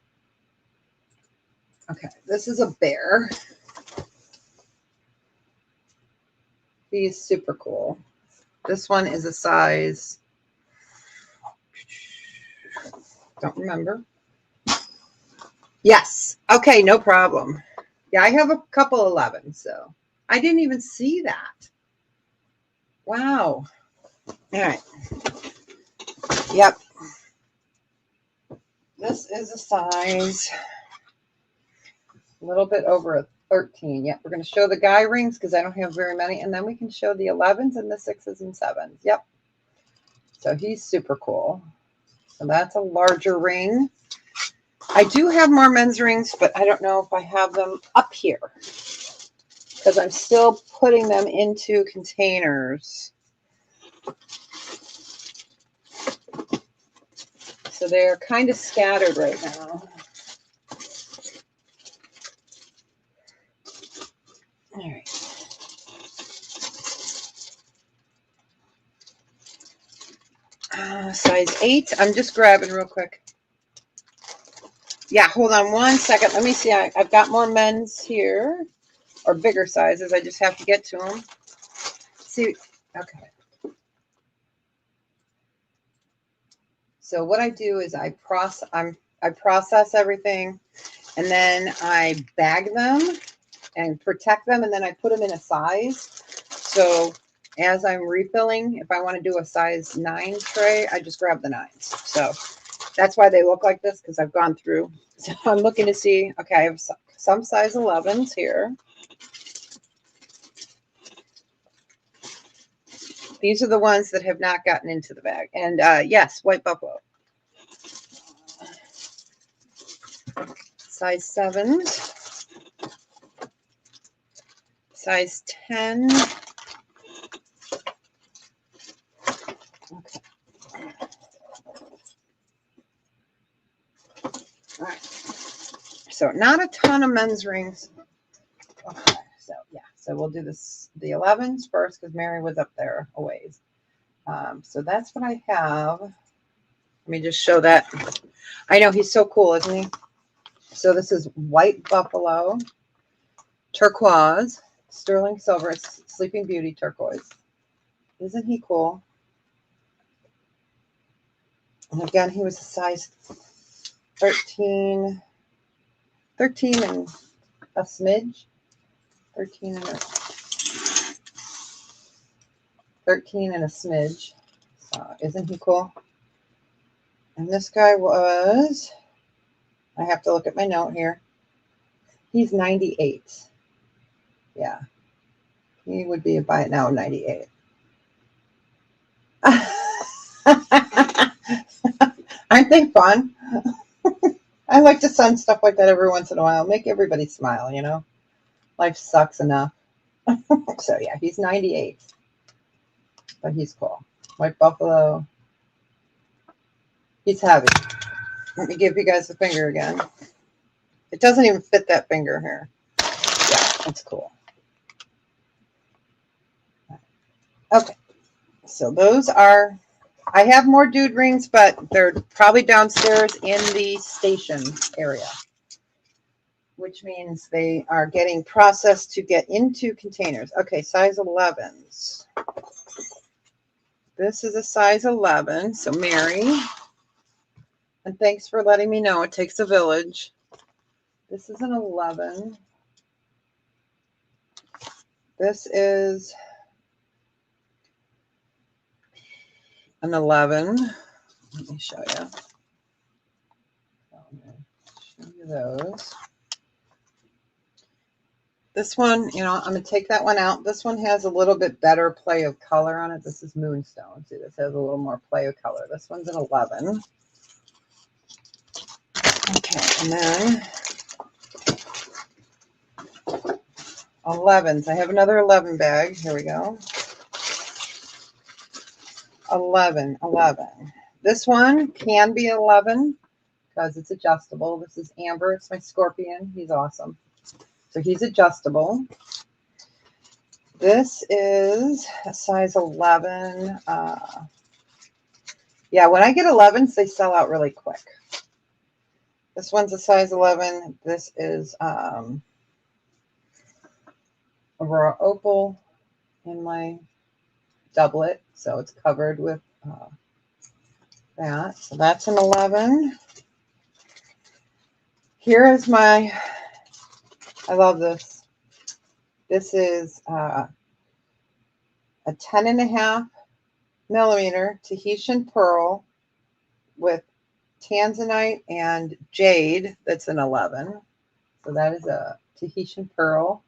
Okay, this is a bear. He's super cool. This one is a size, don't remember. Yes. Okay, no problem. Yeah, I have a couple 11, so I didn't even see that. Wow. All right. Yep. This is a size a little bit over a 13. Yep, we're going to show the guy rings because I don't have very many, and then we can show the 11s and the 6s and 7s. Yep. So he's super cool. So that's a larger ring. I do have more men's rings, but I don't know if I have them up here because I'm still putting them into containers. So they're kind of scattered right now. All right. Size 8. I'm just grabbing real quick. Yeah, hold on one second. Let me see. I've got more men's here, or bigger sizes. I just have to get to them. See, okay. So what I do is I process everything, and then I bag them and protect them, and then I put them in a size. So as I'm refilling, if I want to do a size 9 tray, I just grab the 9s. So that's why they look like this, because I've gone through. So I'm looking to see, okay, I have some size 11s here. These are the ones that have not gotten into the bag. And yes, white buffalo. Size 7s. Size 10. Okay. All right. So not a ton of men's rings. Okay. So yeah. So we'll do this the 11s first, because Mary was up there a ways. So that's what I have. Let me just show that. I know he's so cool, isn't he? So this is white buffalo, turquoise, sterling silver, Sleeping Beauty turquoise. Isn't he cool? And again, he was a size 13 and a smidge. 13 and a smidge. So isn't he cool? And this guy was, I have to look at my note here. He's 98. Yeah. He would be about now 98. Aren't they fun? I like to send stuff like that every once in a while. Make everybody smile, you know? Life sucks enough. So yeah, he's 98. But he's cool. White buffalo. He's heavy. Let me give you guys the finger again. It doesn't even fit that finger here. Yeah, it's cool. Okay. So those are, I have more dude rings, but they're probably downstairs in the station area, which means they are getting processed to get into containers. Okay, size 11s. This is a size 11. So Mary, and thanks for letting me know. It takes a village. This is an 11. This is an 11. Let me show you. Show you those. This one, you know, I'm going to take that one out. This one has a little bit better play of color on it. This is Moonstone. See, this has a little more play of color. This one's an 11. Okay, and then 11s. I have another 11 bag. Here we go. 11. This one can be 11 because it's adjustable. This is Amber. It's my scorpion. He's awesome. So he's adjustable. This is a size 11. Yeah, when I get 11s, they sell out really quick. This one's a size 11. This is Aurora Opal in my doublet. So it's covered with that. So that's an 11. Here is my, I love this. This is a 10.5 millimeter Tahitian pearl with tanzanite and jade. That's an 11. So that is a Tahitian pearl,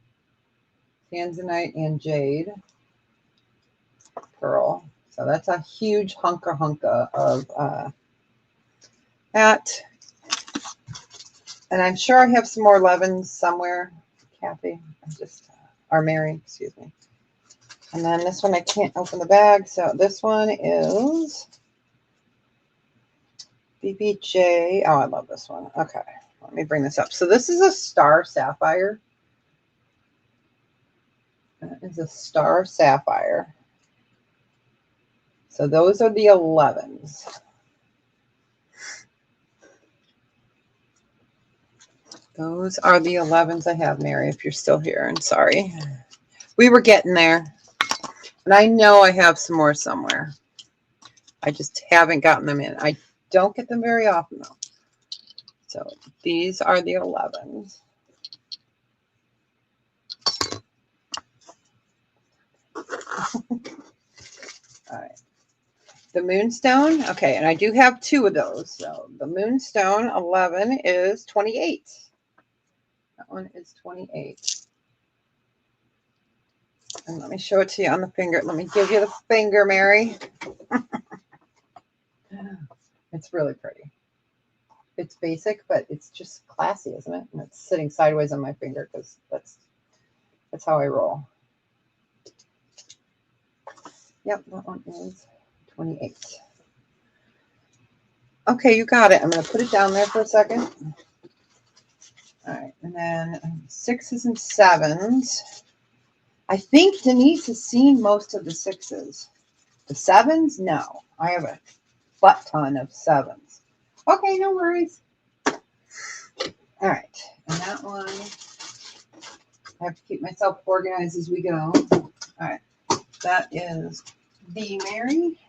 tanzanite and jade pearl. So that's a huge hunka of that. And I'm sure I have some more 11s somewhere, Kathy. Or Mary, excuse me. And then this one, I can't open the bag. So this one is BBJ. Oh, I love this one. Okay, let me bring this up. So this is a star sapphire. That is a star sapphire. So those are the 11s. Those are the 11s I have, Mary, if you're still here. And sorry. We were getting there. And I know I have some more somewhere. I just haven't gotten them in. I don't get them very often though. So these are the 11s. All right. The Moonstone. Okay, and I do have 2 of those. So the Moonstone 11 is 28. That one is 28. And let me show it to you on the finger. Let me give you the finger, Mary. It's really pretty. It's basic, but it's just classy, isn't it? And it's sitting sideways on my finger because that's how I roll. Yep, that one is 28. Okay, you got it. I'm going to put it down there for a second. All right, and then 6s and 7s. I think Denise has seen most of the 6s. The 7s, no. I have a butt ton of 7s. Okay, no worries. All right, and that one, I have to keep myself organized as we go. All right, that is the Mary.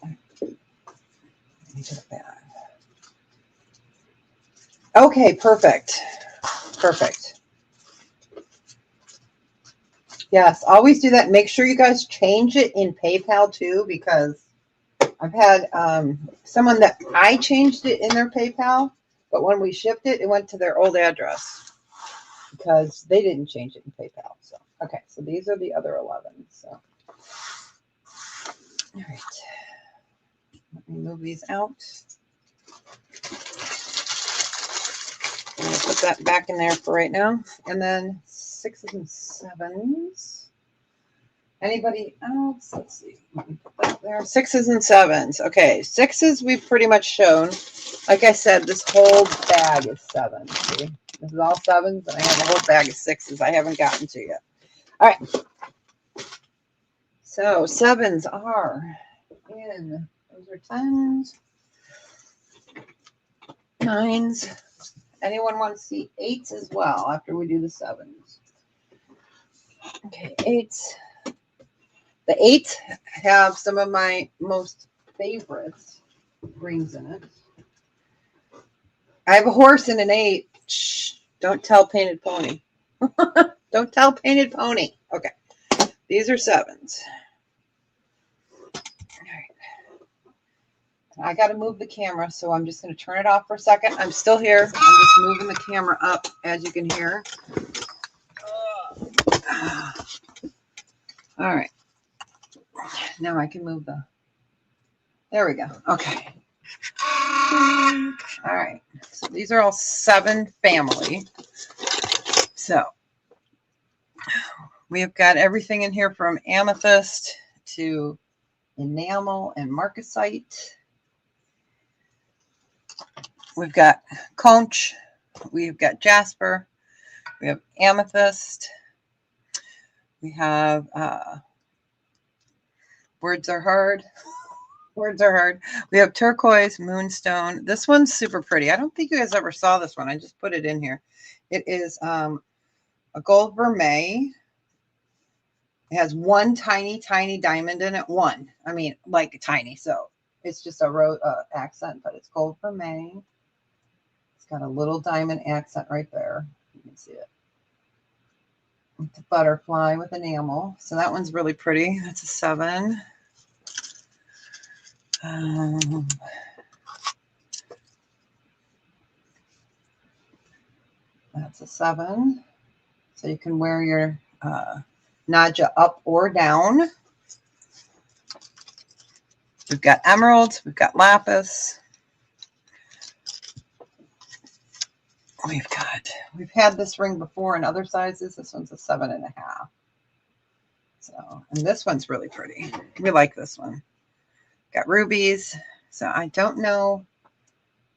Let me put it back. Okay, perfect. Perfect. Yes, always do that. Make sure you guys change it in PayPal too, because I've had someone that I changed it in their PayPal, but when we shipped it, it went to their old address because they didn't change it in PayPal. So, okay, so these are the other 11. So, all right. Let me move these out. I'm going to put that back in there for right now. And then 6s and 7s. Anybody else? Let's see. Let me put that there. 6s and 7s. Okay, 6s we've pretty much shown. Like I said, this whole bag is 7s. See? This is all 7s, and I have a whole bag of 6s I haven't gotten to yet. All right. So 7s are in. Those are 10s. 9s. Anyone want to see 8s as well after we do the 7s? Okay, 8s. The 8s have some of my most favorite greens in it. I have a horse and an 8. Shh, don't tell Painted Pony. Don't tell Painted Pony. Okay, these are 7s. All right. I got to move the camera, so I'm just going to turn it off for a second. I'm still here. I'm just moving the camera up, as you can hear. All right. Now I can move the. There we go. Okay. All right. So these are all 7 family. So we have got everything in here from amethyst to enamel and marcasite. We've got conch. We've got jasper. We have amethyst. We have words are hard. Words are hard. We have turquoise, moonstone. This one's super pretty. I don't think you guys ever saw this one. I just put it in here. It is a gold vermeil. It has one tiny, tiny diamond in it. One. I mean, like tiny. So it's just a accent, but it's gold vermeil. It's got a little diamond accent right there. You can see it. It's a butterfly with enamel. So that one's really pretty. That's a 7. That's a 7. So you can wear your Naja up or down. We've got emeralds. We've got lapis. We've had this ring before in other sizes. This one's a 7.5. So, and this one's really pretty. We like this one. Got rubies. So I don't know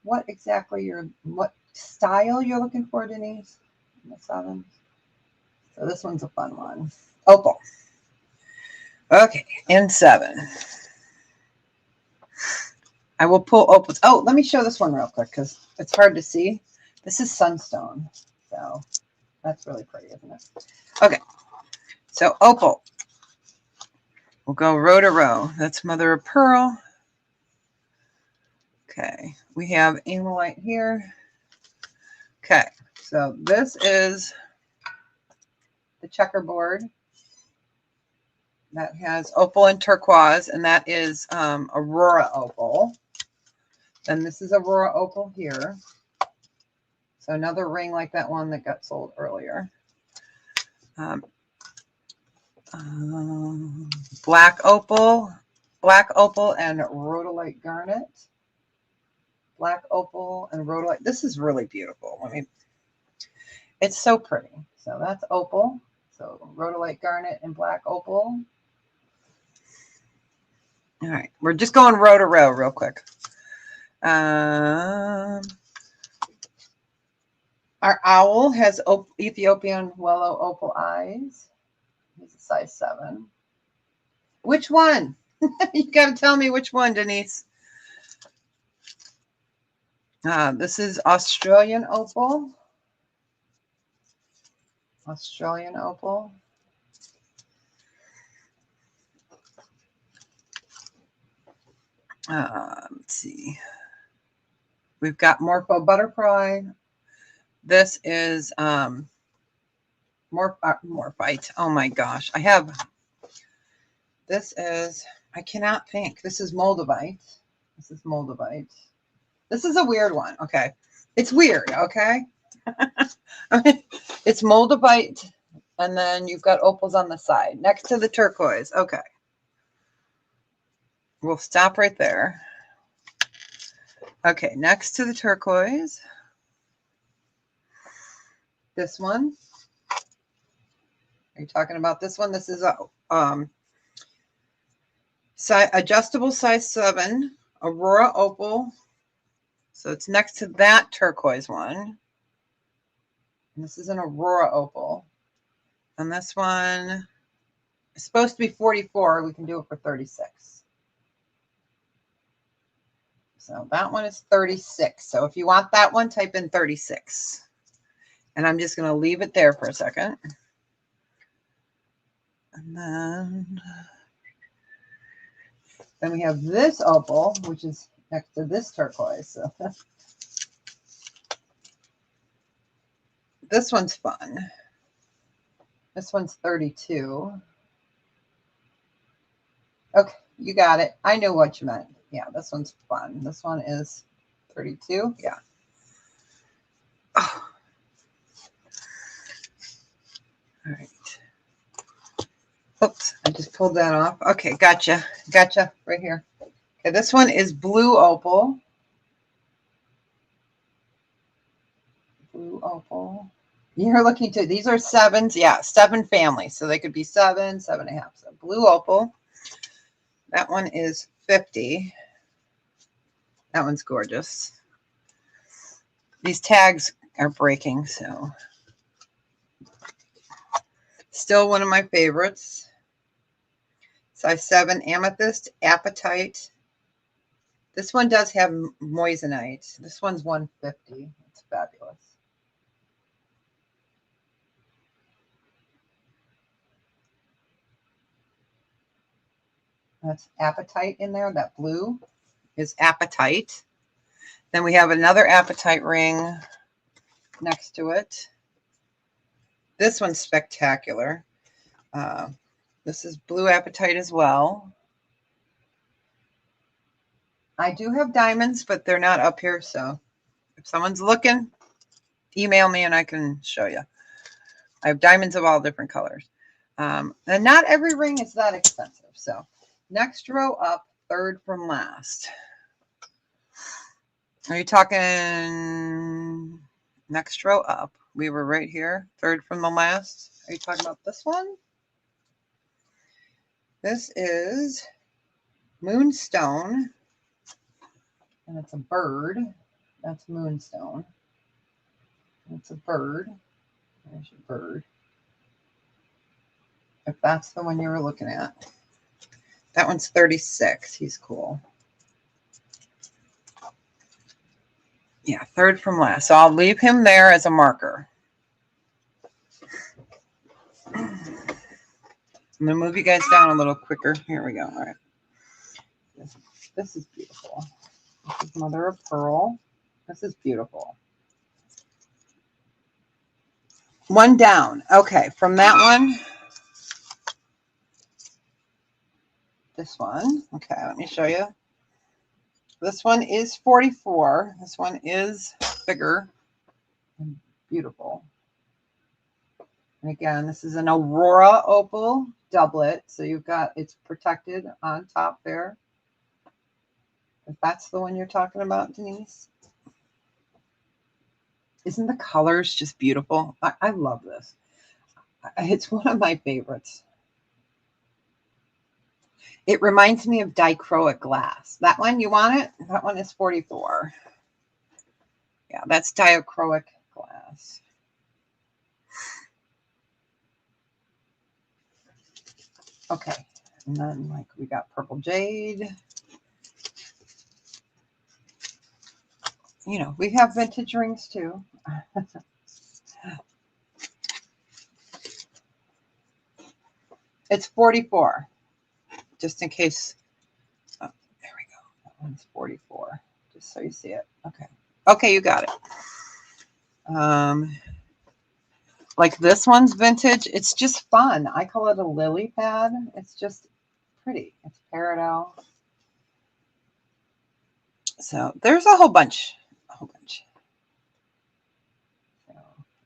what exactly what style you're looking for, Denise. The 7. So this one's a fun one. Opal. Okay, in 7. I will pull opals. Oh, let me show this one real quick because it's hard to see. This is sunstone. So that's really pretty, isn't it? Okay. So opal. We'll go row to row. That's mother of pearl. Okay, we have amylite here. Okay, so this is the checkerboard that has opal and turquoise, and that is Aurora opal. Then this is Aurora opal here. So another ring like that one that got sold earlier. Black opal and rhodolite garnet. Black opal and rhodolite. This is really beautiful. It's so pretty. So that's opal. So rhodolite garnet and black opal. All right, we're just going row to row real quick. Our owl has Ethiopian willow opal eyes. He's a size 7. Which one? You got to tell me which one, Denise. This is Australian opal. Australian opal. Let's see. We've got Morpho butterfly. This is Morphite. Oh my gosh. This is, I cannot think. This is Moldavite. This is Moldavite. This is a weird one. Okay. It's weird. Okay. It's Moldavite. And then you've got opals on the side next to the turquoise. Okay. We'll stop right there. Okay. Next to the turquoise. This one. Are you talking about this one? This is a adjustable size 7 Aurora opal. So it's next to that turquoise one. And this is an Aurora opal. And this one is supposed to be 44. We can do it for 36. So that one is 36. So if you want that one, type in 36. And I'm just going to leave it there for a second. And then we have this opal, which is next to this turquoise. So this one's fun. This one's 32. Okay, you got it. I knew what you meant. Yeah, this one's fun. This one is 32. Yeah. Oh. All right. Oops, I just pulled that off. Okay, gotcha. Gotcha right here. Okay, this one is blue opal. Blue opal. You're looking to, these are 7s. Yeah, 7 families. So they could be 7, 7.5. So blue opal. That one is 50. That one's gorgeous. These tags are breaking, so. Still one of my favorites. Size 7 amethyst, apatite. This one does have moissanite. This one's 150. It's fabulous. That's apatite in there. That blue is apatite. Then we have another apatite ring next to it. This one's spectacular. This is blue apatite as well. I do have diamonds, but they're not up here. So if someone's looking, email me and I can show you. I have diamonds of all different colors. And not every ring is that expensive. So next row up, 3rd from last. Are you talking next row up? We were right here, 3rd from the last. Are you talking about this one? This is Moonstone, and it's a bird. That's Moonstone. It's a bird. There's your bird. If that's the one you were looking at. That one's 36. He's cool. Yeah, 3rd from last. So I'll leave him there as a marker. I'm going to move you guys down a little quicker. Here we go. All right. This is beautiful. This is mother of pearl. This is beautiful. One down. Okay, from that one, this one. Okay, let me show you. This one is 44. This one is bigger and beautiful. And again, this is an Aurora Opal doublet. So you've got, it's protected on top there. If that's the one you're talking about, Denise. Isn't the colors just beautiful? I love this. It's one of my favorites. It reminds me of dichroic glass. That one, you want it? That one is 44. Yeah, that's dichroic glass. Okay, and then like we got purple jade. You know, we have vintage rings too. It's 44, just in case. Oh, there we go. That one's 44, just so you see it. Okay. Okay, you got it. Like this one's vintage. It's just fun. I call it a lily pad. It's just pretty. It's peridot. So there's a whole bunch. So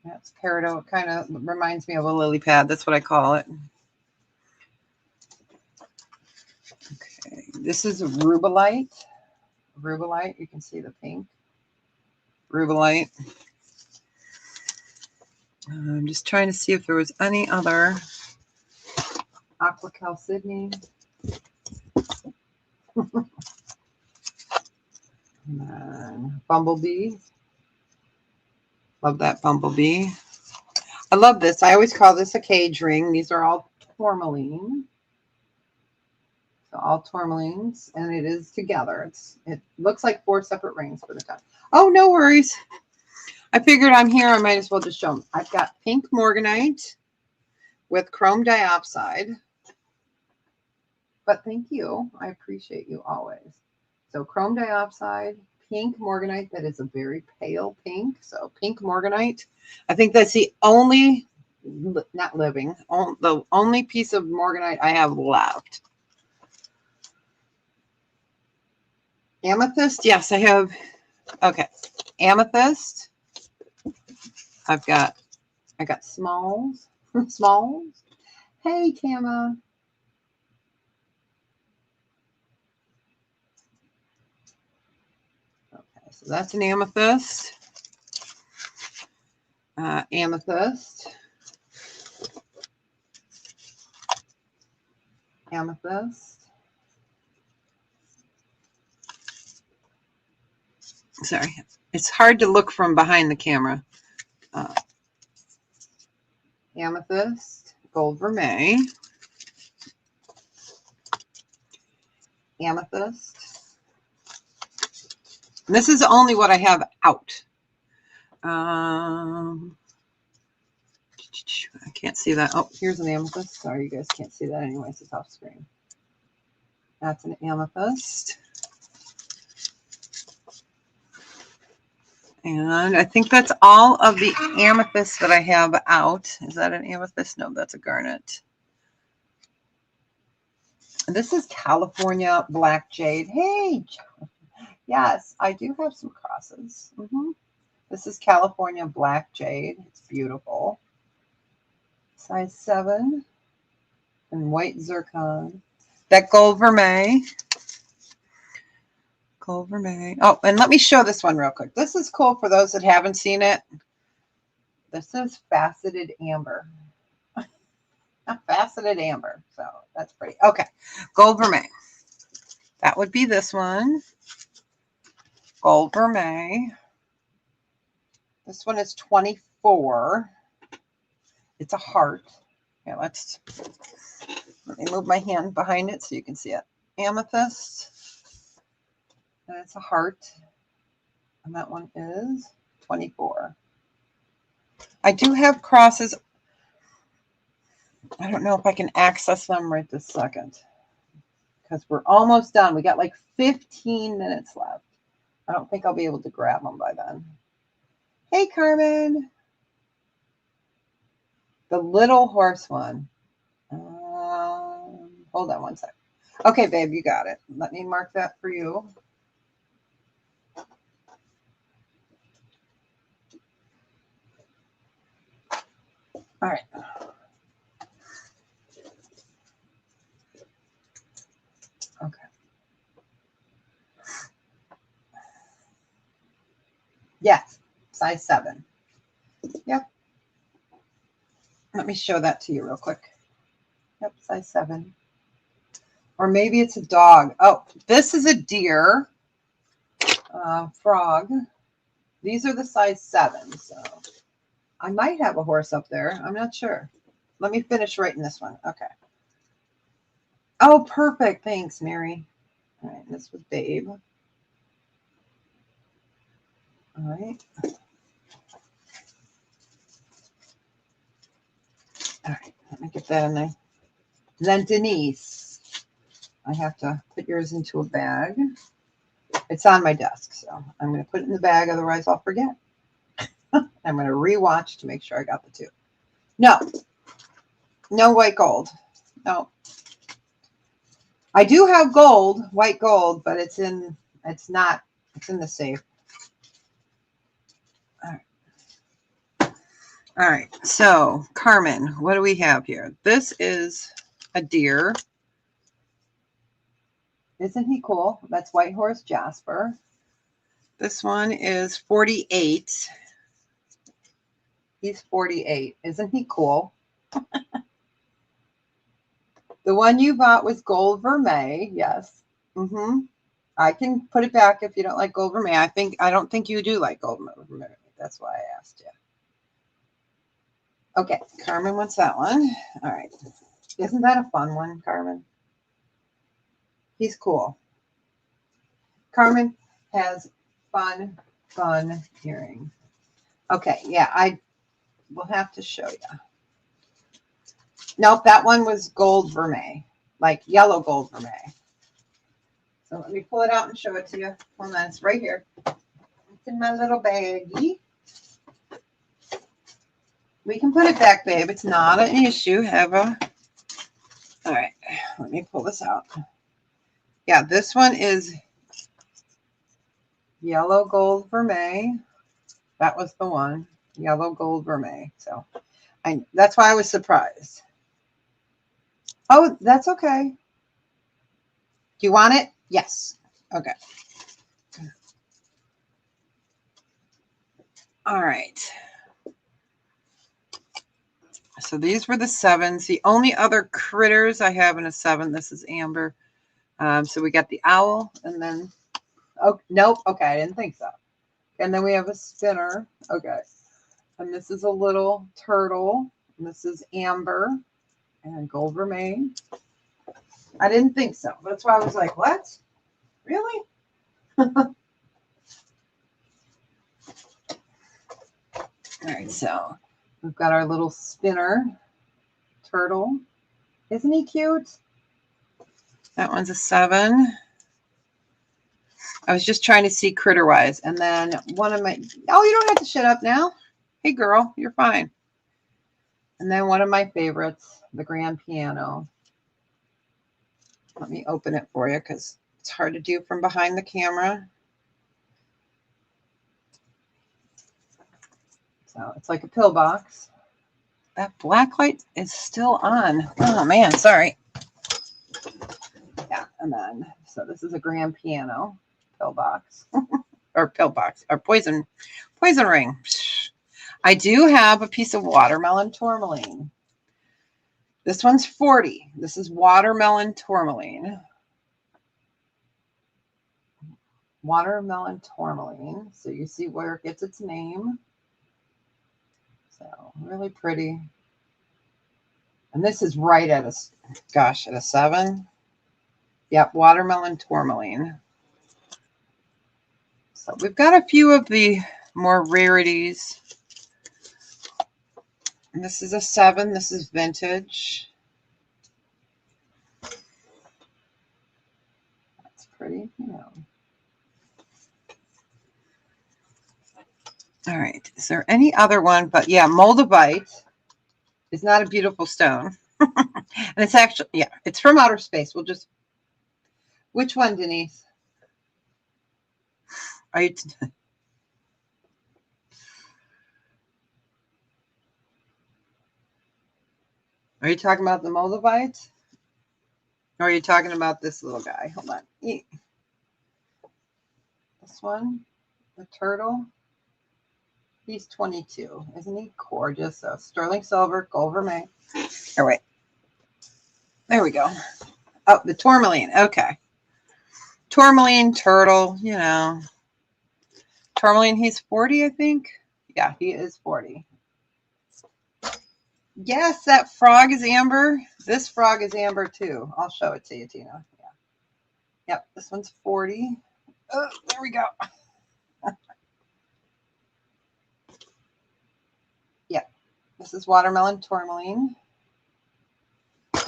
that's peridot. It kind of reminds me of a lily pad. That's what I call it. Okay, this is rubellite. Rubellite. You can see the pink. Rubellite. I'm just trying to see if there was any other. Aqua Chalcedony. And then bumblebee. Love that bumblebee. I love this. I always call this a cage ring. These are all tourmaline. So all tourmalines, and it is together. It looks like 4 separate rings for the top. Oh, no worries. I figured I'm here. I might as well just show them. I've got pink morganite with chrome diopside. But thank you. I appreciate you always. So chrome diopside, pink morganite that is a very pale pink. So pink morganite. I think that's the only, not living, the only piece of morganite I have left. Amethyst. Yes, I have. Okay. Amethyst. I got smalls. Smalls. Hey, Tama. Okay, so that's an amethyst. Amethyst. Amethyst. Sorry, it's hard to look from behind the camera. Amethyst, gold vermeil. Amethyst. And this is only what I have out. I can't see that. Oh, here's an amethyst. Sorry, you guys can't see that anyways. It's off screen. That's an amethyst. And I think that's all of the amethysts that I have out. Is that an amethyst? No, that's a garnet. This is California black jade. Hey, yes, I do have some crosses. This is California black jade. It's beautiful. Size 7 and white zircon. That gold vermeil. Gold vermeil. Oh, and let me show this one real quick. This is cool for those that haven't seen it. This is faceted amber. Faceted amber. So that's pretty. Okay. Gold vermeil. That would be this one. Gold vermeil. This one is 24. It's a heart. Yeah, let me move my hand behind it so you can see it. Amethyst. And it's a heart. And that one is 24. I do have crosses. I don't know if I can access them right this second because we're almost done. We got like 15 minutes left. I don't think I'll be able to grab them by then. Hey, Carmen. The little horse one. Hold on one sec. Okay, babe, you got it. Let me mark that for you. All right. Okay. Yes, size 7. Yep. Let me show that to you real quick. Yep, size 7. Or maybe it's a dog. Oh, this is a deer. Frog. These are the size 7. So I might have a horse up there. I'm not sure. Let me finish writing this one. Okay. Oh, perfect. Thanks, Mary. All right. This was Babe. All right. All right. Let me get that in there. Then Denise. I have to put yours into a bag. It's on my desk, so I'm going to put it in the bag. Otherwise, I'll forget. I'm going to rewatch to make sure I got the 2. No white gold. No. I do have gold, white gold, but it's in the safe. All right. So, Carmen, what do we have here? This is a deer. Isn't he cool? That's White Horse Jasper. This one is 48. He's 48. Isn't he cool? The one you bought was gold vermeil. Yes. I can put it back if you don't like gold vermeil. I don't think you do like gold vermeil. That's why I asked you. Okay, Carmen wants that one. All right. Isn't that a fun one, Carmen? He's cool. Carmen has fun hearing. Okay, yeah, I will have to show you. Nope, that one was gold vermeil, like yellow gold vermeil. So let me pull it out and show it to you. Hold on, it's right here. It's in my little baggie. We can put it back, babe. It's not an issue. All right, let me pull this out. Yeah, this one is yellow gold vermeil. That was the one, yellow gold vermeil. So that's why I was surprised. Oh, that's okay. Do you want it? Yes. Okay. All right. So these were the 7s. The only other critters I have in a 7, this is Amber. So we got the owl and then, oh, nope. Okay. I didn't think so. And then we have a spinner. Okay. And this is a little turtle. And this is Amber and gold vermeil. I didn't think so. That's why I was like, what? Really? All right. So we've got our little spinner turtle. Isn't he cute? That one's a 7. I was just trying to see critter wise. And then one of my, oh, you don't have to shut up now. Hey girl, you're fine. And then one of my favorites, the grand piano. Let me open it for you because it's hard to do from behind the camera. So it's like a pillbox. That black light is still on. Oh man, sorry. Yeah, and then, so this is a grand piano pillbox. Or pillbox, or poison ring. I do have a piece of watermelon tourmaline. This one's 40. This is watermelon tourmaline. Watermelon tourmaline. So you see where it gets its name. So really pretty. And this is right at a 7. Yep, watermelon tourmaline. So we've got a few of the more rarities. This is a 7. This is vintage. That's pretty, you know. All right. Is there any other one? But yeah, moldavite is not a beautiful stone. And it's actually, yeah, it's from outer space. We'll just, which one, Denise? Are you, are you talking about the moldavite? Or are you talking about this little guy? Hold on. This one, the turtle. He's 22. Isn't he gorgeous? So sterling silver, gold vermeil. Oh, wait. There we go. Oh, the tourmaline. Okay. Tourmaline, turtle, you know. Tourmaline, he's 40, I think. Yeah, he is 40. Yes, that frog is amber. This frog is amber too. I'll show it to you, Tina. Yeah. Yep, this one's 40. Oh, there we go. Yep, this is watermelon tourmaline.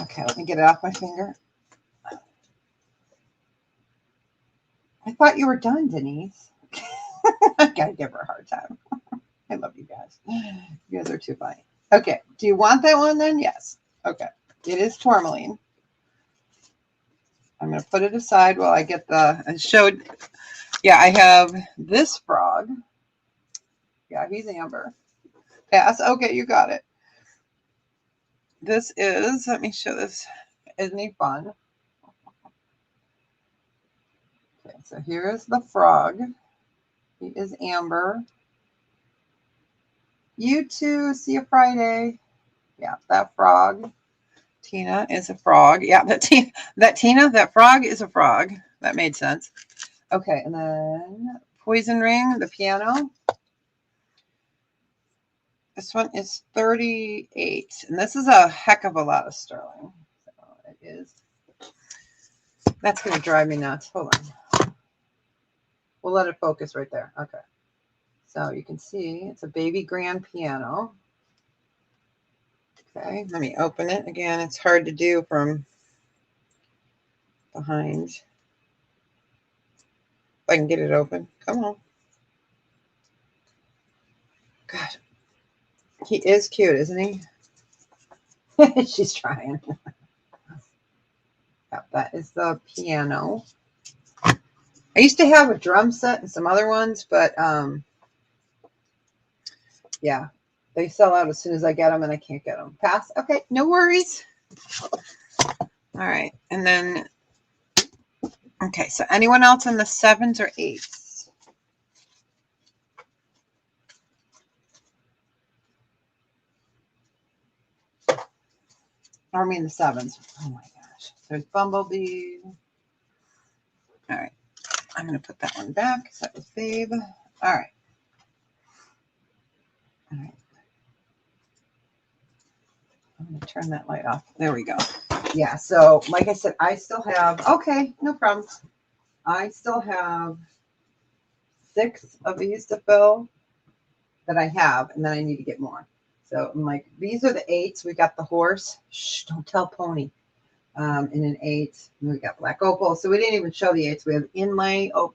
Okay, let me get it off my finger. I thought you were done, Denise. I gotta give her a hard time. I love you guys. You guys are too funny. Okay, do you want that one then? Yes. Okay, it is tourmaline. I'm going to put it aside while I get I showed, yeah, I have this frog. Yeah, he's amber. Pass. Okay, you got it. This is, let me show this. Isn't he fun? Okay, so here is the frog. He is amber. You too. See you Friday. Yeah, that frog. Tina is a frog. Yeah, that frog is a frog. That made sense. Okay, and then poison ring, the piano. This one is 38, and this is a heck of a lot of sterling. So it is. That's going to drive me nuts. Hold on. We'll let it focus right there. Okay. So you can see it's a baby grand piano. Okay, let me open it again. It's hard to do from behind. If I can get it open. Come on. God. He is cute, isn't he? She's trying. Yep, that is the piano. I used to have a drum set and some other ones, but yeah, they sell out as soon as I get them and I can't get them. Pass. Okay, no worries. All right, and then, okay, so anyone else in the 7s or 8s? Or I mean the 7s. Oh my gosh. There's Bumblebee. All right. I'm going to put that one back because that was Babe. All right. All right. I'm going to turn that light off. There we go. Yeah. So like I said, I still have, okay, no problem. I still have 6 of these to fill that I have, and then I need to get more. So I'm like, these are the 8s. We got the horse. Shh, don't tell Pony. In an 8, we got black opal. So we didn't even show the 8s. We have inlay. Oh,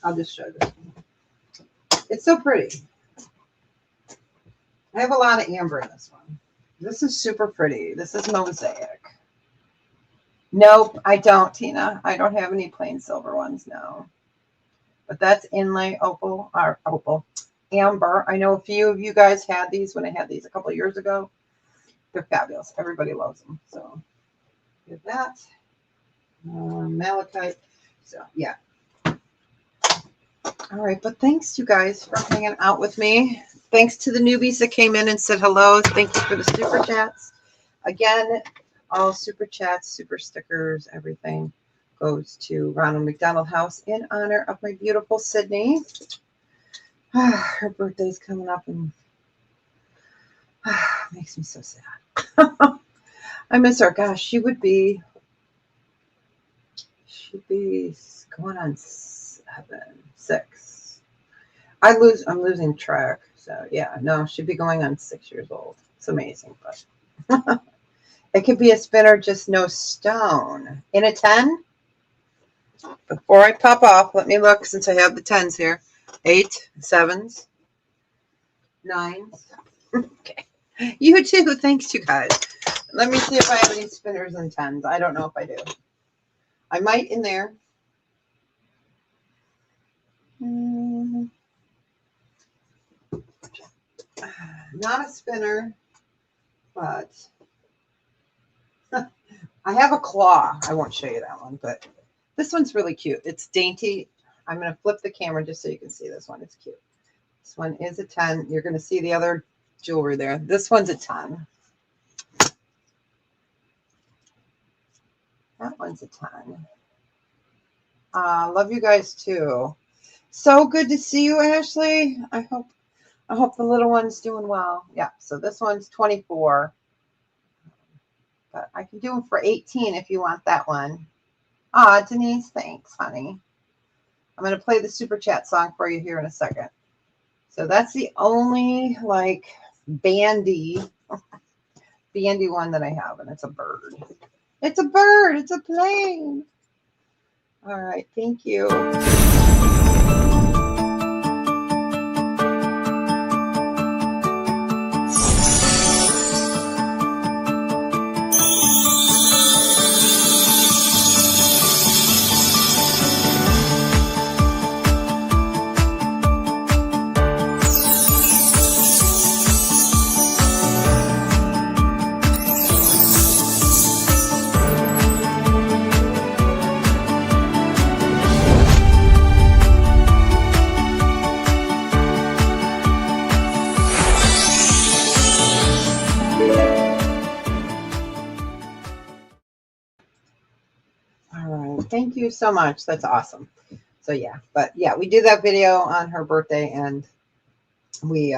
I'll just show this. It's so pretty. I have a lot of amber in this one. This is super pretty. This is mosaic. Nope, I don't, Tina. I don't have any plain silver ones, no. But that's inlay opal, or opal, amber. I know a few of you guys had these when I had these a couple of years ago. They're fabulous. Everybody loves them. So, with that, malachite. So, yeah. All right, but thanks you guys for hanging out with me. Thanks to the newbies that came in and said hello. Thank you for the super chats. Again, all super chats, super stickers, everything goes to Ronald McDonald House in honor of my beautiful Sydney. Her birthday's coming up and makes me so sad. I miss her. Gosh, she'd be going on 7, 6. I'm losing track. So yeah, no, she'd be going on 6 years old. It's amazing, but it could be a spinner, just no stone. In a 10, before I pop off, let me look since I have the 10s here. 8, 7s, 9s. Okay. You too. Thanks, you guys. Let me see if I have any spinners and 10s. I don't know if I do. I might in there. Not a spinner, but I have a claw. I won't show you that one, but this one's really cute. It's dainty. I'm going to flip the camera just so you can see this one. It's cute. This one is a 10. You're going to see the other jewelry there. This one's a 10. That one's a 10. Love you guys too. So good to see you, Ashley. I hope the little one's doing well. Yeah, so this one's 24. But I can do them for 18 if you want that one. Denise, thanks, honey. I'm going to play the super chat song for you here in a second. So that's the only like bandy one that I have, and it's a bird. It's a bird. It's a plane. All right, thank you. Thank you so much. That's awesome. So yeah, but yeah, we did that video on her birthday and we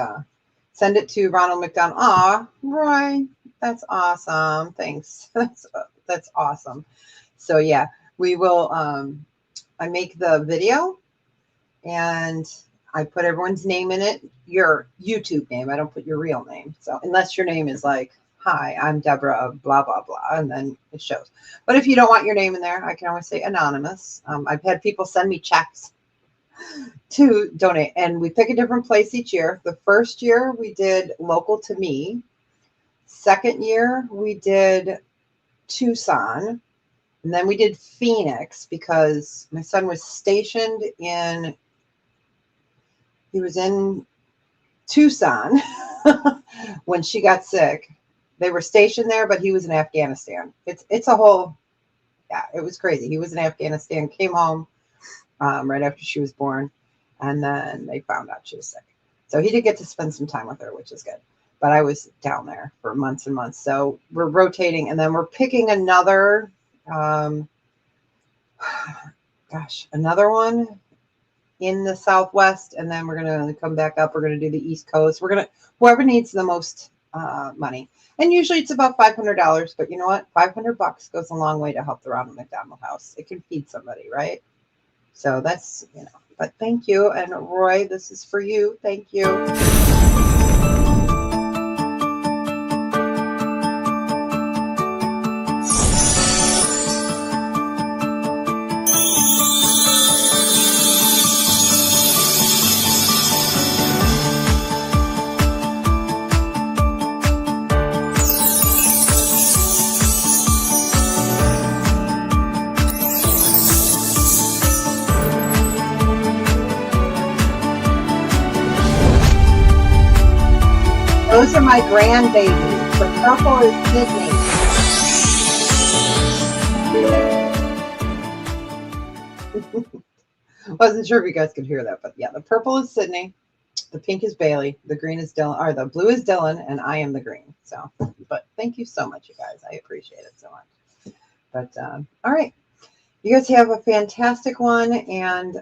send it to Ronald McDonald. Aw, Roy, that's awesome. Thanks. That's awesome. So yeah, we will, I make the video and I put everyone's name in it, your YouTube name. I don't put your real name. So unless your name is like, hi, I'm Deborah of blah, blah, blah, and then it shows. But if you don't want your name in there, I can always say anonymous. I've had people send me checks to donate, and we pick a different place each year. The first year we did local to me. Second year we did Tucson, and then we did Phoenix because my son was stationed in, he was in Tucson when she got sick. They were stationed there, but he was in Afghanistan. It's a whole, yeah, it was crazy. He was in Afghanistan, came home right after she was born, and then they found out she was sick. So he did get to spend some time with her, which is good. But I was down there for months and months. So we're rotating, and then we're picking another, another one in the Southwest, and then we're going to come back up. We're going to do the East Coast. We're going to, whoever needs the most money. And usually it's about $500, but you know what? $500 goes a long way to help the Ronald McDonald House. It can feed somebody, right? So that's, you know, but thank you. And Roy, this is for you. Thank you. Those are my grandbabies. The purple is Sydney. Wasn't sure if you guys could hear that, but yeah, the purple is Sydney, the pink is Bailey, the green is Dylan, or the blue is Dylan, and I am the green. So, but thank you so much, you guys. I appreciate it so much. But all right, you guys have a fantastic one, and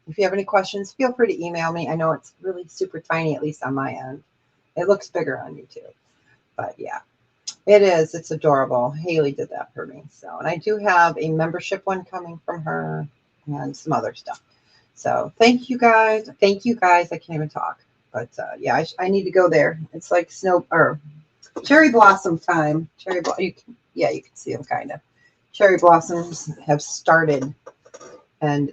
if you have any questions, feel free to email me. I know it's really super tiny, at least on my end. It looks bigger on YouTube, but yeah, it is. It's adorable. Haley did that for me. So, and I do have a membership one coming from her and some other stuff. So thank you guys. Thank you guys. I can't even talk. But yeah, I need to go there. It's like snow or cherry blossom time. Yeah, you can see them kind of. Cherry blossoms have started, and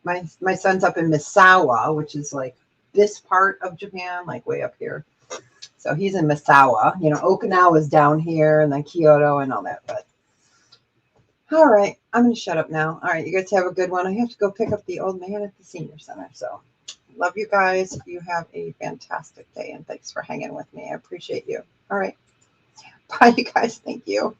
my son's up in Misawa, which is like this part of Japan, like way up here. So he's in Misawa. You know, Okinawa is down here, and then Kyoto and all that. But all right, I'm gonna shut up now. All right, you guys have a good one. I have to go pick up the old man at the senior center. So love you guys. You have a fantastic day, and thanks for hanging with me. I appreciate you. All right, bye, you guys. Thank you.